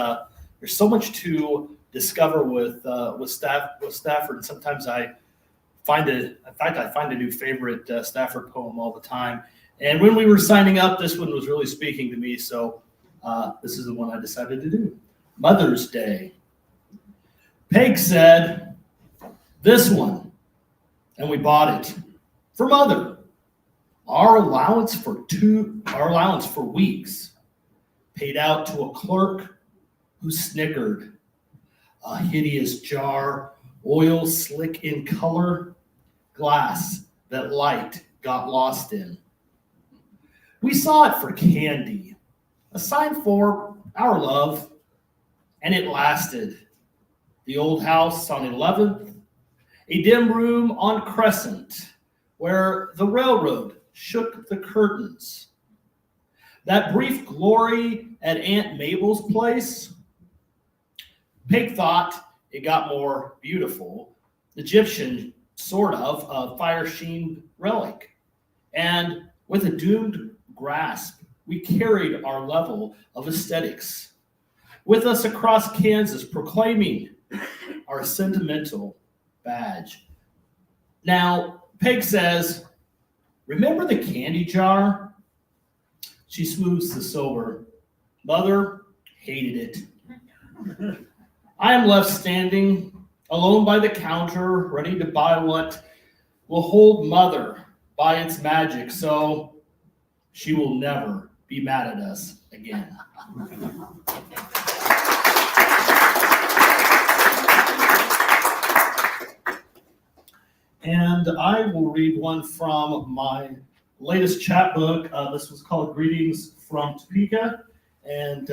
so much to discover with Stafford. And sometimes I find a new favorite Stafford poem all the time. And when we were signing up, this one was really speaking to me, so this is the one I decided to do. Mother's Day. Peg said, "This one." And we bought it for Mother. Our allowance for weeks paid out to a clerk who snickered. A hideous jar, oil slick in color, glass that light got lost in. We saw it for candy, a sign for our love, and it lasted. The old house on 11th, a dim room on Crescent, where the railroad shook the curtains. That brief glory at Aunt Mabel's place, Pig thought it got more beautiful, Egyptian sort of, a fire-sheen relic. And with a doomed grasp, we carried our level of aesthetics with us across Kansas, proclaiming our sentimental badge. Now, Peg says, "Remember the candy jar?" She smooths the silver. Mother hated it. I am left standing alone by the counter, ready to buy what will hold Mother by its magic, so she will never be mad at us again. And I will read one from my latest chapbook. This was called Greetings from Topeka. And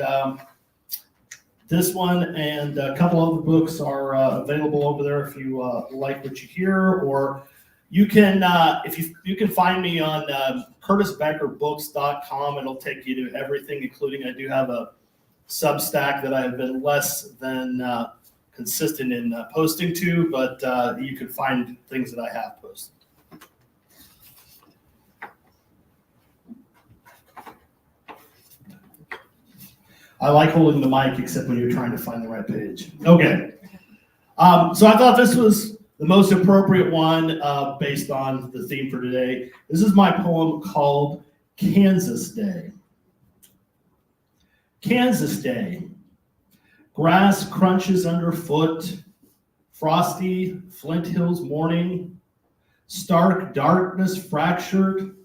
this one and a couple other books are available over there if you like what you hear, or you can, if you can find me on curtisbeckerbooks.com. It'll take you to everything, including I do have a Substack that I've been less than consistent in posting to, but you can find things that I have posted. I like holding the mic, except when you're trying to find the right page. Okay. So I thought this was the most appropriate one based on the theme for today. This is my poem called Kansas Day. Kansas Day. Grass crunches underfoot. Frosty Flint Hills morning. Stark darkness fractured.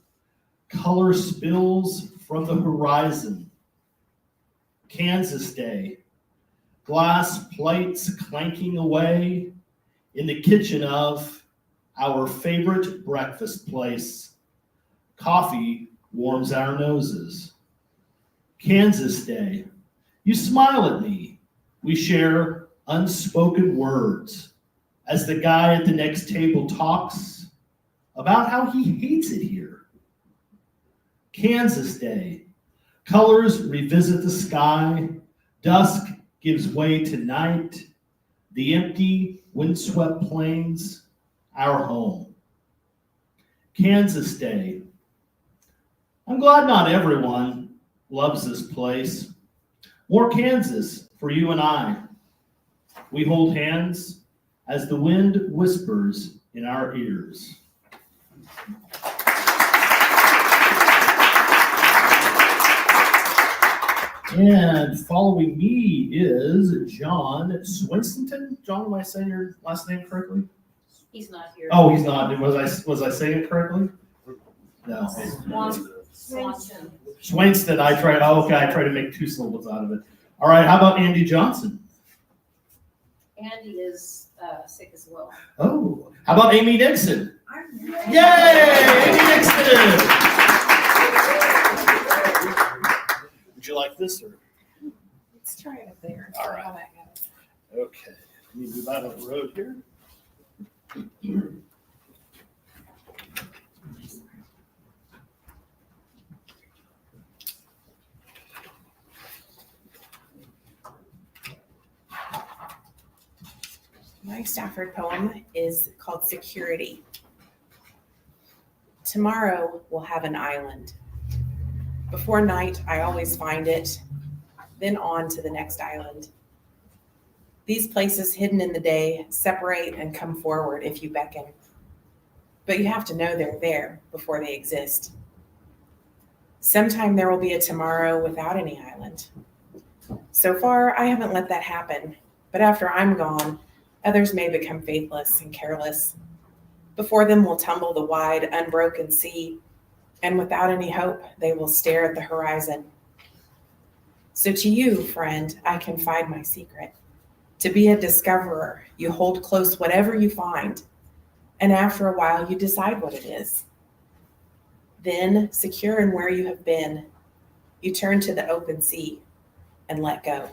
Color spills from the horizon. Kansas Day. Glass plates clanking away in the kitchen of our favorite breakfast place. Coffee warms our noses. Kansas Day. You smile at me. We share unspoken words as the guy at the next table talks about how he hates it here. Kansas Day. Colors revisit the sky. Dusk gives way to night. The empty, windswept plains, our home. Kansas Day. I'm glad not everyone loves this place. More Kansas for you and I. We hold hands as the wind whispers in our ears. And following me is John Swinston. John, am I saying your last name correctly? He's not here. Oh, he's not. Was I saying it correctly? No. Swanson. Swinston. I try to make two syllables out of it. All right. How about Andy Johnson? Andy is sick as well. Oh. How about Amy Nixon? Yay! Amy Nixon. Would you like this or? Let's try it up there. All right. How that goes. Okay. Let me move out of the road here. My Stafford poem is called Security. Tomorrow we'll have an island. Before night, I always find it, then on to the next island. These places hidden in the day separate and come forward if you beckon. But you have to know they're there before they exist. Sometime there will be a tomorrow without any island. So far, I haven't let that happen, but after I'm gone, others may become faithless and careless. Before them will tumble the wide, unbroken sea, and without any hope, they will stare at the horizon. So to you, friend, I confide my secret. To be a discoverer, you hold close whatever you find, and after a while, you decide what it is. Then, secure in where you have been, you turn to the open sea and let go.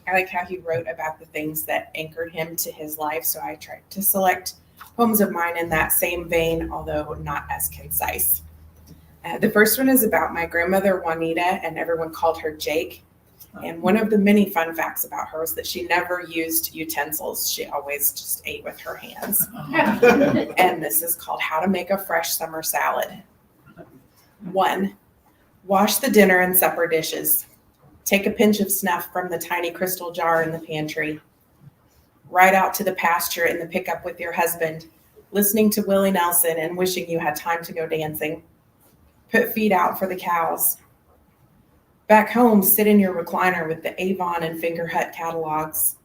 I like how he wrote about the things that anchored him to his life, so I tried to select poems of mine in that same vein, although not as concise. The first one is about my grandmother, Juanita, and everyone called her Jake. And one of the many fun facts about her was that she never used utensils. She always just ate with her hands. And this is called How to Make a Fresh Summer Salad. 1, wash the dinner and supper dishes. Take a pinch of snuff from the tiny crystal jar in the pantry. Ride out to the pasture in the pickup with your husband, listening to Willie Nelson and wishing you had time to go dancing. Put feed out for the cows. Back home, sit in your recliner with the Avon and Finger Hut catalogs.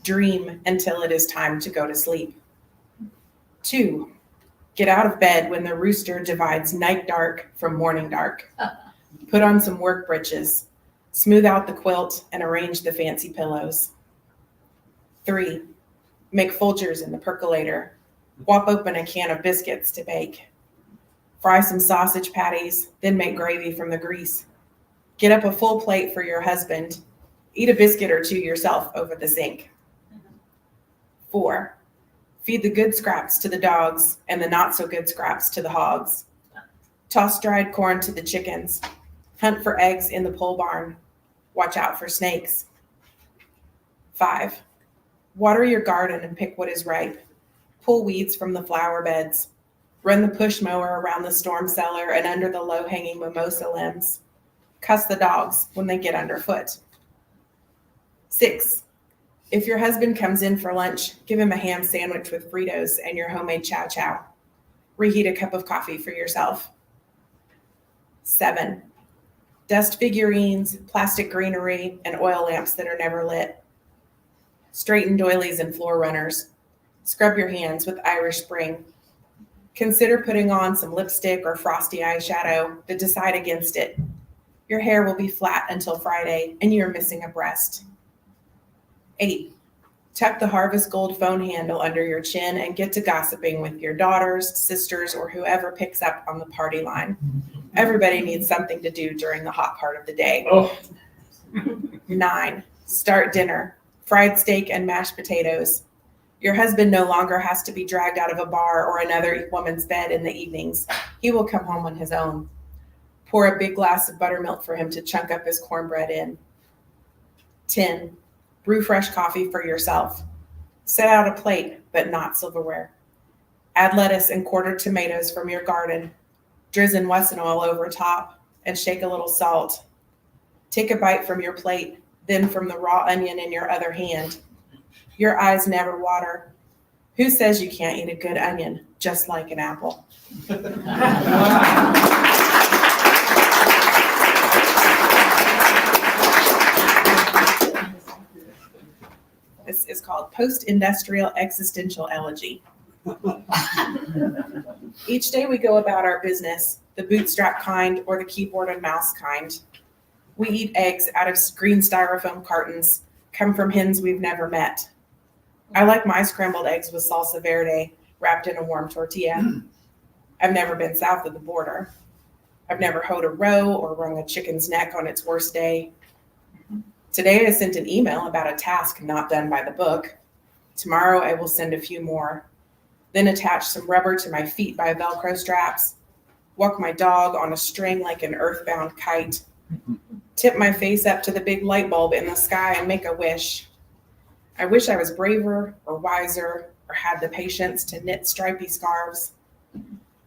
Dream until it is time to go to sleep. 2, get out of bed when the rooster divides night dark from morning dark. Put on some work breeches. Smooth out the quilt and arrange the fancy pillows. 3, make Folgers in the percolator. Whop open a can of biscuits to bake. Fry some sausage patties, then make gravy from the grease. Get up a full plate for your husband. Eat a biscuit or two yourself over the zinc. 4, feed the good scraps to the dogs and the not so good scraps to the hogs. Toss dried corn to the chickens. Hunt for eggs in the pole barn. Watch out for snakes. 5, water your garden and pick what is ripe. Pull weeds from the flower beds. Run the push mower around the storm cellar and under the low-hanging mimosa limbs. Cuss the dogs when they get underfoot. 6, if your husband comes in for lunch, give him a ham sandwich with Fritos and your homemade chow chow. Reheat a cup of coffee for yourself. 7, dust figurines, plastic greenery, and oil lamps that are never lit. Straighten doilies and floor runners. Scrub your hands with Irish Spring. Consider putting on some lipstick or frosty eyeshadow, but decide against it. Your hair will be flat until Friday, and you're missing a breast. 8, tuck the Harvest Gold phone handle under your chin and get to gossiping with your daughters, sisters, or whoever picks up on the party line. Everybody needs something to do during the hot part of the day. 9, start dinner. Fried steak and mashed potatoes. Your husband no longer has to be dragged out of a bar or another woman's bed in the evenings. He will come home on his own. Pour a big glass of buttermilk for him to chunk up his cornbread in. 10, brew fresh coffee for yourself. Set out a plate, but not silverware. Add lettuce and quartered tomatoes from your garden. Drizzle Wesson oil over top and shake a little salt. Take a bite from your plate, then from the raw onion in your other hand. Your eyes never water. Who says you can't eat a good onion just like an apple? This is called Post-Industrial Existential Elegy. Each day we go about our business, the bootstrap kind or the keyboard and mouse kind. We eat eggs out of green styrofoam cartons, come from hens we've never met. I like my scrambled eggs with salsa verde wrapped in a warm tortilla. I've never been south of the border. I've never hoed a row or wrung a chicken's neck on its worst day. Today I sent an email about a task not done by the book. Tomorrow I will send a few more. Then attach some rubber to my feet by Velcro straps. Walk my dog on a string like an earthbound kite. Tip my face up to the big light bulb in the sky and make a wish. I wish I was braver or wiser or had the patience to knit stripy scarves.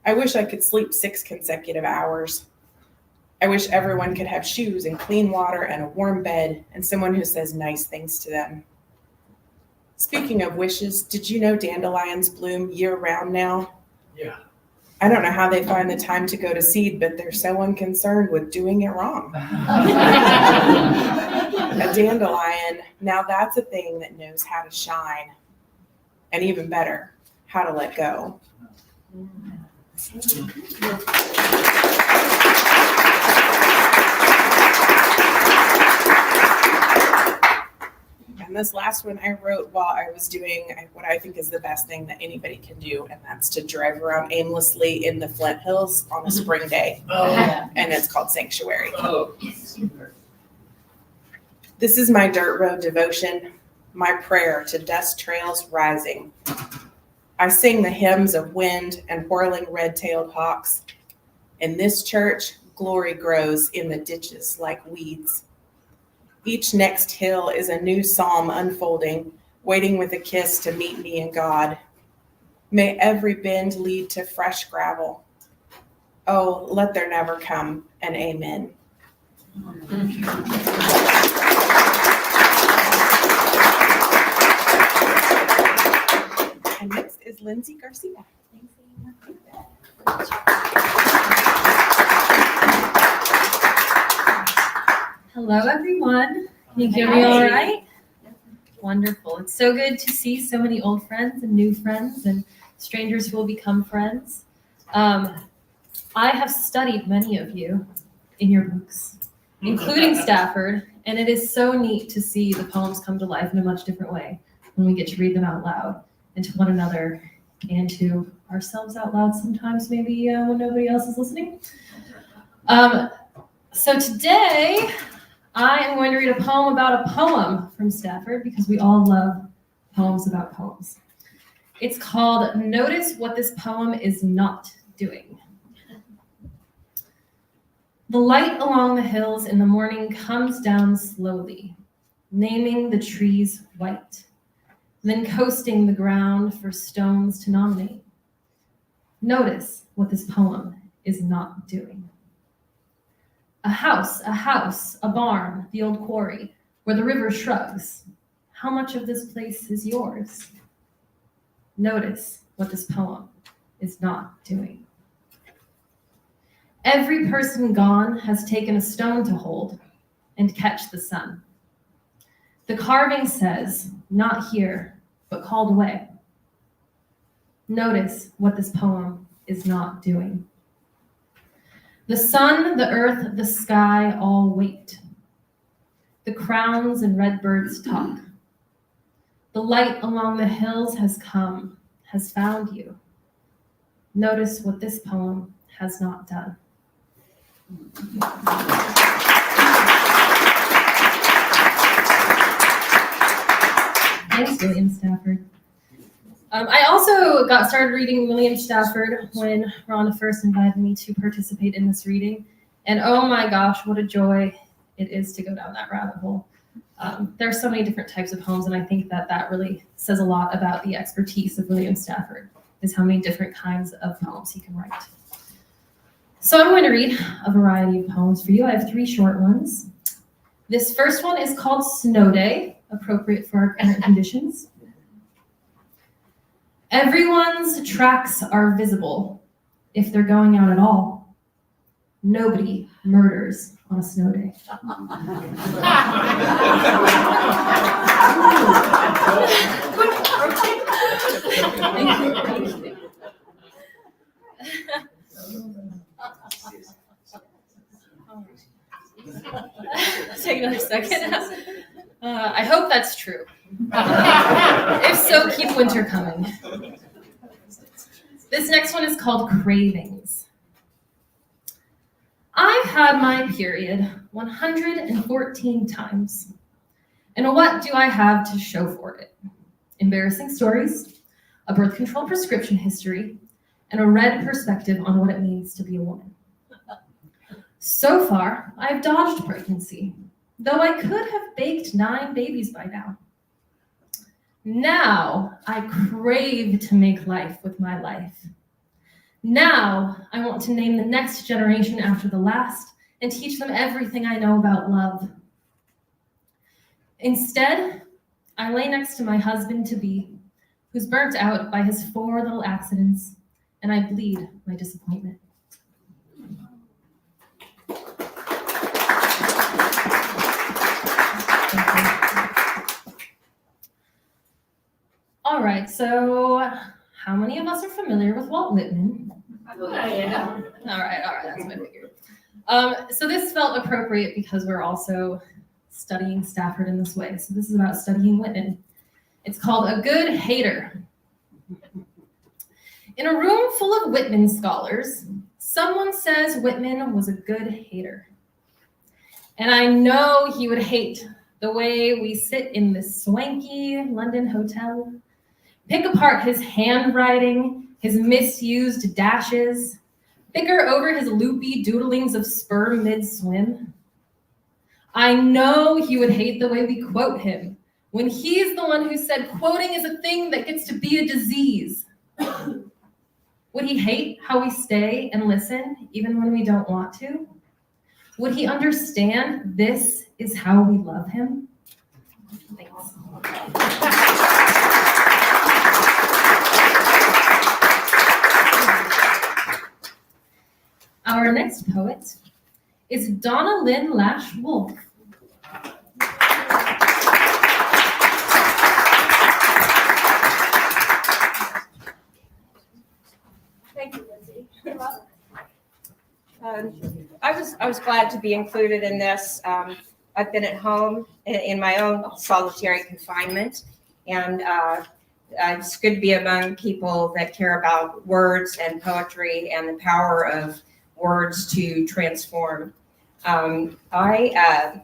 I wish I could sleep 6 consecutive hours. I wish everyone could have shoes and clean water and a warm bed and someone who says nice things to them. Speaking of wishes, did you know dandelions bloom year-round now? Yeah. I don't know how they find the time to go to seed, but they're so unconcerned with doing it wrong. A dandelion, now that's a thing that knows how to shine. And even better, how to let go. And this last one I wrote while I was doing what I think is the best thing that anybody can do, and that's to drive around aimlessly in the Flint Hills on a spring day. And it's called Sanctuary. This is my dirt road devotion, my prayer to dust trails rising. I sing the hymns of wind and whirling red-tailed hawks. In this church, glory grows in the ditches like weeds. Each next hill is a new psalm unfolding, waiting with a kiss to meet me in God. May every bend lead to fresh gravel. Oh, let there never come an amen. And next is Lindsay Garcia. Hello, everyone. Can you hear me all right? Wonderful. It's so good to see so many old friends and new friends and strangers who will become friends. I have studied many of you in your books, including Stafford, and it is so neat to see the poems come to life in a much different way. when we get to read them out loud, and to one another, and to ourselves out loud sometimes, maybe when nobody else is listening. So today, I am going to read a poem about a poem from Stafford, because we all love poems about poems. It's called Notice What This Poem Is Not Doing. The light along the hills in the morning comes down slowly, naming the trees white, then coasting the ground for stones to nominate. Notice what this poem is not doing. A house, a barn, the old quarry, where the river shrugs. How much of this place is yours? Notice what this poem is not doing. Every person gone has taken a stone to hold and catch the sun. The carving says, not here, but called away. Notice what this poem is not doing. The sun, the earth, the sky all wait. The crowns and red birds talk. The light along the hills has come, has found you. Notice what this poem has not done. Thanks, William Stafford. I also got started reading William Stafford when Rhonda first invited me to participate in this reading. And oh my gosh, what a joy it is to go down that rabbit hole. There are so many different types of poems, and I think that really says a lot about the expertise of William Stafford, is how many different kinds of poems he can write. So I'm going to read a variety of poems for you. I have 3 short ones. This first one is called Snow Day, appropriate for our current conditions. Everyone's tracks are visible, if they're going out at all. Nobody murders on a snow day. Take another second. I hope that's true. If so, keep winter coming. This next one is called Cravings. I've had my period 114 times. And what do I have to show for it? Embarrassing stories, a birth control prescription history, and a red perspective on what it means to be a woman. So far, I've dodged pregnancy, though I could have baked 9 babies by now. Now I crave to make life with my life. Now I want to name the next generation after the last and teach them everything I know about love. Instead, I lay next to my husband-to-be, who's burnt out by his 4 little accidents, and I bleed my disappointment. All right, so how many of us are familiar with Walt Whitman? Yeah. All right, that's my figure. So this felt appropriate because we're also studying Stafford in this way. So this is about studying Whitman. It's called A Good Hater. In a room full of Whitman scholars, someone says Whitman was a good hater. And I know he would hate the way we sit in this swanky London hotel, pick apart his handwriting, his misused dashes, bicker over his loopy doodlings of sperm mid-swim. I know he would hate the way we quote him when he's the one who said quoting is a thing that gets to be a disease. Would he hate how we stay and listen even when we don't want to? Would he understand this is how we love him? Thanks. Our next poet is Donna Lynn Lash Wolf. Thank you, Lindsay. I was glad to be included in this. I've been at home in my own solitary confinement, And it's good to be among people that care about words and poetry and the power of words to transform. I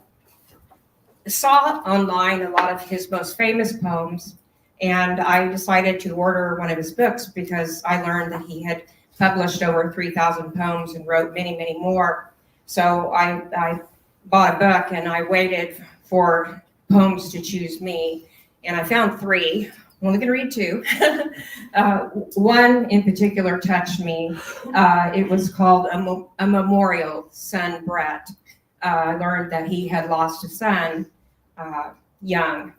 saw online a lot of his most famous poems, and I decided to order one of his books because I learned that he had published over 3,000 poems and wrote many, many more. So I bought a book and I waited for poems to choose me, and I found 3. I'm only going to read 2. One in particular touched me. It was called A Memorial, Son Brett. I learned that he had lost a son young,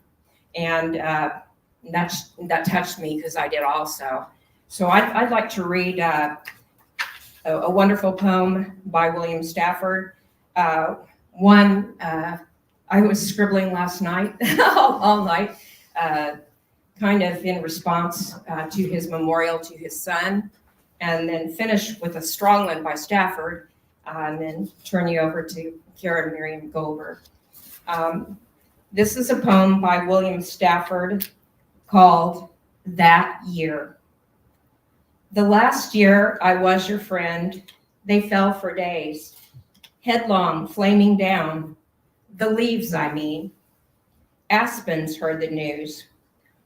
and that touched me because I did also. So I'd like to read a wonderful poem by William Stafford. One I was scribbling last night, all night, kind of in response to his memorial to his son, and then finish with a strong one by Stafford, and then turn you over to Karen Miriam Goldberg. This is a poem by William Stafford called That Year. The last year I was your friend, they fell for days, headlong, flaming down, the leaves I mean. Aspens heard the news.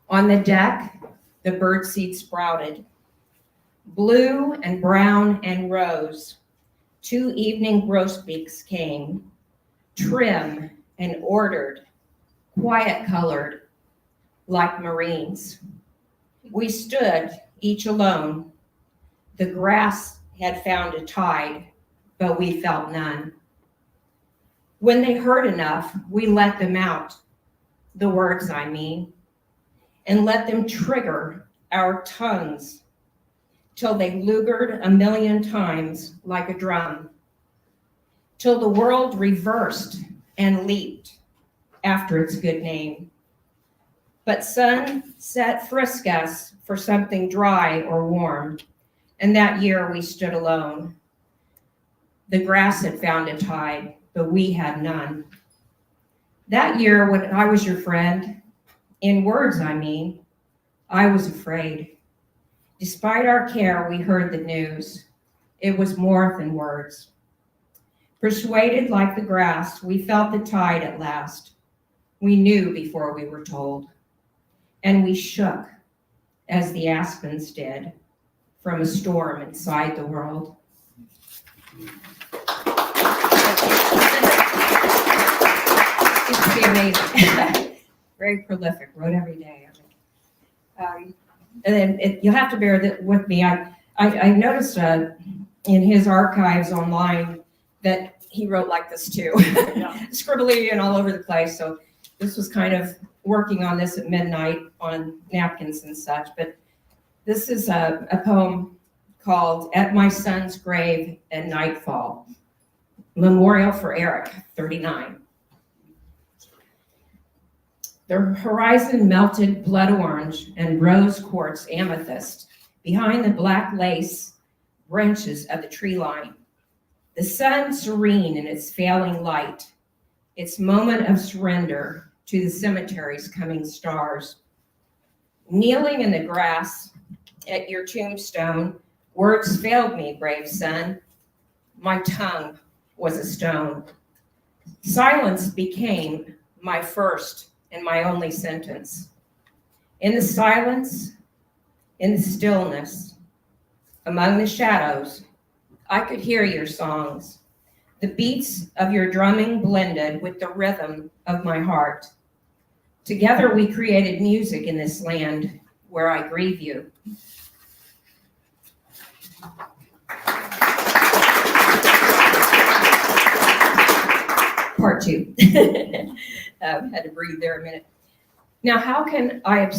On the deck, the birdseed sprouted. Blue and brown and rose, 2 evening grosbeaks came, trim and ordered, quiet colored, like Marines. We stood, each alone. The grass had found a tide, but we felt none. When they heard enough, we let them out, the words I mean, and let them trigger our tongues till they lugered 1,000,000 times like a drum, till the world reversed and leaped after its good name. But sunset frisked us for something dry or warm, and that year we stood alone. The grass had found a tide, but we had none. That year when I was your friend, in words I mean, I was afraid. Despite our care, we heard the news. It was more than words. Persuaded like the grass, we felt the tide at last. We knew before we were told. And we shook, as the aspens did, from a storm inside the world. It's pretty amazing. Very prolific, wrote every day. And then you'll have to bear with me. I noticed in his archives online that he wrote like this too, scribbly and all over the place. So this was kind of working on this at midnight on napkins and such. But this is a poem called At My Son's Grave at Nightfall, Memorial for Eric, 39. The horizon melted blood orange and rose quartz amethyst behind the black lace branches of the tree line. The sun serene in its failing light, its moment of surrender to the cemetery's coming stars. Kneeling in the grass at your tombstone, words failed me, brave son. My tongue was a stone. Silence became my first and my only sentence. In the silence, in the stillness, among the shadows, I could hear your songs. The beats of your drumming blended with the rhythm of my heart. Together we created music in this land where I grieve you. Part 2. Had to breathe there a minute. Now, how can I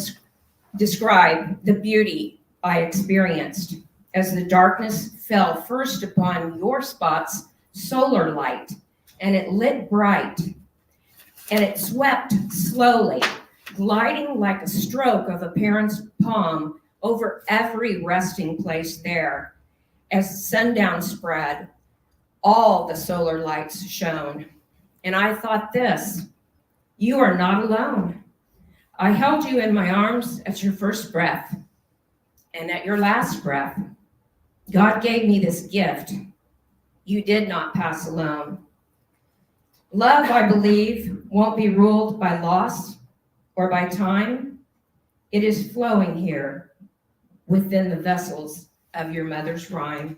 describe the beauty I experienced as the darkness fell first upon your spot's solar light, and it lit bright, and it swept slowly, gliding like a stroke of a parent's palm over every resting place there. As sundown spread, all the solar lights shone. And I thought this, you are not alone. I held you in my arms at your first breath, and at your last breath, God gave me this gift. You did not pass alone. Love, I believe, won't be ruled by loss or by time. It is flowing here within the vessels of your mother's rhyme.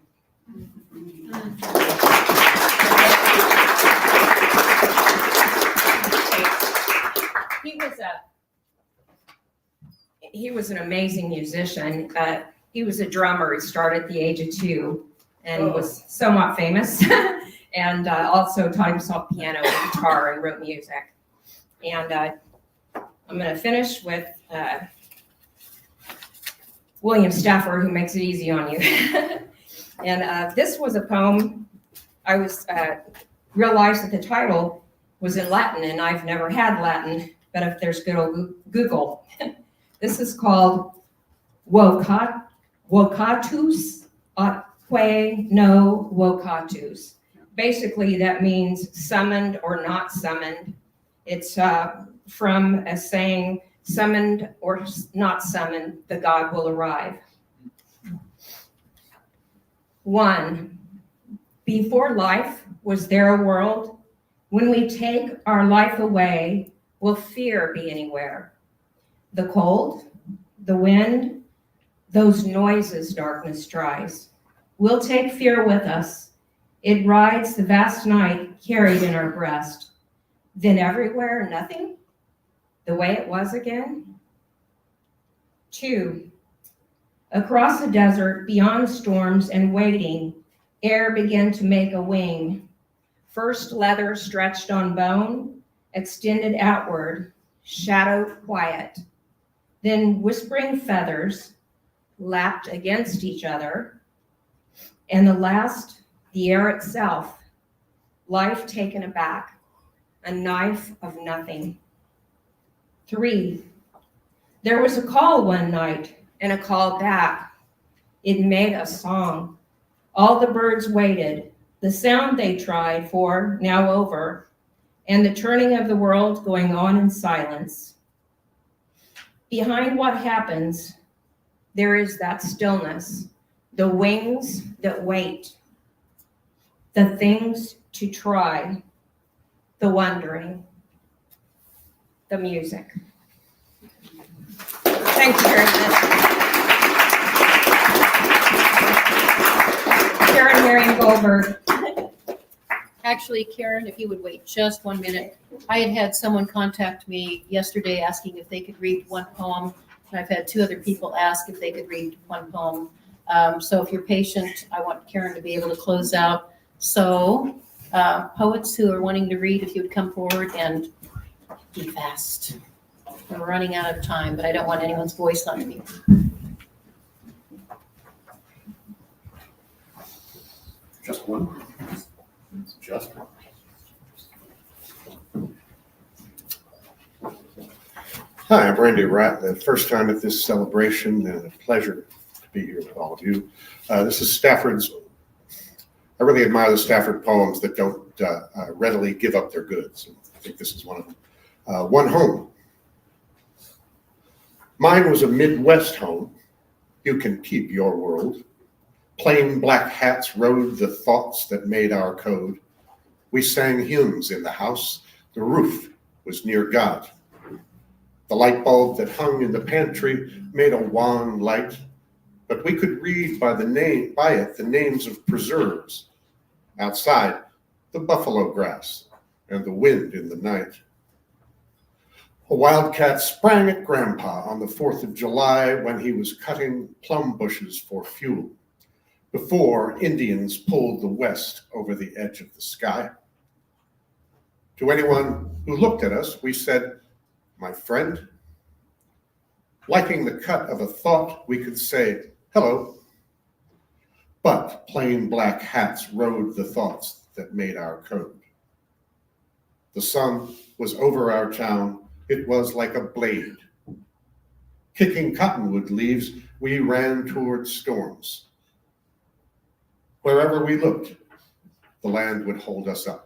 He was an amazing musician. He was a drummer. He started at the age of 2 and was somewhat famous. And also taught himself piano and guitar and wrote music. And I'm going to finish with William Stafford, who makes it easy on you. And this was a poem. I realized that the title was in Latin, and I've never had Latin, but if there's good old Google. This is called Vocatus atque no vocatus. Basically, that means summoned or not summoned. It's from a saying, summoned or not summoned, the God will arrive. 1, before life, was there a world? When we take our life away, will fear be anywhere? The cold, the wind, those noises darkness tries. We'll take fear with us. It rides the vast night carried in our breast. Then everywhere, nothing? The way it was again? 2, across the desert, beyond storms and waiting, air began to make a wing. First leather stretched on bone, extended outward, shadowed quiet. Then whispering feathers lapped against each other. And the last, the air itself, life taken aback, a knife of nothing. 3, there was a call one night and a call back. It made a song. All the birds waited, the sound they tried for now over, and the turning of the world going on in silence. Behind what happens, there is that stillness, the wings that wait, the things to try, the wondering, the music. Thank you very much. Karen Marion Goldberg. Actually, Karen, if you would wait just 1 minute. I had someone contact me yesterday asking if they could read one poem, and I've had 2 other people ask if they could read one poem. So if you're patient, I want Karen to be able to close out. So poets who are wanting to read, if you would come forward and be fast. We're running out of time, but I don't want anyone's voice not to be. Just one. Just one. Hi, I'm Randy Ratt. The first time at this celebration, and a pleasure to be here with all of you. This is Stafford's. I really admire the Stafford poems that don't readily give up their goods. I think this is one of them. One home. Mine was a Midwest home. You can keep your world. Plain black hats rode the thoughts that made our code. We sang hymns in the house. The roof was near God. The light bulb that hung in the pantry made a wan light, but we could read by it the names of preserves. Outside, the buffalo grass and the wind in the night. A wildcat sprang at Grandpa on the 4th of July when he was cutting plum bushes for fuel, before Indians pulled the West over the edge of the sky. To anyone who looked at us, we said, "My friend." Liking the cut of a thought, we could say, "Hello." But plain black hats rode the thoughts that made our code. The sun was over our town. It was like a blade. Kicking cottonwood leaves, we ran toward storms. Wherever we looked, the land would hold us up.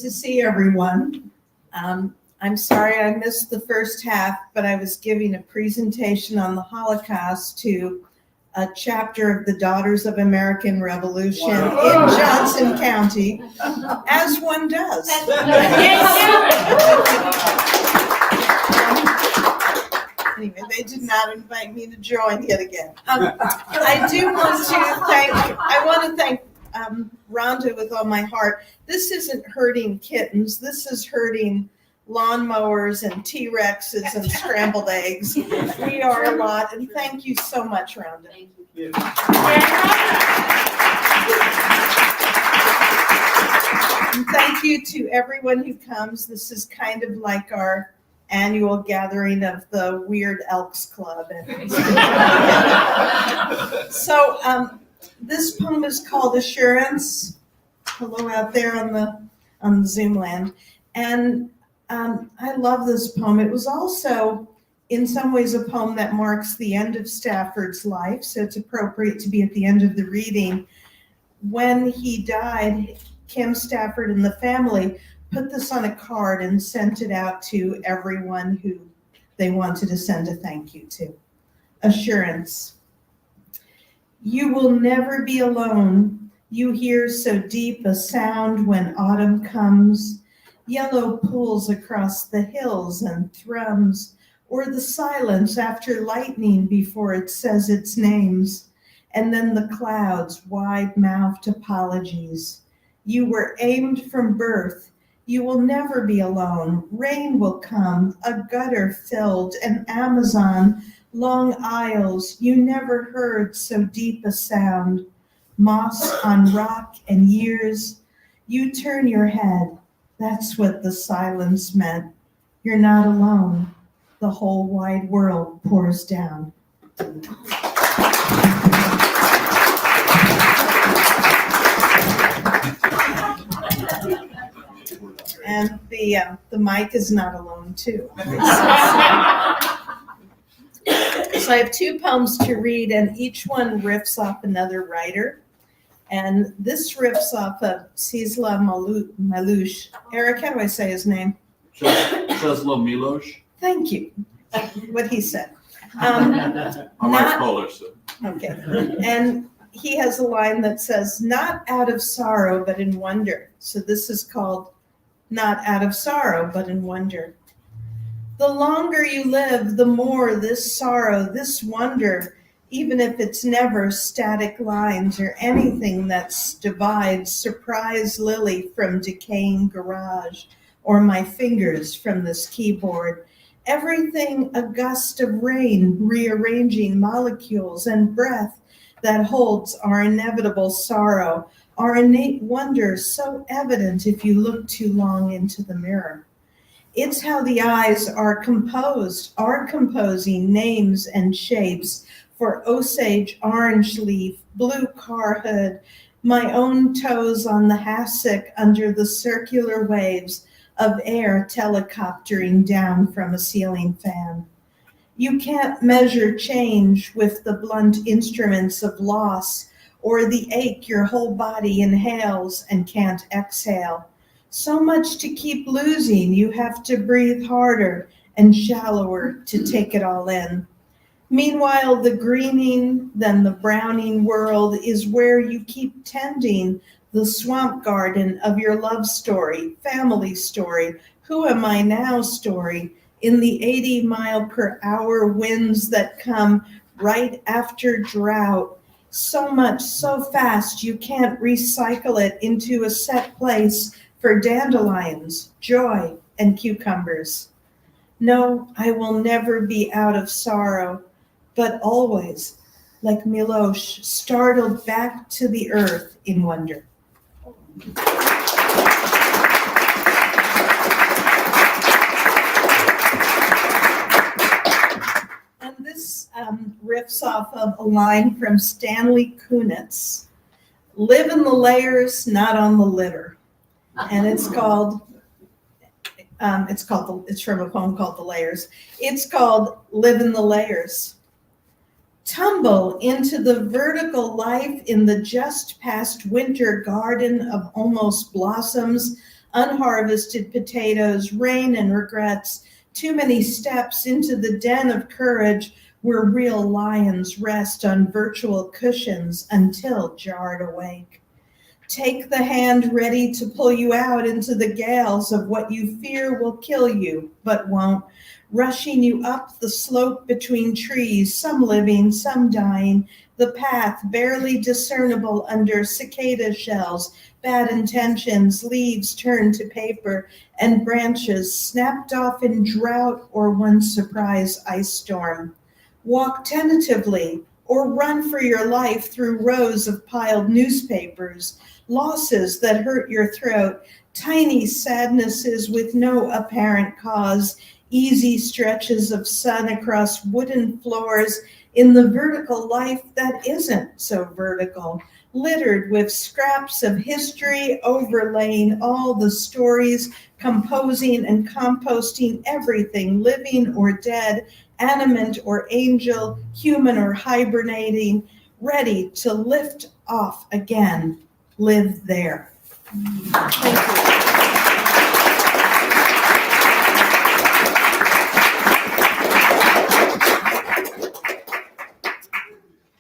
to see everyone. I'm sorry I missed the first half, but I was giving a presentation on the Holocaust to a chapter of the Daughters of American Revolution in Johnson County, as one does. Anyway, they did not invite me to join yet again. I want to thank Rhonda with all my heart. This isn't hurting kittens. This is hurting lawnmowers and T-Rexes and scrambled eggs. We are a lot, and thank you so much, Rhonda. Thank you. And thank you to everyone who comes. This is kind of like our annual gathering of the Weird Elks Club. So this poem is called Assurance. Hello out there on the Zoom land. And I love this poem. It was also, in some ways, a poem that marks the end of Stafford's life, so it's appropriate to be at the end of the reading. When he died, Kim Stafford and the family put this on a card and sent it out to everyone who they wanted to send a thank you to. Assurance. You will never be alone. You hear so deep a sound when autumn comes. Yellow pulls across the hills and thrums, or the silence after lightning before it says its names, and then the clouds' wide-mouthed apologies. You were aimed from birth. You will never be alone. Rain will come, a gutter filled, an Amazon, long aisles. You never heard so deep a sound. Moss on rock and years. You turn your head. That's what the silence meant. You're not alone. The whole wide world pours down. And the mic is not alone too. So I have two poems to read, and each one riffs off another writer. And this riffs off of Czesław Milosz. Eric, how do I say his name? Czesław Milosz. Thank you. What he said. My wife's Polish. So. Okay. And he has a line that says, not out of sorrow, but in wonder. So this is called Not Out of Sorrow, but in Wonder. The longer you live, the more this sorrow, this wonder, even if it's never static lines or anything that divides surprise Lily from decaying garage, or my fingers from this keyboard. Everything a gust of rain, rearranging molecules and breath that holds our inevitable sorrow, our innate wonder so evident if you look too long into the mirror. It's how the eyes are composing names and shapes for Osage orange leaf, blue car hood, my own toes on the hassock under the circular waves of air telecoptering down from a ceiling fan. You can't measure change with the blunt instruments of loss or the ache your whole body inhales and can't exhale. So much to keep losing, you have to breathe harder and shallower to take it all in. Meanwhile, the greening, then the browning world is where you keep tending the swamp garden of your love story, family story, who am I now story, in the 80-mile-per-hour winds that come right after drought. So much, so fast, you can't recycle it into a set place for dandelions, joy, and cucumbers. No, I will never be out of sorrow, but always, like Milosz, startled back to the earth in wonder. And this riffs off of a line from Stanley Kunitz, live in the layers, not on the litter. And it's from a poem called The Layers. It's called Live in the Layers. Tumble into the vertical life in the just past winter garden of almost blossoms unharvested potatoes, rain and regrets, too many steps into the den of courage where real lions rest on virtual cushions until jarred awake. Take the hand ready to pull you out into the gales of what you fear will kill you, but won't, rushing you up the slope between trees, some living, some dying, the path barely discernible under cicada shells, bad intentions, leaves turned to paper, and branches snapped off in drought or one surprise ice storm. Walk tentatively or run for your life through rows of piled newspapers, losses that hurt your throat, tiny sadnesses with no apparent cause, easy stretches of sun across wooden floors in the vertical life that isn't so vertical, littered with scraps of history overlaying all the stories, composing and composting everything living or dead, animate or angel, human or hibernating, ready to lift off again. Live there. Thank you.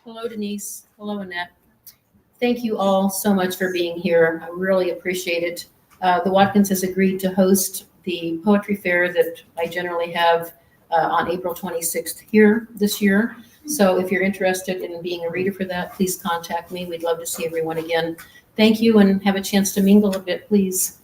Hello, Denise. Hello, Annette. Thank you all so much for being here. I really appreciate it. The Watkins has agreed to host the poetry fair that I generally have on April 26th here this year. So if you're interested in being a reader for that, please contact me. We'd love to see everyone again. Thank you, and have a chance to mingle a bit, please.